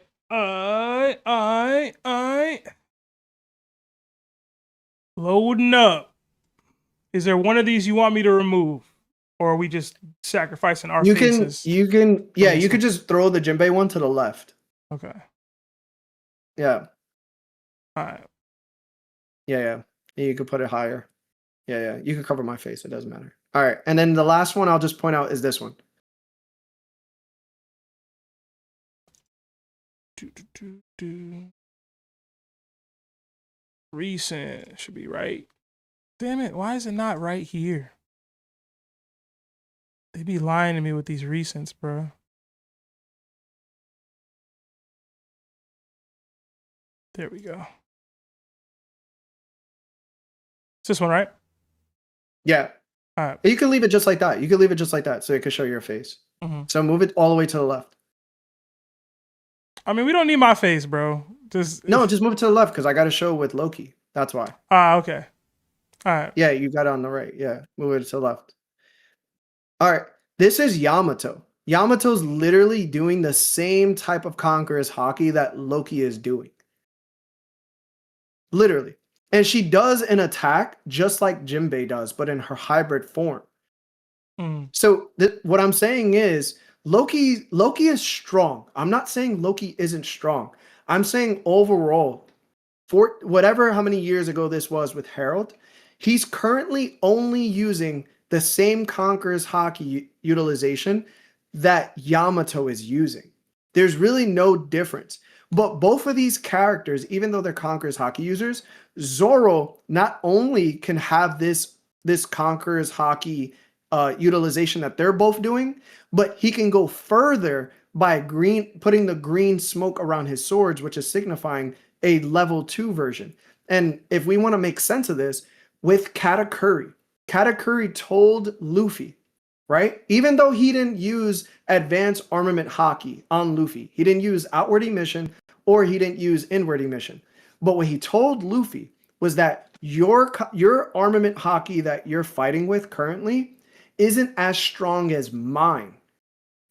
Speaker 2: Loading up. Is there one of these you want me to remove? Or are we just sacrificing our faces?
Speaker 1: You could just throw the Jinbei one to the left.
Speaker 2: Okay.
Speaker 1: Yeah.
Speaker 2: All right.
Speaker 1: Yeah. You could put it higher. Yeah. You could cover my face. It doesn't matter. All right. And then the last one I'll just point out is this one.
Speaker 2: Recent should be right. Damn it. Why is it not right here? They be lying to me with these recents, bro. There we go. It's this one, right?
Speaker 1: Yeah.
Speaker 2: All right.
Speaker 1: You can leave it just like that. You can leave it just like that so it can show your face.
Speaker 2: Mm-hmm.
Speaker 1: So move it all the way to the left.
Speaker 2: I mean, we don't need my face, bro. Just
Speaker 1: move it to the left because I got to show with Loki. That's why.
Speaker 2: Okay. All right.
Speaker 1: Yeah, you got it on the right. Yeah, move it to the left. All right. This is Yamato. Yamato's literally doing the same type of Conqueror's Haki that Loki is doing. Literally. And she does an attack just like Jinbei does, but in her hybrid form.
Speaker 2: Mm.
Speaker 1: So what I'm saying is Loki is strong. I'm not saying Loki isn't strong. I'm saying overall, for how many years ago this was with Harold, he's currently only using the same Conqueror's Haki utilization that Yamato is using. There's really no difference. But both of these characters, even though they're Conqueror's Haki users, Zoro not only can have this Conqueror's Haki utilization that they're both doing, but he can go further by putting the green smoke around his swords, which is signifying a level 2 version. And if we want to make sense of this, with Katakuri told Luffy, right? Even though he didn't use advanced armament Haki on Luffy, he didn't use outward emission or he didn't use inward emission. But what he told Luffy was that your armament Haki that you're fighting with currently isn't as strong as mine,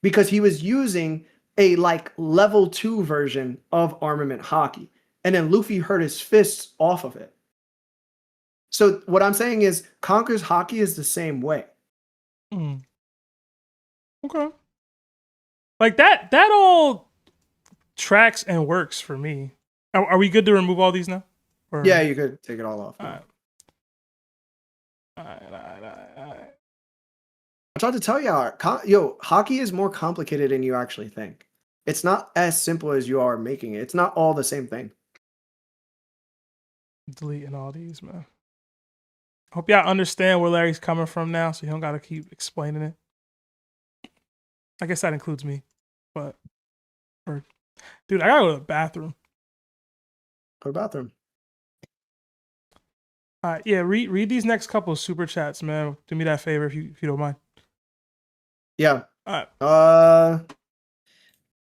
Speaker 1: because he was using a like level 2 version of armament Haki. And then Luffy hurt his fists off of it. So what I'm saying is Conqueror's Haki is the same way.
Speaker 2: Okay. Like that all tracks and works for me. Are we good to remove all these now? Or...
Speaker 1: Yeah, you could take it all off.
Speaker 2: All right.
Speaker 1: I tried to tell y'all, Haki is more complicated than you actually think. It's not as simple as you are making it. It's not all the same thing.
Speaker 2: Deleting all these, man. Hope y'all understand where Larry's coming from now, so you don't gotta keep explaining it. I guess that includes me, but dude, I gotta go to the bathroom.
Speaker 1: Go to the bathroom.
Speaker 2: All right, yeah. Read these next couple of super chats, man. Do me that favor if you don't mind.
Speaker 1: Yeah.
Speaker 2: All right.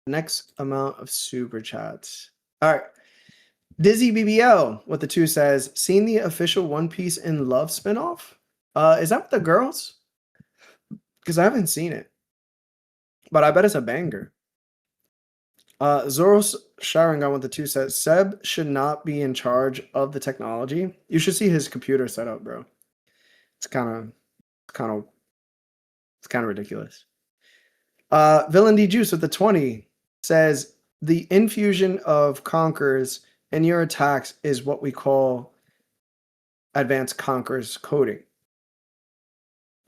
Speaker 1: Next amount of super chats. All right. Dizzy BBL with the 2 says, seen the official One Piece in Love spinoff? Is that with the girls? Because I haven't seen it. But I bet it's a banger. Zoro Sharingan with the 2 says, Seb should not be in charge of the technology. You should see his computer setup, bro. It's kind of ridiculous. Villain D Juice with the 20 says, the infusion of Conquerors in your attacks is what we call advanced Conquerors coding.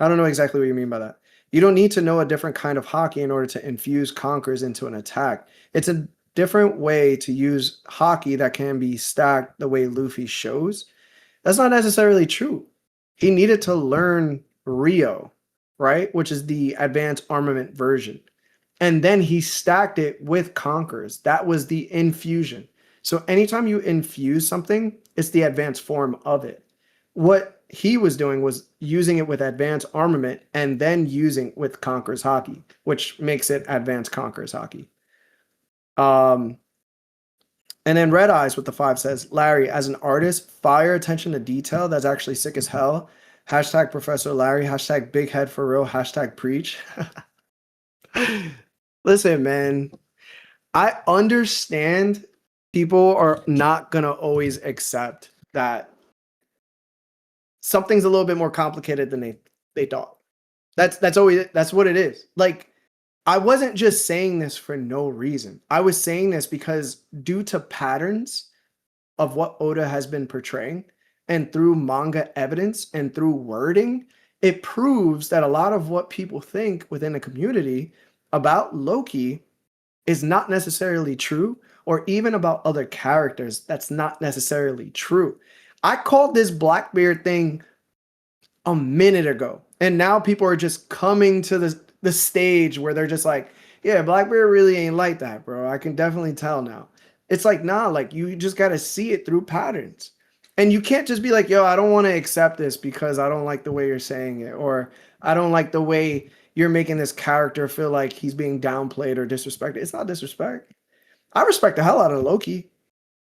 Speaker 1: I don't know exactly what you mean by that. You don't need to know a different kind of Haki in order to infuse Conquerors into an attack. It's a different way to use Haki that can be stacked the way Luffy shows. That's not necessarily true. He needed to learn Rio, right? Which is the advanced armament version. And then he stacked it with Conquerors. That was the infusion. So anytime you infuse something, it's the advanced form of it. What he was doing was using it with advanced armament and then using with Conqueror's Haki, which makes it advanced Conqueror's Haki. And then Red Eyes with the 5 says, Larry, as an artist, fire attention to detail. That's actually sick as hell. Hashtag Professor Larry. Hashtag big head for real. Hashtag preach. Listen, man, I understand people are not going to always accept that something's a little bit more complicated than they thought. That's what it is. Like, I wasn't just saying this for no reason. I was saying this because due to patterns of what Oda has been portraying and through manga evidence and through wording, it proves that a lot of what people think within the community about Loki is not necessarily true, or even about other characters, that's not necessarily true. I called this Blackbeard thing a minute ago, and now people are just coming to the stage where they're just like, yeah, Blackbeard really ain't like that, bro. I can definitely tell now. It's like, nah, like you just got to see it through patterns. And you can't just be like, yo, I don't want to accept this because I don't like the way you're saying it, or I don't like the way you're making this character feel like he's being downplayed or disrespected. It's not disrespect. I respect the hell out of Loki.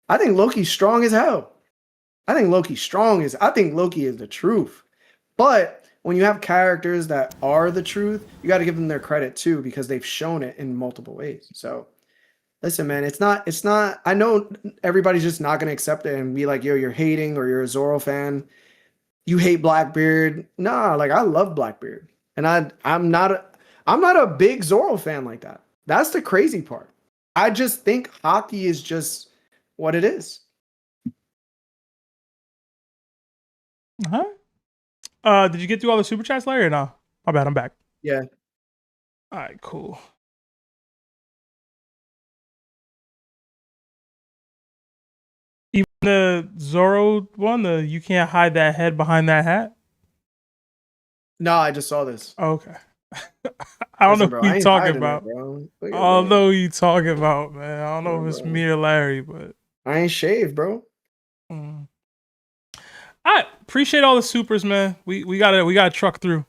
Speaker 1: I think Loki's strong as hell. I think Loki is the truth. But when you have characters that are the truth, you got to give them their credit too, because they've shown it in multiple ways. So listen, man, it's not, I know everybody's just not going to accept it and be like, yo, you're hating, or you're a Zoro fan. You hate Blackbeard. Nah, like I love Blackbeard. And I'm not a big Zoro fan like that. That's the crazy part. I just think Haki is just what it is.
Speaker 2: Huh? Did you get through all the super chats, Larry, or no? My bad, I'm back.
Speaker 1: Yeah.
Speaker 2: All right, cool. Even the Zoro one, the you can't hide that head behind that hat.
Speaker 1: No, I just saw this.
Speaker 2: Okay. I don't
Speaker 1: Listen,
Speaker 2: know
Speaker 1: bro,
Speaker 2: who
Speaker 1: I
Speaker 2: you
Speaker 1: ain't
Speaker 2: talking
Speaker 1: hiding
Speaker 2: about.
Speaker 1: it, bro. Look
Speaker 2: I
Speaker 1: at
Speaker 2: don't
Speaker 1: me.
Speaker 2: know who you talking about, man. I don't know
Speaker 1: Yeah,
Speaker 2: if it's
Speaker 1: bro.
Speaker 2: me or Larry, but.
Speaker 1: I ain't shaved, bro.
Speaker 2: Mm. I appreciate all the supers, man. We gotta truck through.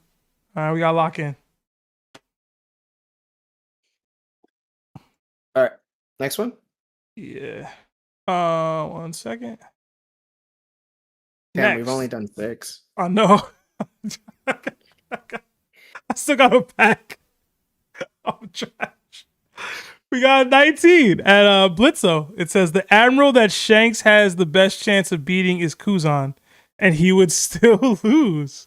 Speaker 2: All right, we gotta lock in.
Speaker 1: All right. Next one.
Speaker 2: Yeah. 1 second.
Speaker 1: Damn,
Speaker 2: Next.
Speaker 1: we've only done 6.
Speaker 2: I know. I still got a pack of trash. We got 19 at Blitzo. It says the admiral that Shanks has the best chance of beating is Kuzan, and he would still lose.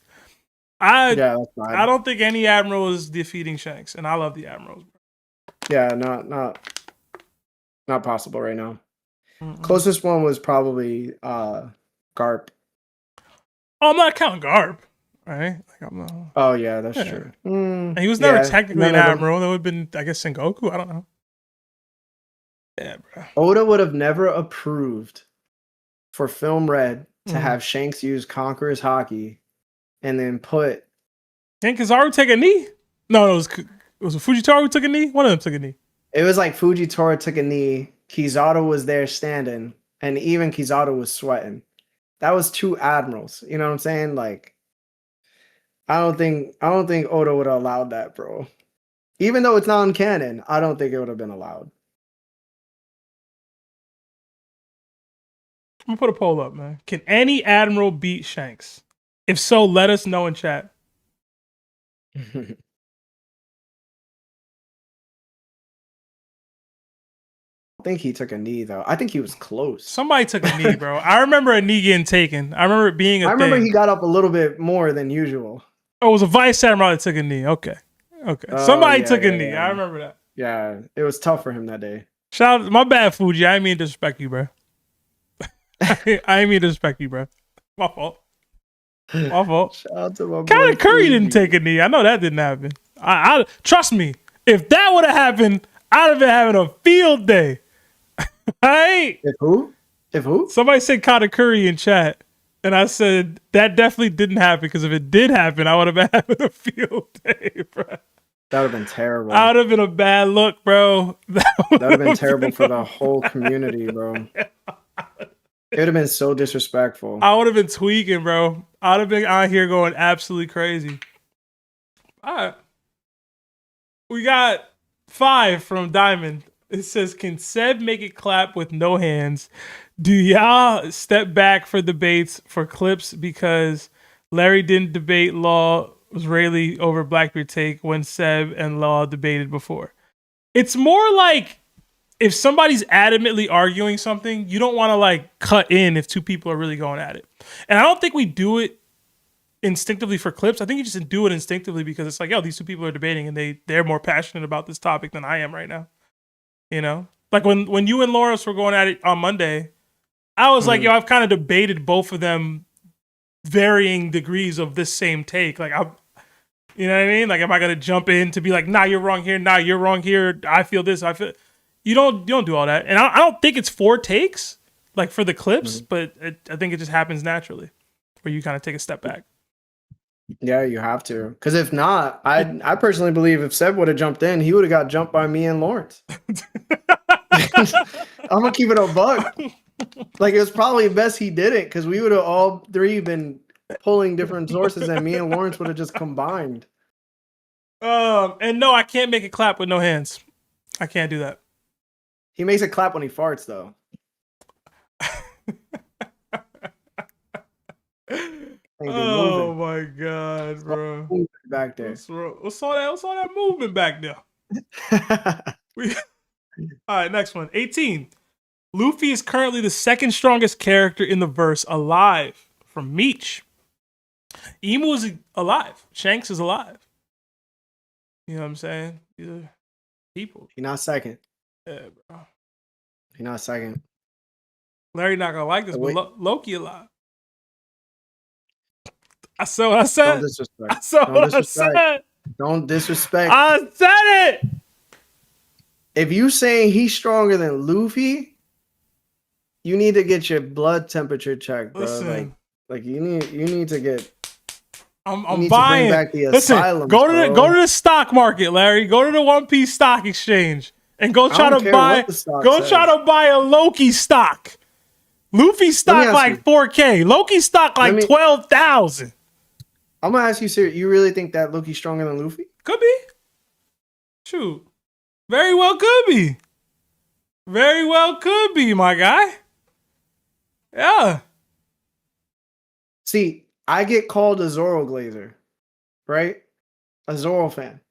Speaker 1: Yeah, that's fine.
Speaker 2: I don't think any admiral is defeating Shanks, and I love the admirals.
Speaker 1: Yeah, not possible right now.
Speaker 2: Mm-mm.
Speaker 1: Closest one was probably Garp.
Speaker 2: Oh, I'm not counting Garp, right? Like I'm not.
Speaker 1: Oh yeah, that's true.
Speaker 2: And he was never technically an admiral. That would have been, I guess, Sengoku. I don't know. Yeah, bro.
Speaker 1: Oda would have never approved for Film Red to have Shanks use Conqueror's Haki and then put.
Speaker 2: Didn't Kizaru take a knee? No, it was Fujitaru who took a knee? One of them took a knee.
Speaker 1: It was like Fujitora took a knee, Kizaru was there standing, and even Kizaru was sweating. That was 2 admirals. You know what I'm saying? Like, I don't think Oda would have allowed that, bro. Even though it's not in canon, I don't think it would have been allowed.
Speaker 2: I'm gonna put a poll up, man. Can any admiral beat Shanks? If so, let us know in chat.
Speaker 1: I think he took a knee though. I think he was close.
Speaker 2: Somebody took a knee, bro. I remember a knee getting taken. I remember it being a thing.
Speaker 1: I remember he got up a little bit more than usual.
Speaker 2: Oh, it was a vice admiral that took a knee. Okay. Somebody took a knee. I remember that.
Speaker 1: Yeah, it was tough for him that day.
Speaker 2: Shout out, my bad, Fuji. I didn't mean to disrespect you, bro. I didn't mean to disrespect you, bro. My fault. My fault.
Speaker 1: Shout out to my boy
Speaker 2: Katakuri didn't
Speaker 1: Fuji.
Speaker 2: take a knee. I know that didn't happen. I trust me. If that would have happened, I'd have been having a field day. Right?
Speaker 1: If who? If who?
Speaker 2: Somebody said Katakuri in chat, and I said that definitely didn't happen because if it did happen, I would have been having a field day, bro.
Speaker 1: That would have been terrible.
Speaker 2: I would have been a bad look, bro.
Speaker 1: That would have been terrible for the whole community, bro. It would have been so disrespectful.
Speaker 2: I would have been tweaking, bro. I would have been out here going absolutely crazy. All right. We got 5 from Diamond. It says, can Seb make it clap with no hands? Do y'all step back for debates for clips because Larry didn't debate Law was Rayleigh over Blackbeard take when Seb and Law debated before? It's more like if somebody's adamantly arguing something, you don't want to like cut in if 2 people are really going at it. And I don't think we do it instinctively for clips. I think you just do it instinctively because it's like, yo, these 2 people are debating and they're more passionate about this topic than I am right now. You know? Like when you and Lawrence were going at it on Monday, I was like, yo, I've kind of debated both of them varying degrees of this same take. Like, you know what I mean? Like, am I going to jump in to be like, nah, you're wrong here. Nah, you're wrong here. I feel this. I feel... You don't do all that. And I don't think it's 4 takes, like for the clips, but I think it just happens naturally where you kind of take a step back.
Speaker 1: Yeah, you have to. Because if not, I personally believe if Seb would have jumped in, he would have got jumped by me and Lawrence. I'm going to keep it a buck. Like, it was probably best he did it because we would have all 3 been pulling different sources and me and Lawrence would have just combined.
Speaker 2: And no, I can't make it clap with no hands. I can't do that.
Speaker 1: He makes it clap when he farts, though.
Speaker 2: Oh my god, bro!
Speaker 1: Back there.
Speaker 2: What's all that movement back there? All right, next one. 18. Luffy is currently the 2nd strongest character in the verse alive. From Meech. Emu is alive. Shanks is alive. You know what I'm saying? These are people.
Speaker 1: He's not 2nd.
Speaker 2: Yeah, bro.
Speaker 1: He's not 2nd.
Speaker 2: Larry not gonna like this, but Loki alive. I said what I
Speaker 1: Don't
Speaker 2: said.
Speaker 1: disrespect.
Speaker 2: I said
Speaker 1: Don't
Speaker 2: what I
Speaker 1: disrespect.
Speaker 2: said.
Speaker 1: Don't disrespect.
Speaker 2: I said it.
Speaker 1: If you saying he's stronger than Luffy, you need to get your blood temperature checked, bro.
Speaker 2: Listen.
Speaker 1: Like you need to get.
Speaker 2: I'm
Speaker 1: you need
Speaker 2: buying.
Speaker 1: to bring back the
Speaker 2: Listen,
Speaker 1: asylums,
Speaker 2: go to
Speaker 1: bro.
Speaker 2: the stock market, Larry. Go to the One Piece stock exchange and go
Speaker 1: I
Speaker 2: try
Speaker 1: don't
Speaker 2: to
Speaker 1: care
Speaker 2: buy.
Speaker 1: what the stock
Speaker 2: Go
Speaker 1: says.
Speaker 2: try to buy a Loki stock. Luffy stock
Speaker 1: ask
Speaker 2: like
Speaker 1: you.
Speaker 2: 4K. Loki stock like 12,000.
Speaker 1: I'm gonna ask you, serious. You really think that Loki's stronger than Luffy?
Speaker 2: Could be. Shoot. Very well could be. Very well could be, my guy. Yeah.
Speaker 1: See, I get called a Zoro glazer, right? A Zoro fan.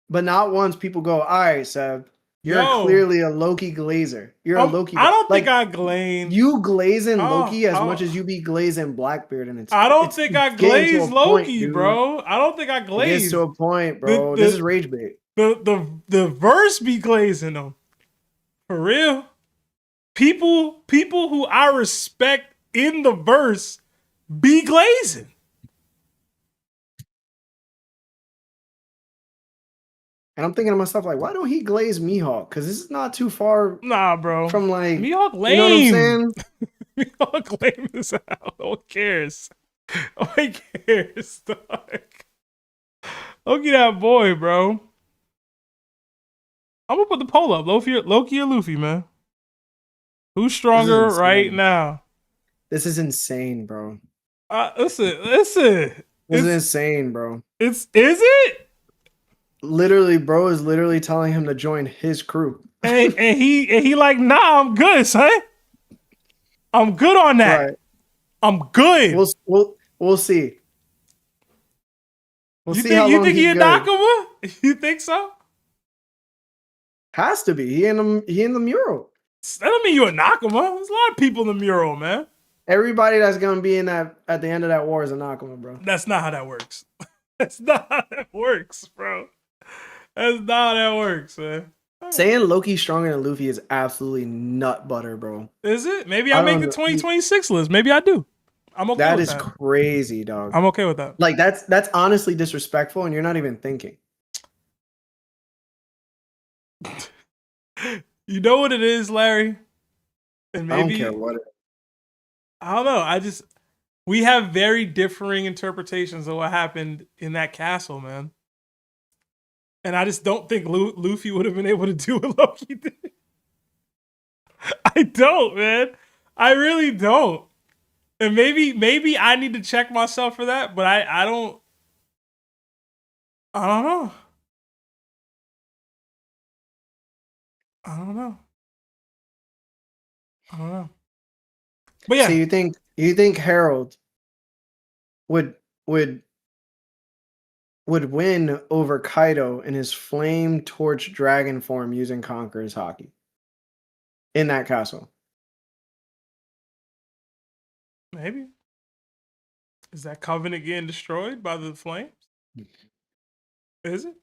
Speaker 1: But not once people go, all right, Seb, you're clearly a Loki glazer. You're a Loki.
Speaker 2: I don't think I glaze.
Speaker 1: You glazing
Speaker 2: Oh,
Speaker 1: Loki as much as you be glazing Blackbeard. And
Speaker 2: I don't think I glaze Loki,
Speaker 1: point,
Speaker 2: bro. I don't think I
Speaker 1: It
Speaker 2: glaze.
Speaker 1: gets to a point, bro. This is rage bait.
Speaker 2: The verse be glazing them. For real. People who I respect in the verse be glazing.
Speaker 1: And I'm thinking to myself, like, why don't he glaze Mihawk? Because this is not too far
Speaker 2: Nah, bro.
Speaker 1: from like
Speaker 2: Mihawk lame.
Speaker 1: You know what I'm saying?
Speaker 2: Mihawk lame as hell. No one cares. No one cares, dog. Look at that boy, bro. I'm gonna put the poll up. Loki or Luffy, man. Who's stronger right now?
Speaker 1: This is insane, bro.
Speaker 2: Listen.
Speaker 1: This is insane, bro.
Speaker 2: Is it?
Speaker 1: Literally, bro is literally telling him to join his crew.
Speaker 2: and he like, nah, I'm good, son. I'm good on that.
Speaker 1: Right.
Speaker 2: I'm good.
Speaker 1: We'll see.
Speaker 2: You think he a Nakama? You think so?
Speaker 1: Has to be. He in the mural.
Speaker 2: That don't mean you a Nakama. There's a lot of people in the mural, man.
Speaker 1: Everybody that's gonna be in that at the end of that war is a Nakama, bro.
Speaker 2: That's not how that works. That's not how that works, bro. That's not how that works, man.
Speaker 1: Saying Loki's stronger than Luffy is absolutely nut butter, bro.
Speaker 2: Is it? Maybe I make the 2026 list. Maybe I do. I'm okay with that.
Speaker 1: That is crazy, dog.
Speaker 2: I'm okay with that.
Speaker 1: Like that's honestly disrespectful, and you're not even thinking.
Speaker 2: You know what it is, Larry? And maybe
Speaker 1: I don't care what.
Speaker 2: I don't know. We have very differing interpretations of what happened in that castle, man. And I just don't think Luffy would have been able to do what Loki did. I don't, man. I really don't. And maybe I need to check myself for that, but I don't know. I don't know. But yeah.
Speaker 1: So you think Harold would win over Kaido in his flame torch dragon form using Conqueror's Haki in that castle?
Speaker 2: Maybe. Is that covenant getting destroyed by the flames? Is it?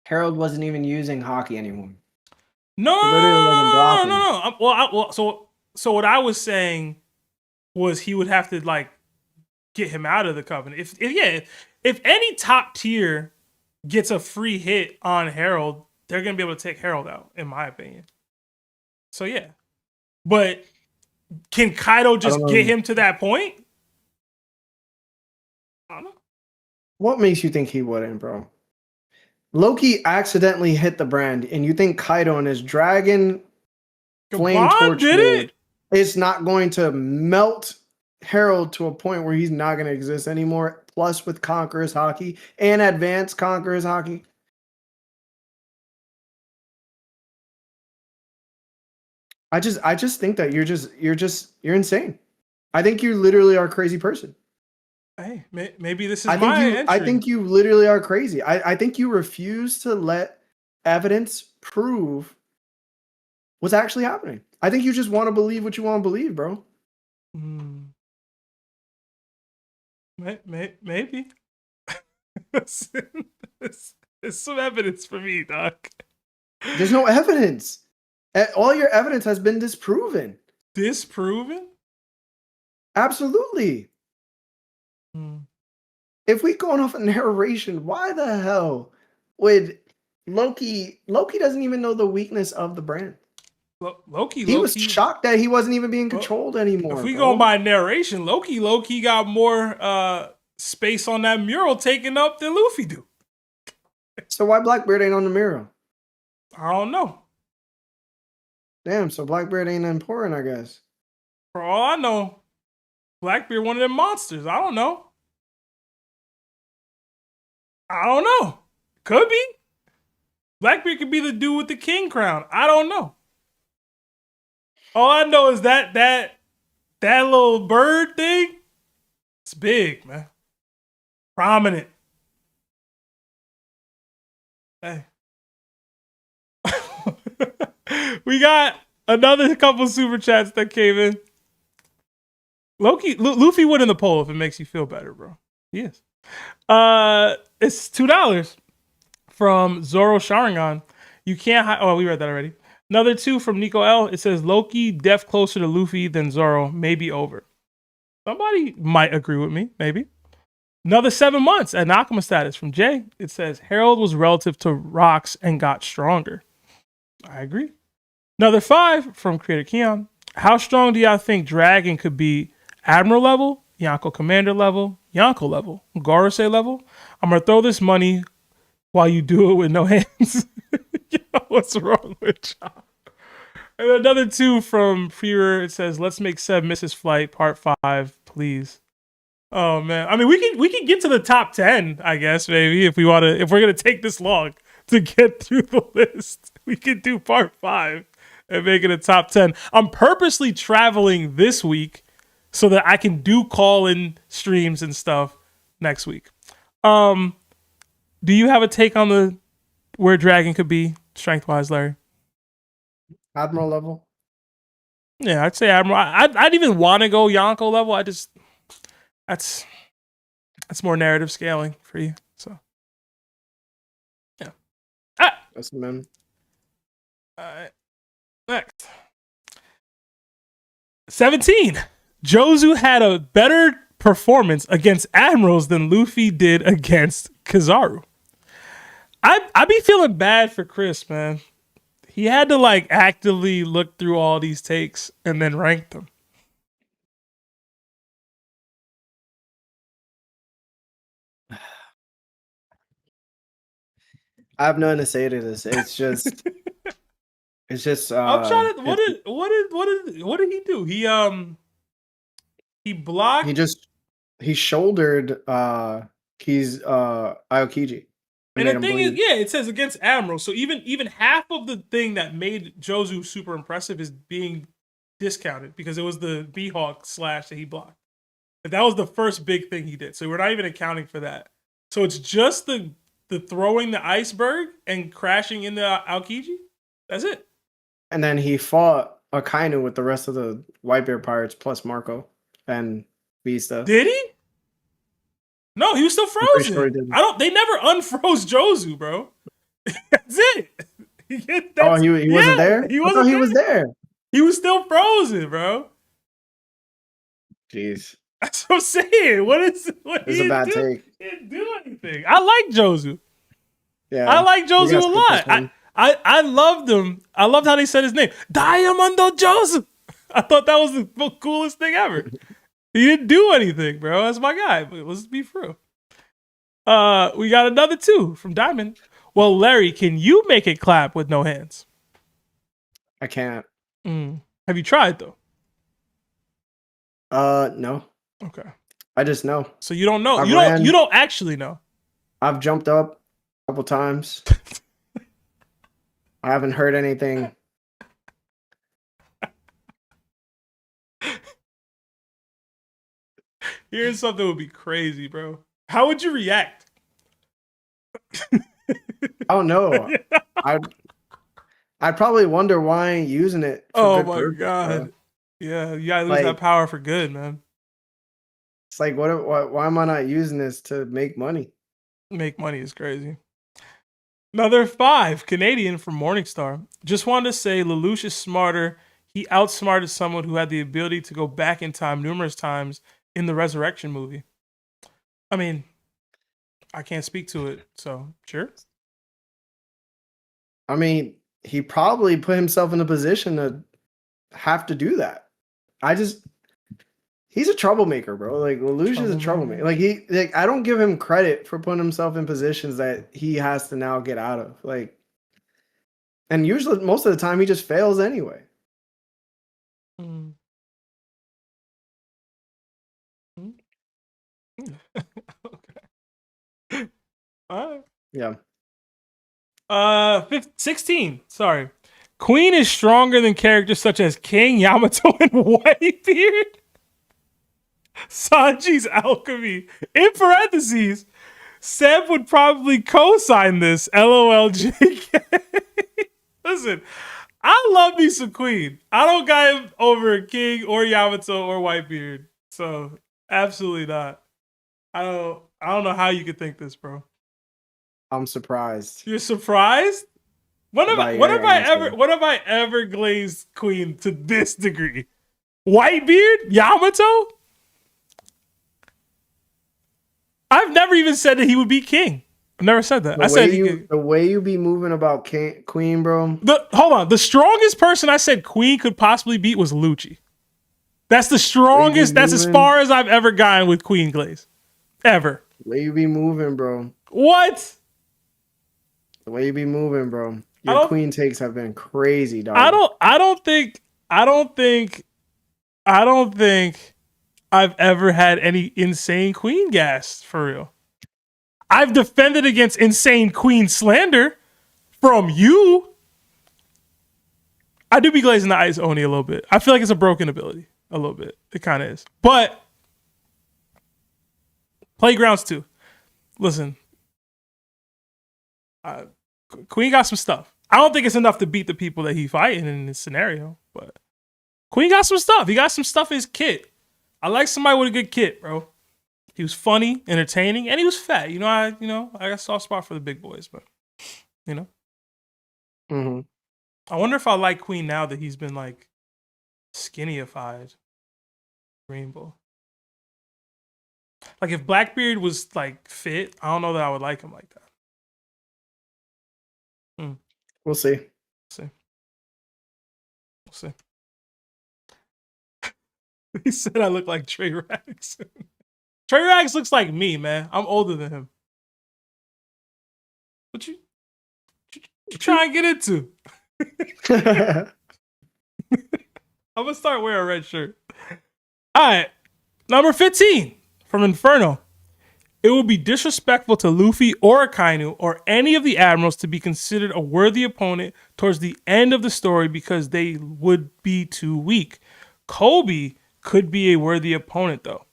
Speaker 1: Harold wasn't even using Haki anymore.
Speaker 2: No. Well, so what I was saying was he would have to like get him out of the covenant. If any top tier gets a free hit on Harold, they're gonna be able to take Harold out, in my opinion. So yeah, but can Kaido just get him to that point? I don't know.
Speaker 1: What makes you think he wouldn't, bro? Loki accidentally hit the brand, and you think Kaido and his dragon flame torch is not going to melt Harold to a point where he's not going to exist anymore? Plus, with Conqueror's Haki and advanced Conqueror's Haki. I just think that you're insane. I think you literally are a crazy person.
Speaker 2: Hey, maybe this is my entry.
Speaker 1: I think you literally are crazy. I think you refuse to let evidence prove what's actually happening. I think you just want to believe what you want to believe, bro.
Speaker 2: Maybe. It's some evidence for me, Doc.
Speaker 1: There's no evidence. All your evidence has been disproven.
Speaker 2: Disproven?
Speaker 1: Absolutely. if we going off a narration, why the hell would Loki doesn't even know the weakness of the brand.
Speaker 2: Loki
Speaker 1: He was shocked that he wasn't even being controlled anymore.
Speaker 2: If we
Speaker 1: bro.
Speaker 2: go by narration, Loki got more space on that mural taken up than Luffy do.
Speaker 1: So why Blackbeard ain't on the mural?
Speaker 2: I don't know.
Speaker 1: Damn, so Blackbeard ain't important, I guess.
Speaker 2: For all I know, Blackbeard one of them monsters. I don't know. Could be. Blackbeard could be the dude with the king crown. I don't know. All I know is that little bird thing, it's big, man. Prominent. Hey. We got another couple super chats that came in. Luffy win in the poll if it makes you feel better, bro. He is. It's $2 from Zoro Sharingan. You can't oh, we read that already. Another 2 from Nico L. It says Loki def closer to Luffy than Zoro, maybe over. Somebody might agree with me, maybe. Another 7 months at Nakama status from Jay. It says Harold was relative to Rocks and got stronger. I agree. Another 5 from Creator Keon. How strong do y'all think Dragon could be? Admiral level, Yonko Commander level, Yonko level, Gorosei level? I'm going to throw this money while you do it with no hands. Yo, what's wrong with y'all? And another 2 from Freer. It says, let's make Seb miss his flight, part 5, please. Oh man. I mean, we can get to the top 10, I guess, maybe, if we're gonna take this long to get through the list. We could do part 5 and make it a top 10. I'm purposely traveling this week so that I can do call-in streams and stuff next week. Do you have a take on where Dragon could be strength-wise, Larry?
Speaker 1: Admiral level.
Speaker 2: Yeah, I'd say Admiral. I'd even want to go Yonko level. That's more narrative scaling for you. So yeah.
Speaker 1: That's man.
Speaker 2: All right. Next. 17. Jozu had a better performance against Admirals than Luffy did against Kizaru. I be feeling bad for Chris, man. He had to like actively look through all these takes and then rank them.
Speaker 1: I have nothing to say to this. It's just
Speaker 2: I'm trying to what did he do? He blocked.
Speaker 1: He shouldered Aokiji.
Speaker 2: And the thing is, yeah, it says against Admiral. So even half of the thing that made Jozu super impressive is being discounted because it was the Mihawk slash that he blocked. And that was the first big thing he did. So we're not even accounting for that. So it's just the throwing the iceberg and crashing into Aokiji. That's it.
Speaker 1: And then he fought Akainu with the rest of the Whitebeard pirates plus Marco and Vista.
Speaker 2: Did he? No, he was still frozen. Sure they never unfroze Jozu, bro. That's it.
Speaker 1: He wasn't there?
Speaker 2: He wasn't.
Speaker 1: He was there.
Speaker 2: He was still frozen, bro.
Speaker 1: Jeez.
Speaker 2: That's what I'm saying. It's
Speaker 1: a bad take.
Speaker 2: He didn't do anything. I like Jozu.
Speaker 1: Yeah.
Speaker 2: I like Jozu a lot. I loved him. I loved how they said his name. Diamondo Jozu. I thought that was the coolest thing ever. He didn't do anything, bro. That's my guy. But let's be true. We got another 2 from Diamond. Well, Larry, can you make it clap with no hands?
Speaker 1: I can't.
Speaker 2: Have you tried though?
Speaker 1: No.
Speaker 2: Okay.
Speaker 1: I just know.
Speaker 2: So you don't know. You don't actually know.
Speaker 1: I've jumped up a couple times. I haven't heard anything.
Speaker 2: Here's something that would be crazy, bro. How would you react?
Speaker 1: I don't know. I'd probably wonder why I ain't using it.
Speaker 2: Oh my god! Yeah, you gotta lose that power for good, man.
Speaker 1: It's like, why am I not using this to make money?
Speaker 2: Make money is crazy. Another 5, Canadian from Morningstar. Just wanted to say Lelouch is smarter. He outsmarted someone who had the ability to go back in time numerous times in the Resurrection movie. I mean, I can't speak to it, so sure.
Speaker 1: I mean, he probably put himself in a position to have to do that. He's a troublemaker, bro. Like Lelouch is a troublemaker. I don't give him credit for putting himself in positions that he has to now get out of. Like, and usually most of the time he just fails anyway.
Speaker 2: Mm. Okay. All right.
Speaker 1: Yeah.
Speaker 2: 16. Sorry. Queen is stronger than characters such as King, Yamato, and Whitebeard. Sanji's alchemy. In parentheses, Seb would probably co-sign this. LOL JK. Listen, I love me some Queen. I don't got him over King or Yamato or Whitebeard. So absolutely not. I don't know how you could think this, bro.
Speaker 1: I'm surprised.
Speaker 2: You're surprised? When have I ever glazed Queen to this degree? Whitebeard? Yamato? I've never even said that he would be king. I've never said that.
Speaker 1: The way you be moving about Queen, bro.
Speaker 2: Hold on. The strongest person I said Queen could possibly beat was Lucci. That's the strongest. That's as far as I've ever gotten with Queen glaze. Ever.
Speaker 1: The way you be moving, bro.
Speaker 2: What?
Speaker 1: The way you be moving, bro. Your Queen takes have been crazy, dog.
Speaker 2: I don't think I've ever had any insane Queen gas for real. I've defended against insane Queen slander from you. I do be glazing the eyes Oni a little bit. I feel like it's a broken ability. A little bit. It kind of is. But Playgrounds too. Listen. Queen got some stuff. I don't think it's enough to beat the people that he fighting in this scenario, but Queen got some stuff. He got some stuff in his kit. I like somebody with a good kit, bro. He was funny, entertaining, and he was fat. I got a soft spot for the big boys, but
Speaker 1: Mm-hmm.
Speaker 2: I wonder if I like Queen now that he's been like skinnified. Rainbow. Like if Blackbeard was like fit, I don't know that I would like him like that.
Speaker 1: We'll see.
Speaker 2: We'll see. He said I look like Trey Rags. Trey Rags looks like me, man. I'm older than him. What you trying to get into? I'm gonna start wearing a red shirt. All right, number 15 from Inferno. It would be disrespectful to Luffy or Akainu or any of the admirals to be considered a worthy opponent towards the end of the story because they would be too weak. Koby could be a worthy opponent, though.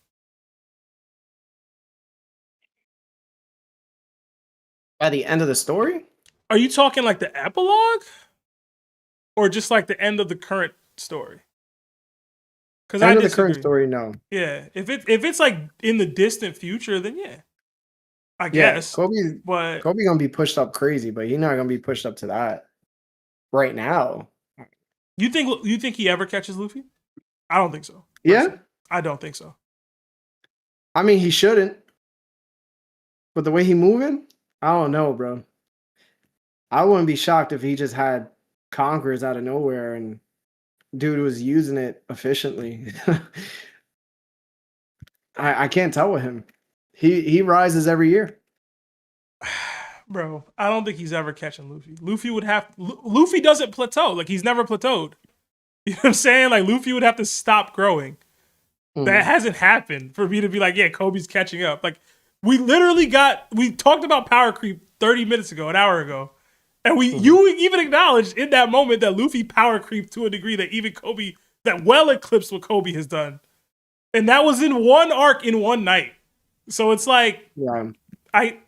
Speaker 1: By the end of the story?
Speaker 2: Are you talking like the epilogue? Or just like the end of the current story? Because
Speaker 1: end of the current story, no.
Speaker 2: Yeah, if it's like in the distant future, then yeah, I guess.
Speaker 1: Kobe gonna be pushed up crazy, but he's not gonna be pushed up to that right now.
Speaker 2: You think he ever catches Luffy? I don't think so.
Speaker 1: Yeah,
Speaker 2: I don't think so.
Speaker 1: I mean, he shouldn't, but the way he moving, I don't know, bro. I wouldn't be shocked if he just had Conquerors out of nowhere and dude was using it efficiently. I can't tell with him. He rises every year.
Speaker 2: Bro, I don't think he's ever catching Luffy. Luffy doesn't plateau. Like he's never plateaued. You know what I'm saying? Like Luffy would have to stop growing. That hasn't happened for me to be like, yeah, Kobe's catching up. Like we talked about power creep 30 minutes ago, an hour ago. And you even acknowledged in that moment that Luffy power creeped to a degree that even Kobe, that well eclipsed what Kobe has done. And that was in one arc in one night. So it's like,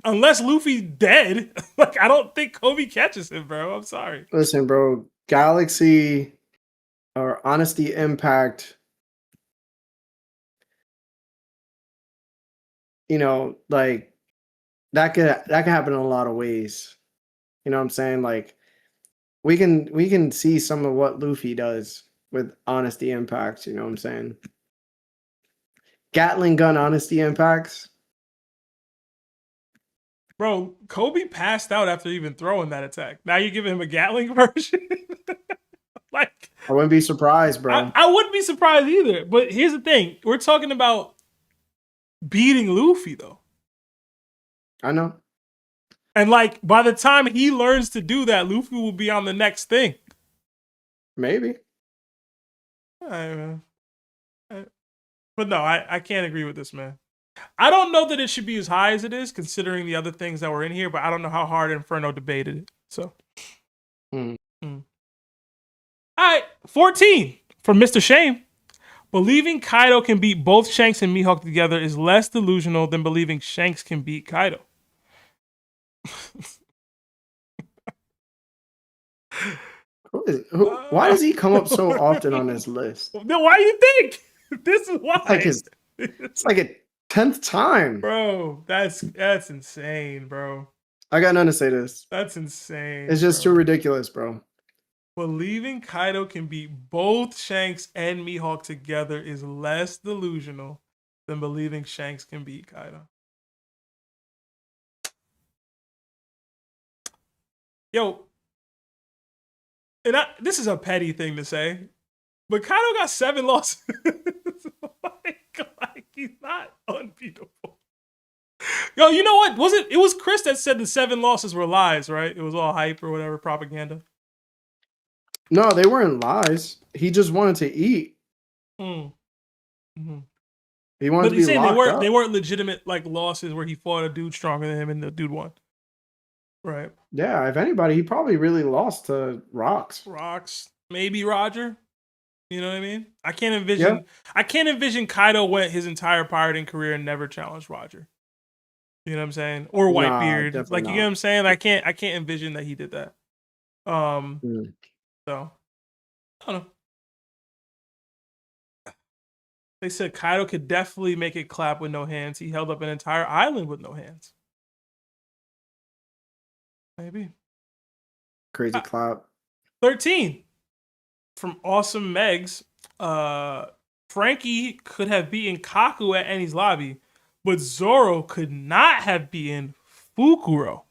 Speaker 2: unless Luffy's dead, like I don't think Kobe catches him, bro. I'm sorry.
Speaker 1: Listen, bro, Galaxy or Honesty Impact, like that could happen in a lot of ways. You know what I'm saying? Like we can see some of what Luffy does with Honesty Impacts, you know what I'm saying? Gatling gun Honesty Impacts.
Speaker 2: Bro, Koby passed out after even throwing that attack. Now you're giving him a Gatling version? Like,
Speaker 1: I wouldn't be surprised, bro.
Speaker 2: I wouldn't be surprised either. But here's the thing. We're talking about beating Luffy, though.
Speaker 1: I know.
Speaker 2: And, like, by the time he learns to do that, Luffy will be on the next thing.
Speaker 1: Maybe.
Speaker 2: But no, I can't agree with this, man. I don't know that it should be as high as it is, considering the other things that were in here, but I don't know how hard Inferno debated it. So. All right, 14 from Mr. Shame. Believing Kaido can beat both Shanks and Mihawk together is less delusional than believing Shanks can beat Kaido.
Speaker 1: Why does he come up so often on this list?
Speaker 2: Then why do you think? This is why.
Speaker 1: It's like a 10th time.
Speaker 2: Bro, that's insane, bro.
Speaker 1: I got nothing to say to this.
Speaker 2: That's insane.
Speaker 1: It's just too ridiculous, bro.
Speaker 2: Believing Kaido can beat both Shanks and Mihawk together is less delusional than believing Shanks can beat Kaido. Yo, and this is a petty thing to say, but Kaido got 7 losses. like, he's not unbeatable. Yo, you know what? It was Chris that said the 7 losses were lies, right? It was all hype or whatever, propaganda.
Speaker 1: No, they weren't lies. He just wanted to eat.
Speaker 2: Mm-hmm.
Speaker 1: He wanted to be locked up.
Speaker 2: They weren't legitimate like losses where he fought a dude stronger than him and the dude won. Right.
Speaker 1: Yeah, if anybody, he probably really lost to Rocks.
Speaker 2: Maybe Roger. You know what I mean? I can't envision Kaido went his entire pirating career and never challenged Roger. You know what I'm saying? Or Whitebeard.
Speaker 1: Nah,
Speaker 2: like, you know what I'm saying? I can't envision that he did that. So I don't know. They said Kaido could definitely make it clap with no hands. He held up an entire island with no hands. Maybe.
Speaker 1: Crazy clap.
Speaker 2: 13 from Awesome Megs. Franky could have beaten Kaku at Enies lobby, but Zoro could not have beaten Fukuro.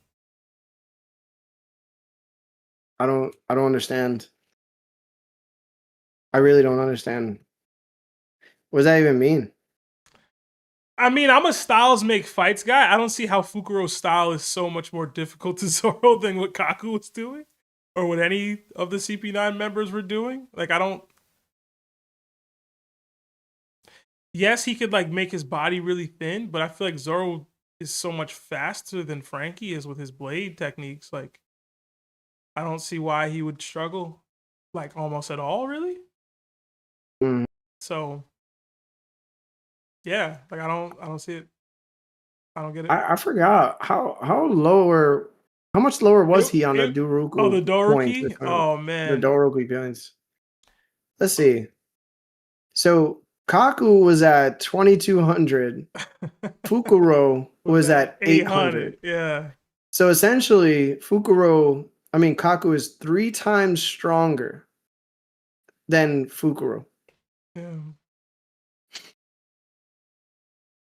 Speaker 1: I don't understand. I really don't understand. What does that even mean?
Speaker 2: I mean, I'm a styles make fights guy. I don't see how Fukuro's style is so much more difficult to Zoro than what Kaku was doing or what any of the CP9 members were doing. Like, I don't... Yes, he could, like, make his body really thin, but I feel like Zoro is so much faster than Franky is with his blade techniques. Like, I don't see why he would struggle, like, almost at all, really. So... yeah, like I don't see it. I don't get it.
Speaker 1: I forgot how much lower was he on the Doruku?
Speaker 2: Oh, the Doruki?
Speaker 1: Points?
Speaker 2: Oh man.
Speaker 1: The Doruki points. Let's see. So Kaku was at 2200. Fukuro was at 800.
Speaker 2: Yeah.
Speaker 1: So essentially Kaku is 3 times stronger than Fukuro.
Speaker 2: Yeah.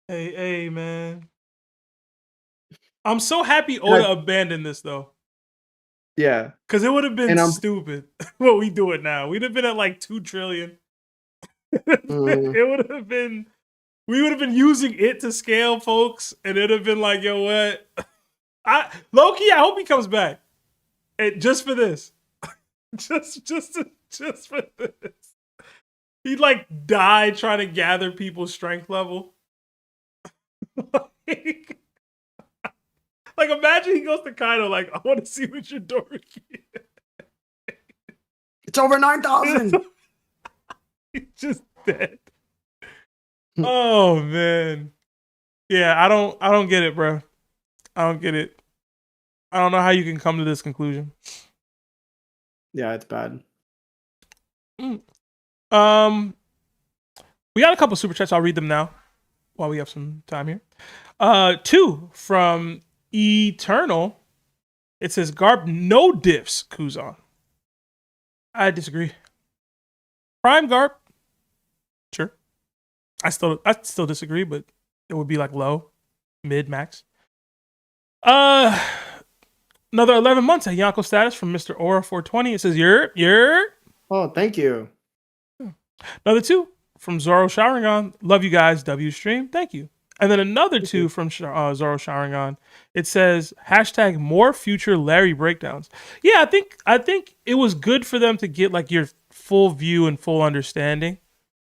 Speaker 2: Hey, man. I'm so happy Oda abandoned this, though.
Speaker 1: Yeah.
Speaker 2: Because it would have been stupid what we do it now. We'd have been at like 2 trillion. It would have been... we would have been using it to scale, folks. And it would have been like, yo, what? Loki, I hope he comes back. Just for this. just for this. He'd like die trying to gather people's strength level. Like imagine he goes to Kaido like, I want to see what your Doruki is.
Speaker 1: It's over 9,000.
Speaker 2: He's just dead. Oh man. Yeah, I don't get it, bro. I don't get it. I don't know how you can come to this conclusion.
Speaker 1: Yeah, it's bad.
Speaker 2: We got a couple super chats. I'll read them now while we have some time here. 2 from Eternal. It says Garp no diffs Kuzan. I disagree. Prime Garp. Sure. I still disagree, but it would be like low, mid, max. Another 11 months at Yonko status from Mr. Aura 420. It says, you're.
Speaker 1: Oh, thank you.
Speaker 2: Another 2 from Zoro Sharingan. Love you guys. W stream. Thank you. And then another 2 from Zoro Sharingan. It says hashtag more future Larry breakdowns. Yeah, I think it was good for them to get like your full view and full understanding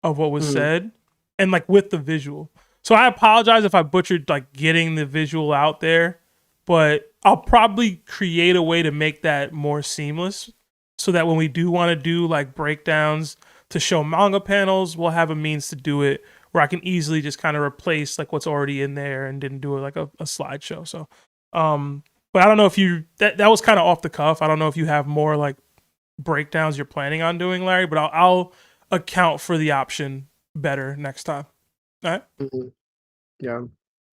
Speaker 2: of what was said, and like with the visual. So I apologize if I butchered like getting the visual out there, but I'll probably create a way to make that more seamless, so that when we do want to do like breakdowns to show manga panels, we'll have a means to do it where I can easily just kind of replace like what's already in there and didn't do it like a slideshow. So, but I don't know if that was kind of off the cuff. I don't know if you have more like breakdowns you're planning on doing, Larry, but I'll account for the option better next time. All right.
Speaker 1: Yeah.
Speaker 2: All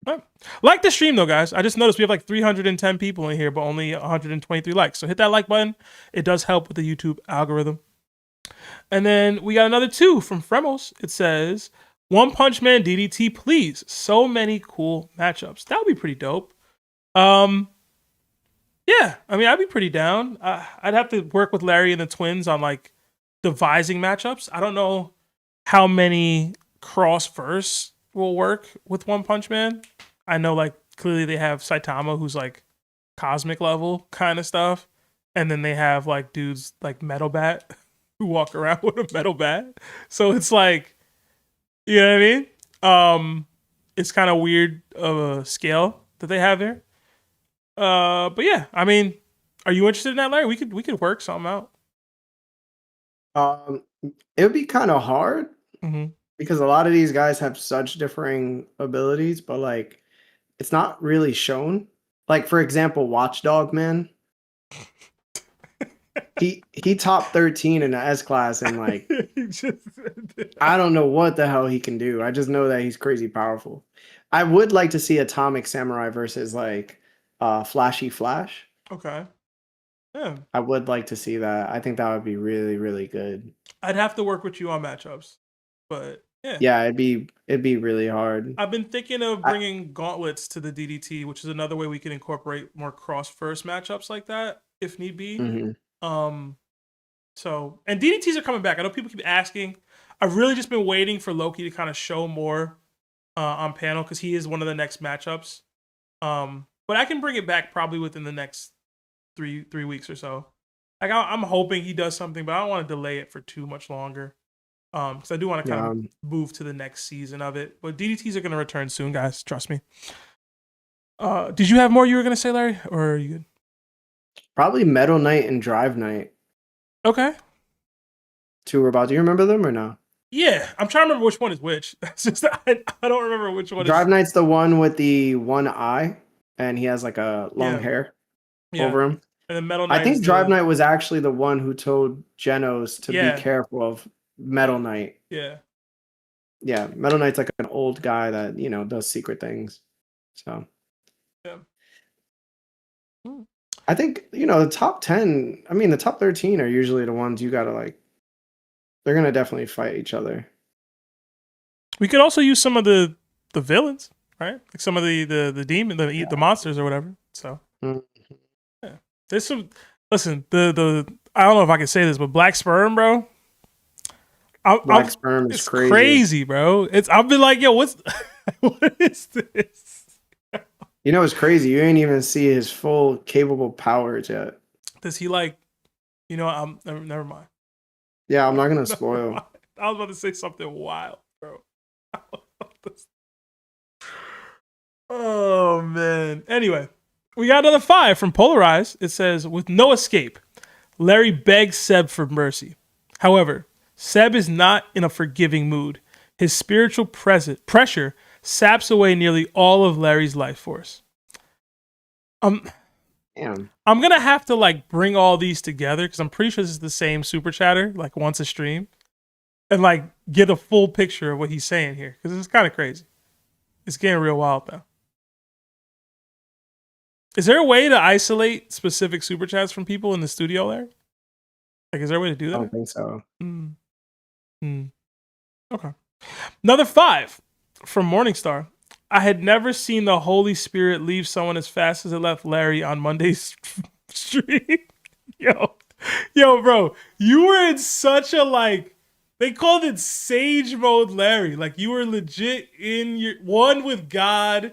Speaker 2: right. Like the stream though, guys. I just noticed we have like 310 people in here, but only 123 likes. So hit that like button. It does help with the YouTube algorithm. And then we got another 2 from Fremos. It says, One Punch Man DDT, please. So many cool matchups. That would be pretty dope. Yeah, I mean, I'd be pretty down. I'd have to work with Larry and the twins on like devising matchups. I don't know how many cross-verse will work with One Punch Man. I know like clearly they have Saitama, who's like cosmic level kind of stuff. And then they have like dudes like Metal Bat who walk around with a metal bat. So it's like, you know what I mean? It's kind of weird of a scale that they have there. But yeah, I mean, are you interested in that, Larry? We could work something out.
Speaker 1: It would be kind of hard
Speaker 2: Mm-hmm.
Speaker 1: because a lot of these guys have such differing abilities, but like it's not really shown. Like for example, Watchdog Man. He top 13 in the S class, and like I don't know what the hell he can do. I just know that he's crazy powerful. I would like to see Atomic Samurai versus like Flashy Flash.
Speaker 2: Okay. Yeah.
Speaker 1: I would like to see that. I think that would be really, really good.
Speaker 2: I'd have to work with you on matchups, but yeah.
Speaker 1: Yeah, it'd be really hard.
Speaker 2: I've been thinking of bringing gauntlets to the DDT, which is another way we can incorporate more cross-verse matchups like that if need be. So, and DDTs are coming back. I know people keep asking. I've really just been waiting for Loki to kind of show more on panel because he is one of the next matchups. But I can bring it back probably within the next three weeks or so. Like I'm hoping he does something, but I don't want to delay it for too much longer. Because I do want to kind of move to the next season of it. But DDTs are going to return soon, guys. Trust me. Did you have more you were going to say, Larry? Or are you good?
Speaker 1: Probably Metal Knight and Drive Knight.
Speaker 2: Okay.
Speaker 1: 2 robots. Do you remember them or no?
Speaker 2: Yeah. I'm trying to remember which one is which. It's just I don't remember which one
Speaker 1: Drive Knight's the one with the one eye, and he has like a long hair over him.
Speaker 2: And then Metal Knight.
Speaker 1: I think Drive Knight was actually the one who told Genos to be careful of Metal Knight.
Speaker 2: Yeah.
Speaker 1: Yeah, Metal Knight's like an old guy that, you know, does secret things. So.
Speaker 2: Yeah.
Speaker 1: I think, you know, the top 10, I mean, the top 13 are usually the ones you got to like, they're going to definitely fight each other.
Speaker 2: We could also use some of the villains, right? Like some of the demon, the monsters or whatever. So, yeah. There's some, listen, the I don't know if I can say this, but Black Sperm, bro.
Speaker 1: Black Sperm is
Speaker 2: crazy, bro. I've been like, yo, what is this?
Speaker 1: You know, it's crazy. You ain't even see his full capable powers yet.
Speaker 2: Does he like, you know, never mind.
Speaker 1: Yeah, I'm not going to spoil.
Speaker 2: I was about to say something wild, bro. Oh, man. Anyway, we got another 5 from Polarize. It says, with no escape, Larry begs Seb for mercy. However, Seb is not in a forgiving mood. His spiritual pressure saps away nearly all of Larry's life force.
Speaker 1: Damn.
Speaker 2: I'm going to have to like bring all these together because I'm pretty sure this is the same super chatter, like once a stream, and like get a full picture of what he's saying here because it's kind of crazy. It's getting real wild though. Is there a way to isolate specific super chats from people in the studio there? Like, is there a way to do that?
Speaker 1: I don't think so.
Speaker 2: Okay. Another 5 from Morningstar. I had never seen the Holy Spirit leave someone as fast as it left Larry on Monday's stream. Yo, bro, you were in such a like. They called it Sage Mode Larry. Like you were legit in your one with God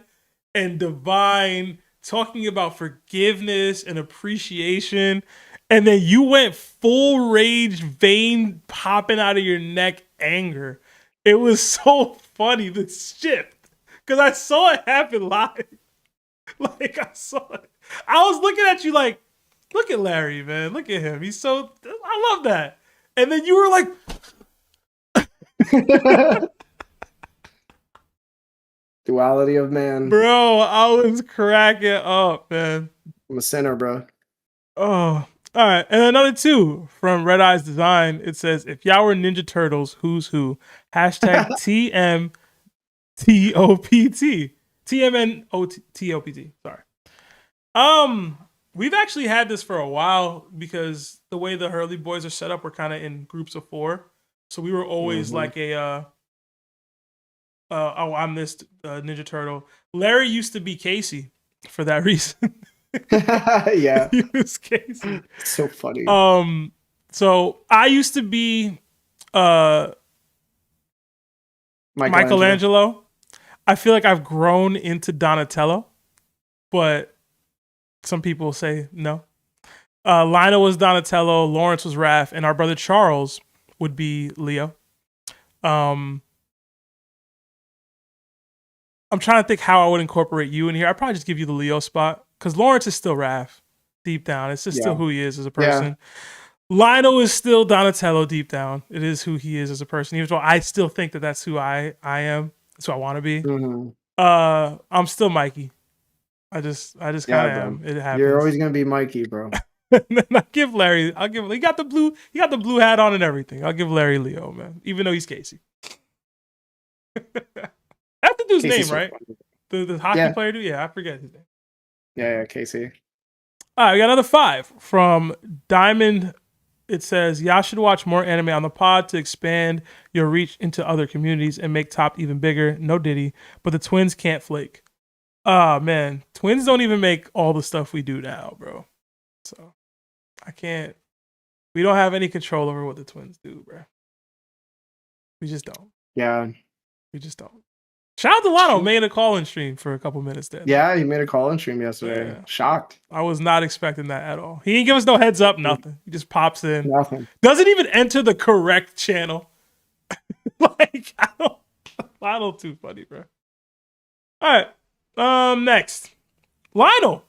Speaker 2: and divine, talking about forgiveness and appreciation. And then you went full rage, vein popping out of your neck, anger. It was so funny, the shift. Because I saw it happen live. Like, I saw it. I was looking at you like, look at Larry, man. Look at him. He's so, I love that. And then you were like,
Speaker 1: Duality of man.
Speaker 2: bro, I was cracking up, man.
Speaker 1: I'm a sinner, bro.
Speaker 2: Oh, all right. And another two from Red Eyes Design. It says, if y'all were Ninja Turtles, who's who? Hashtag TMTOPT. TMNOTOPT. Sorry. We've actually had this for a while because the way the Hurley boys are set up, we're kind of in groups of 4. So we were always like a, I'm this Ninja Turtle. Larry used to be Casey for that reason.
Speaker 1: Yeah.
Speaker 2: He was Casey.
Speaker 1: So funny.
Speaker 2: So I used to be Michelangelo. I feel like I've grown into Donatello, but some people say no. Lionel was Donatello, Lawrence was Raph, and our brother Charles would be Leo. I'm trying to think how I would incorporate you in here. I'd probably just give you the Leo spot because Lawrence is still Raph deep down. It's just still who he is as a person. Yeah. Lionel is still Donatello deep down. It is who he is as a person. Even though I still think that that's who I am. That's who I want to be. I'm still Mikey. I just kind of am. It happens.
Speaker 1: You're always gonna be Mikey, bro.
Speaker 2: And then I give Larry. He got the blue hat on and everything. I'll give Larry Leo, man. Even though he's Casey. That's the dude's name, right? The hockey player dude? Yeah, I forget his name.
Speaker 1: Yeah, Casey.
Speaker 2: All right, we got another 5 from Diamond. It says, y'all should watch more anime on the pod to expand your reach into other communities and make Top even bigger. No Diddy, but the twins can't flake. Man, twins don't even make all the stuff we do now, bro. So I can't. We don't have any control over what the twins do, bro. We just don't.
Speaker 1: Yeah.
Speaker 2: We just don't. Shout out to Lano, made a call-in stream for a couple minutes there.
Speaker 1: Yeah, he made a call-in stream yesterday. Yeah. Shocked.
Speaker 2: I was not expecting that at all. He didn't give us no heads up, nothing. He just pops in.
Speaker 1: Nothing.
Speaker 2: Doesn't even enter the correct channel. Like, Lionel too funny, bro. All right. Next. Lionel.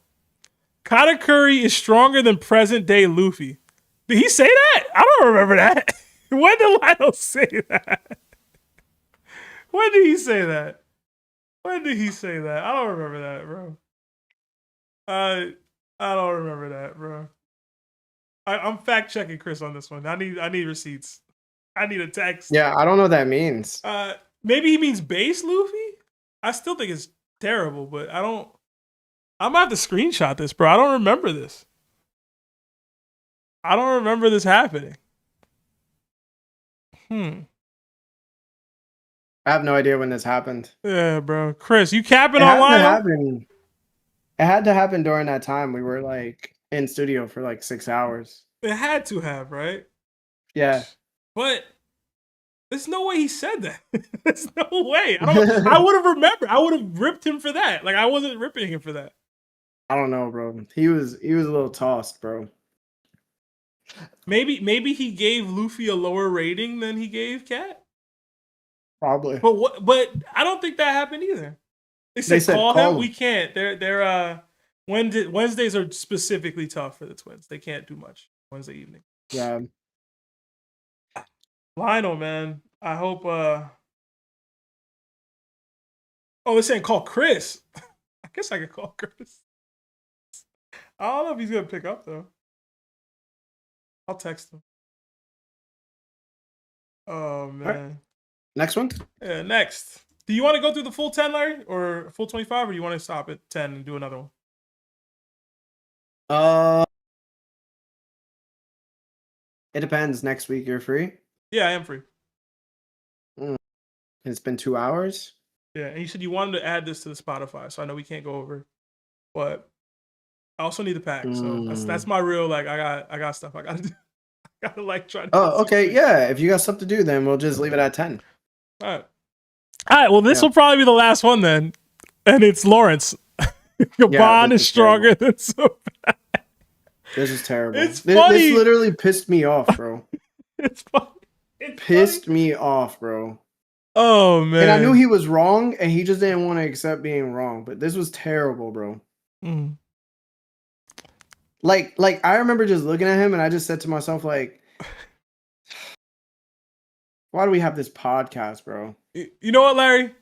Speaker 2: Katakuri is stronger than present-day Luffy. Did he say that? I don't remember that. When did Lionel say that? When did he say that? When did he say that? I don't remember that, bro. I don't remember that, bro. I'm fact checking Chris on this one. I need receipts. I need a text.
Speaker 1: Yeah, I don't know what that means.
Speaker 2: Maybe he means base Luffy. I still think it's terrible, but I don't. I'm gonna have to screenshot this, bro. I don't remember this. I don't remember this happening.
Speaker 1: I have no idea when this happened.
Speaker 2: Yeah, bro. Chris, you capping online?
Speaker 1: It had to happen during that time. We were like in studio for like 6 hours.
Speaker 2: It had to have, right?
Speaker 1: Yeah.
Speaker 2: But there's no way he said that. There's no way. I would have remembered. I would have ripped him for that. Like I wasn't ripping him for that.
Speaker 1: I don't know, bro. He was a little tossed, bro.
Speaker 2: Maybe he gave Luffy a lower rating than he gave Cat.
Speaker 1: Probably.
Speaker 2: But I don't think that happened either. They said call him. We can't. They're Wednesdays are specifically tough for the twins. They can't do much Wednesday evening.
Speaker 1: Yeah.
Speaker 2: Lionel, man. I hope they're saying call Chris. I guess I could call Chris. I don't know if he's gonna pick up though. I'll text him. Oh man. Right.
Speaker 1: Next one?
Speaker 2: Yeah, next. Do you want to go through the full 10, Larry? Or full 25, or do you want to stop at 10 and do another one?
Speaker 1: It depends. Next week you're free?
Speaker 2: Yeah, I am free.
Speaker 1: It's been 2 hours?
Speaker 2: Yeah, and you said you wanted to add this to the Spotify, so I know we can't go over, but I also need the pack. So that's my real like. I got stuff I gotta do. I gotta like try to.
Speaker 1: Oh, okay, yeah. If you got stuff to do, then we'll just leave it at 10.
Speaker 2: All right. Well, this will probably be the last one then, and it's Lawrence. Gaban is stronger than so.
Speaker 1: This is terrible.
Speaker 2: It's
Speaker 1: This
Speaker 2: funny.
Speaker 1: literally pissed me off, bro.
Speaker 2: It's funny.
Speaker 1: Pissed me off, bro.
Speaker 2: Oh man.
Speaker 1: And I knew he was wrong, and he just didn't want to accept being wrong. But this was terrible, bro.
Speaker 2: Mm.
Speaker 1: Like I remember just looking at him, and I just said to myself, like, why do we have this podcast, bro?
Speaker 2: You know what, Larry?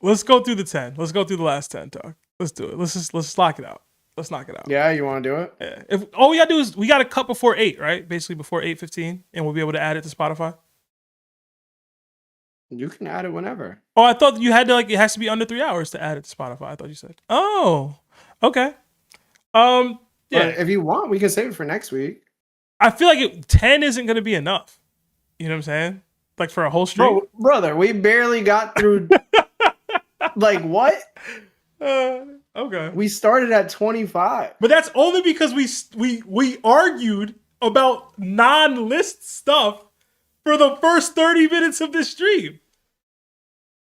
Speaker 2: Let's go through the 10. Let's go through the last 10, dog. Let's do it. Let's lock it out. Let's knock it out.
Speaker 1: Yeah, you want to do it?
Speaker 2: Yeah. If all we gotta do is we gotta cut before 8, right? Basically before 8:15, and we'll be able to add it to Spotify.
Speaker 1: You can add it whenever.
Speaker 2: Oh, I thought you had to like it has to be under 3 hours to add it to Spotify. I thought you said. Oh, okay. Yeah.
Speaker 1: But if you want, we can save it for next week.
Speaker 2: I feel like 10 isn't gonna be enough. You know what I'm saying? Like for a whole stream.
Speaker 1: Brother, we barely got through. Like what?
Speaker 2: Okay.
Speaker 1: We started at 25.
Speaker 2: But that's only because we argued about non-list stuff for the first 30 minutes of this stream.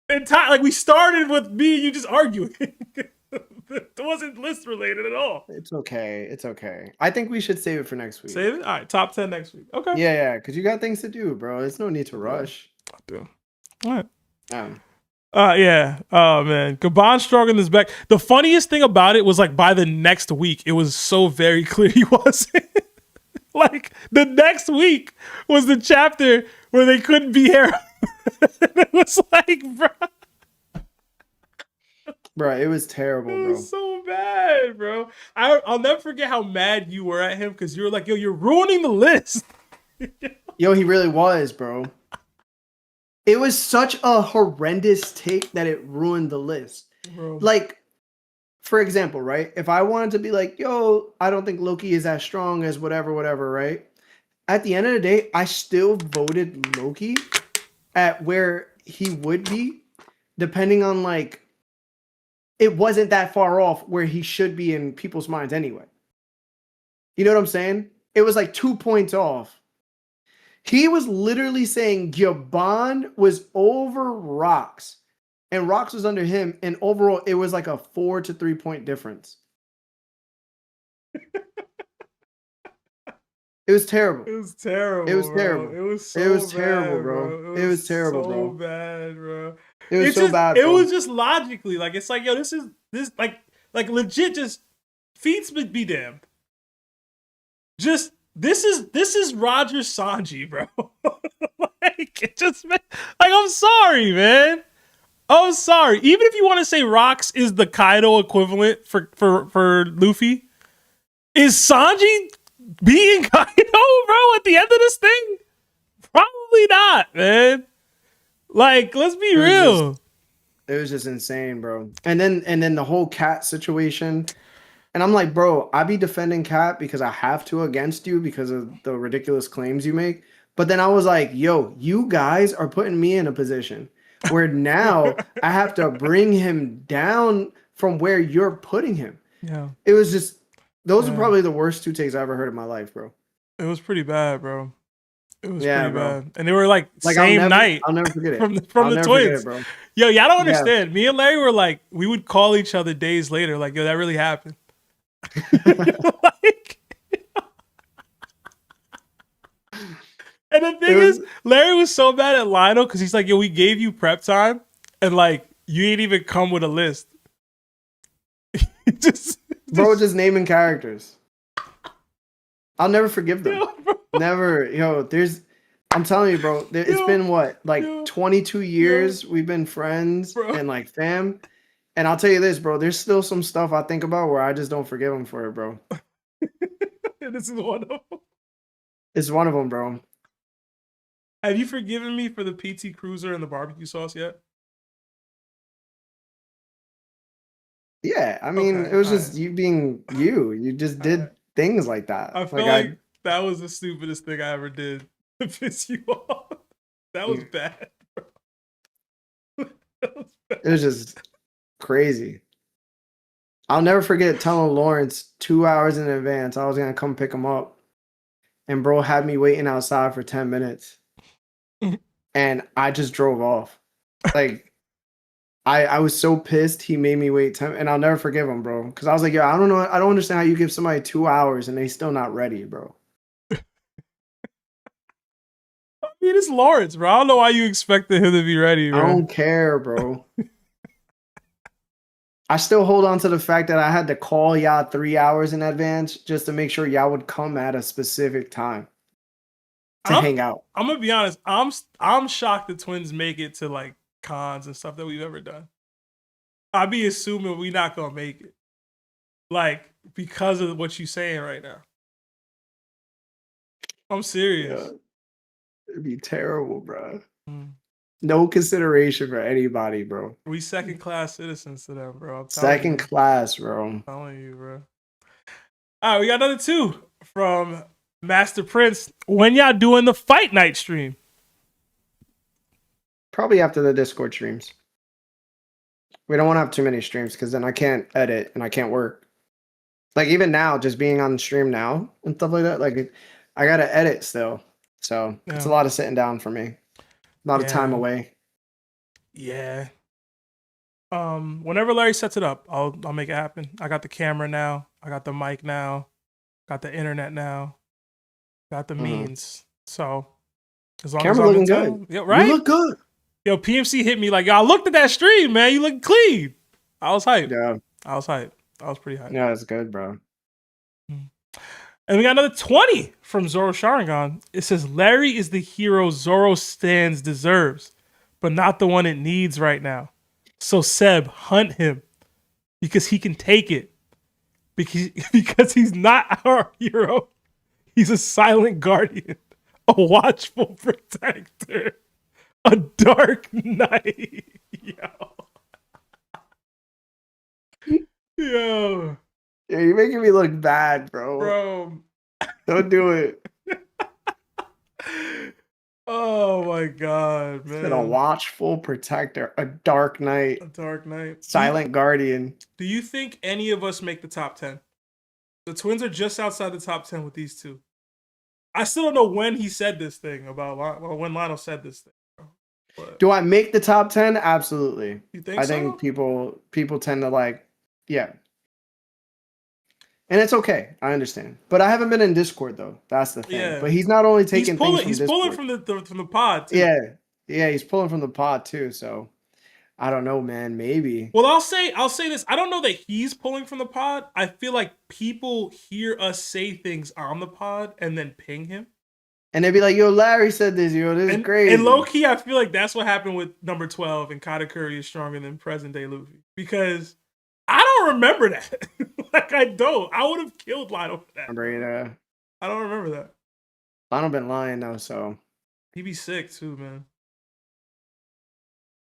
Speaker 2: Like we started with me and you just arguing. It wasn't list related at all.
Speaker 1: It's okay. It's okay. I think we should save it for next week.
Speaker 2: Save it? All right, top 10 next week. Okay.
Speaker 1: Yeah, because you got things to do, bro. There's no need to rush.
Speaker 2: I'll do. All right.
Speaker 1: Yeah.
Speaker 2: Oh man, Gaban stronger than Xebec. The funniest thing about it was like by the next week, it was so very clear he wasn't. Like the next week was the chapter where they couldn't be here. It was like,
Speaker 1: Bro, it was terrible,
Speaker 2: it
Speaker 1: bro.
Speaker 2: was so bad, bro. I'll never forget how mad you were at him because you were like, yo, you're ruining the list.
Speaker 1: Yo, he really was, bro. It was such a horrendous take that it ruined the list.
Speaker 2: Bro.
Speaker 1: Like, for example, right? If I wanted to be like, yo, I don't think Loki is as strong as whatever, right? At the end of the day, I still voted Loki at where he would be, depending on like, it wasn't that far off where he should be in people's minds anyway. You know what I'm saying? It was like 2 points off. He was literally saying Gaban was over Rocks, and Rocks was under him, and overall it was like a 4 to 3 point difference. It was terrible.
Speaker 2: It was terrible.
Speaker 1: It was
Speaker 2: bro.
Speaker 1: terrible.
Speaker 2: It was so
Speaker 1: It was
Speaker 2: bad,
Speaker 1: terrible, bro. It was terrible,
Speaker 2: so
Speaker 1: bro.
Speaker 2: bad, bro.
Speaker 1: It was so
Speaker 2: just,
Speaker 1: bad.
Speaker 2: It
Speaker 1: bro.
Speaker 2: was just logically like it's like yo, this like legit just feats be damned. Just this is Roger Sanji, bro. Like it just like I'm sorry, man. I'm sorry. Even if you want to say Rocks is the Kaido equivalent for Luffy, is Sanji beating Kaido, bro, at the end of this thing? Probably not, man. Like, let's be real.
Speaker 1: It was just insane, bro. And then the whole cat situation. And I'm like, bro, I be defending Cat because I have to against you because of the ridiculous claims you make. But then I was like, yo, you guys are putting me in a position where now I have to bring him down from where you're putting him.
Speaker 2: Yeah.
Speaker 1: It was just, those are probably the worst 2 takes I ever heard in my life, bro.
Speaker 2: It was pretty bad, bro. It was
Speaker 1: Yeah,
Speaker 2: pretty
Speaker 1: bro.
Speaker 2: bad. And they were like same night.
Speaker 1: I'll never forget it.
Speaker 2: From the
Speaker 1: I'll never
Speaker 2: twins.
Speaker 1: forget it, bro.
Speaker 2: Yo, y'all don't understand. Me and Larry were like, we would call each other days later, like, yo, that really happened. Like, and the thing is, Larry was so mad at Lionel because he's like, yo, we gave you prep time and like you ain't even come with a list. just
Speaker 1: naming characters. I'll never forgive them. Never. Yo, I'm telling you, bro, it's been what, like 22 years we've been friends and like fam. And I'll tell you this, bro, there's still some stuff I think about where I just don't forgive him for it, bro.
Speaker 2: And this is one of them.
Speaker 1: It's one of them, bro.
Speaker 2: Have you forgiven me for the PT Cruiser and the barbecue sauce yet?
Speaker 1: Yeah, I mean, it was just you being you. You just did things like that.
Speaker 2: I feel like that was the stupidest thing I ever did to piss you off. That was bad, bro. That was
Speaker 1: It was just crazy. I'll never forget telling Lawrence 2 hours in advance I was gonna come pick him up, and bro had me waiting outside for 10 minutes, and I just drove off. Like I was so pissed he made me wait 10, and I'll never forgive him, bro. Because I was like, yo, I don't know, I don't understand how you give somebody 2 hours and they still not ready, bro.
Speaker 2: I mean, it's Lawrence, bro. I don't know why you expected him to be ready, bro.
Speaker 1: I don't care, bro. I still hold on to the fact that I had to call y'all 3 hours in advance just to make sure y'all would come at a specific time to hang out.
Speaker 2: I'm gonna be honest. I'm shocked the twins make it to like cons and stuff that we've ever done. I be assuming we not gonna make it, like because of what you saying right now. I'm serious.
Speaker 1: Yeah. It'd be terrible, bro.
Speaker 2: Mm.
Speaker 1: No consideration for anybody, bro.
Speaker 2: We second class citizens to them, bro.
Speaker 1: Second class, bro.
Speaker 2: I'm telling you, bro. All right, we got another 2 from Master Prince. When y'all doing the fight night stream?
Speaker 1: Probably after the Discord streams. We don't want to have too many streams because then I can't edit and I can't work. Like even now, just being on the stream now and stuff like that, like I gotta edit still. So it's a lot of sitting down for me. A lot of time away.
Speaker 2: Yeah. Whenever Larry sets it up, I'll make it happen. I got the camera now. I got the mic now. Got the internet now. Got the means. So as long
Speaker 1: Camera
Speaker 2: as I'm
Speaker 1: looking
Speaker 2: in town,
Speaker 1: good.
Speaker 2: yeah, right?
Speaker 1: You look good.
Speaker 2: Yo, PMC hit me like, yo, I looked at that stream, man. You look clean. I was hyped.
Speaker 1: Yeah.
Speaker 2: I was hyped. I was pretty hyped.
Speaker 1: Yeah, it's good, bro.
Speaker 2: And we got another 20 from Zoro Sharingan. It says, Larry is the hero Zoro stands deserves, but not the one it needs right now. So Seb, hunt him because he can take it. Because he's not our hero. He's a silent guardian, a watchful protector, a dark knight. Yo.
Speaker 1: Yeah, you're making me look bad, bro.
Speaker 2: Bro.
Speaker 1: Don't do it.
Speaker 2: Oh my god, man.
Speaker 1: Said a watchful protector, a dark knight.
Speaker 2: A dark knight.
Speaker 1: Silent guardian.
Speaker 2: Do you think any of us make the top 10? The twins are just outside the top 10 with these 2. I still don't know when he said this thing about when Lionel said this thing. But
Speaker 1: Do I make the top 10? Absolutely.
Speaker 2: you think
Speaker 1: I
Speaker 2: so?
Speaker 1: think people tend to like, yeah. And it's okay. I understand. But I haven't been in Discord though. That's the thing.
Speaker 2: Yeah.
Speaker 1: But he's not only taking things from
Speaker 2: he's
Speaker 1: Discord.
Speaker 2: pulling from the pod too.
Speaker 1: Yeah. Yeah, he's pulling from the pod too, so I don't know, man. Maybe.
Speaker 2: Well, I'll say this. I don't know that he's pulling from the pod. I feel like people hear us say things on the pod and then ping him.
Speaker 1: And they'd be like, yo, Larry said this, yo, this is crazy.
Speaker 2: And low-key, I feel like that's what happened with number 12 and Katakuri is stronger than present-day Luffy. Because I don't remember that. Like, I don't. I would have killed Lionel for that. I don't remember that.
Speaker 1: Lionel been lying, though, so.
Speaker 2: He'd be sick, too, man.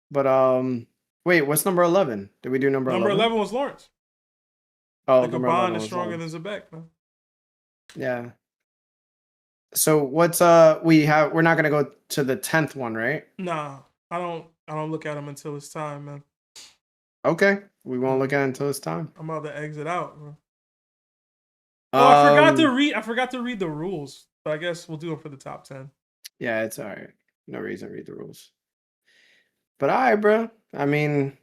Speaker 1: But, wait, what's number 11? Did we do number 11?
Speaker 2: Number 11 was Lawrence.
Speaker 1: Oh,
Speaker 2: Like,
Speaker 1: number
Speaker 2: Gaban
Speaker 1: 11
Speaker 2: is
Speaker 1: was
Speaker 2: stronger
Speaker 1: Lawrence.
Speaker 2: than Xebec, man.
Speaker 1: Yeah. So what's we're not gonna go to the 10th one, right?
Speaker 2: Nah, I don't look at him until it's time, man.
Speaker 1: Okay. We won't look at it until it's time.
Speaker 2: I'm about to exit out, man. Oh, I forgot to read the rules, but I guess we'll do it for the top 10.
Speaker 1: Yeah, it's all right. No reason to read the rules. But all right, bro. I mean,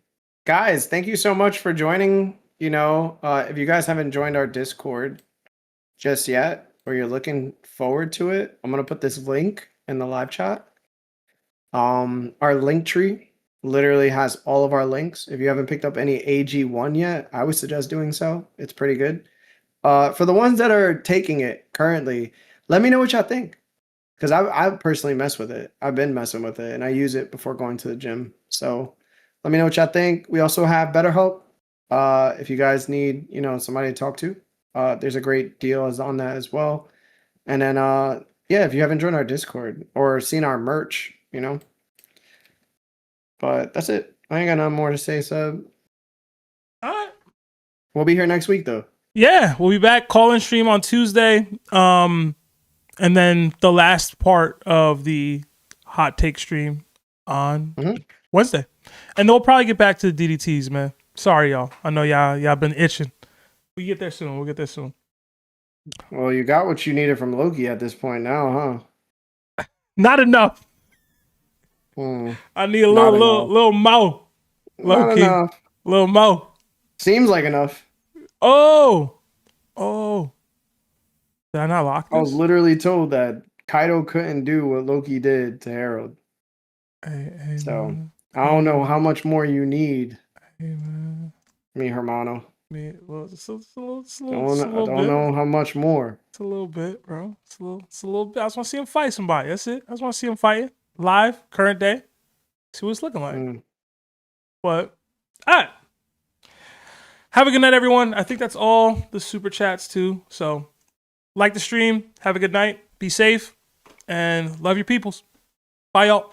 Speaker 1: guys, thank you so much for joining. You know, if you guys haven't joined our Discord just yet, or you're looking forward to it, I'm gonna put this link in the live chat. Our link tree literally has all of our links. If you haven't picked up any AG1 yet, I would suggest doing so. It's pretty good. For the ones that are taking it currently, let me know what y'all think. Because I personally mess with it. I've been messing with it, and I use it before going to the gym. So let me know what y'all think. We also have BetterHelp. If you guys need, somebody to talk to, there's a great deal on that as well. And then, yeah, if you haven't joined our Discord or seen our merch, But that's it. I ain't got nothing more to say, Seb.
Speaker 2: All right.
Speaker 1: We'll be here next week, though.
Speaker 2: Yeah, we'll be back. Call and stream on Tuesday. And then the last part of the hot take stream on Wednesday. And they'll probably get back to the DDTs, man. Sorry, y'all. I know y'all been itching. We get there soon. We'll get there soon.
Speaker 1: Well, you got what you needed from Loki at this point now, huh?
Speaker 2: Not enough. I need a little mo.
Speaker 1: Not enough.
Speaker 2: Little mo.
Speaker 1: Seems like enough.
Speaker 2: Oh. Did I not lock this?
Speaker 1: I was literally told that Kaido couldn't do what Loki did to Harold.
Speaker 2: Hey,
Speaker 1: so
Speaker 2: man.
Speaker 1: I don't know how much more you need.
Speaker 2: Hey, man.
Speaker 1: Me, Hermano.
Speaker 2: Well, it's a
Speaker 1: I don't know how much more.
Speaker 2: It's a little bit, bro. It's a little bit. I just want to see him fight somebody. That's it. I just want to see him fighting live, current day. See what it's looking like. But, all right. Have a good night, everyone. I think that's all the super chats, too. So, like the stream. Have a good night. Be safe. And love your peoples. Bye, y'all.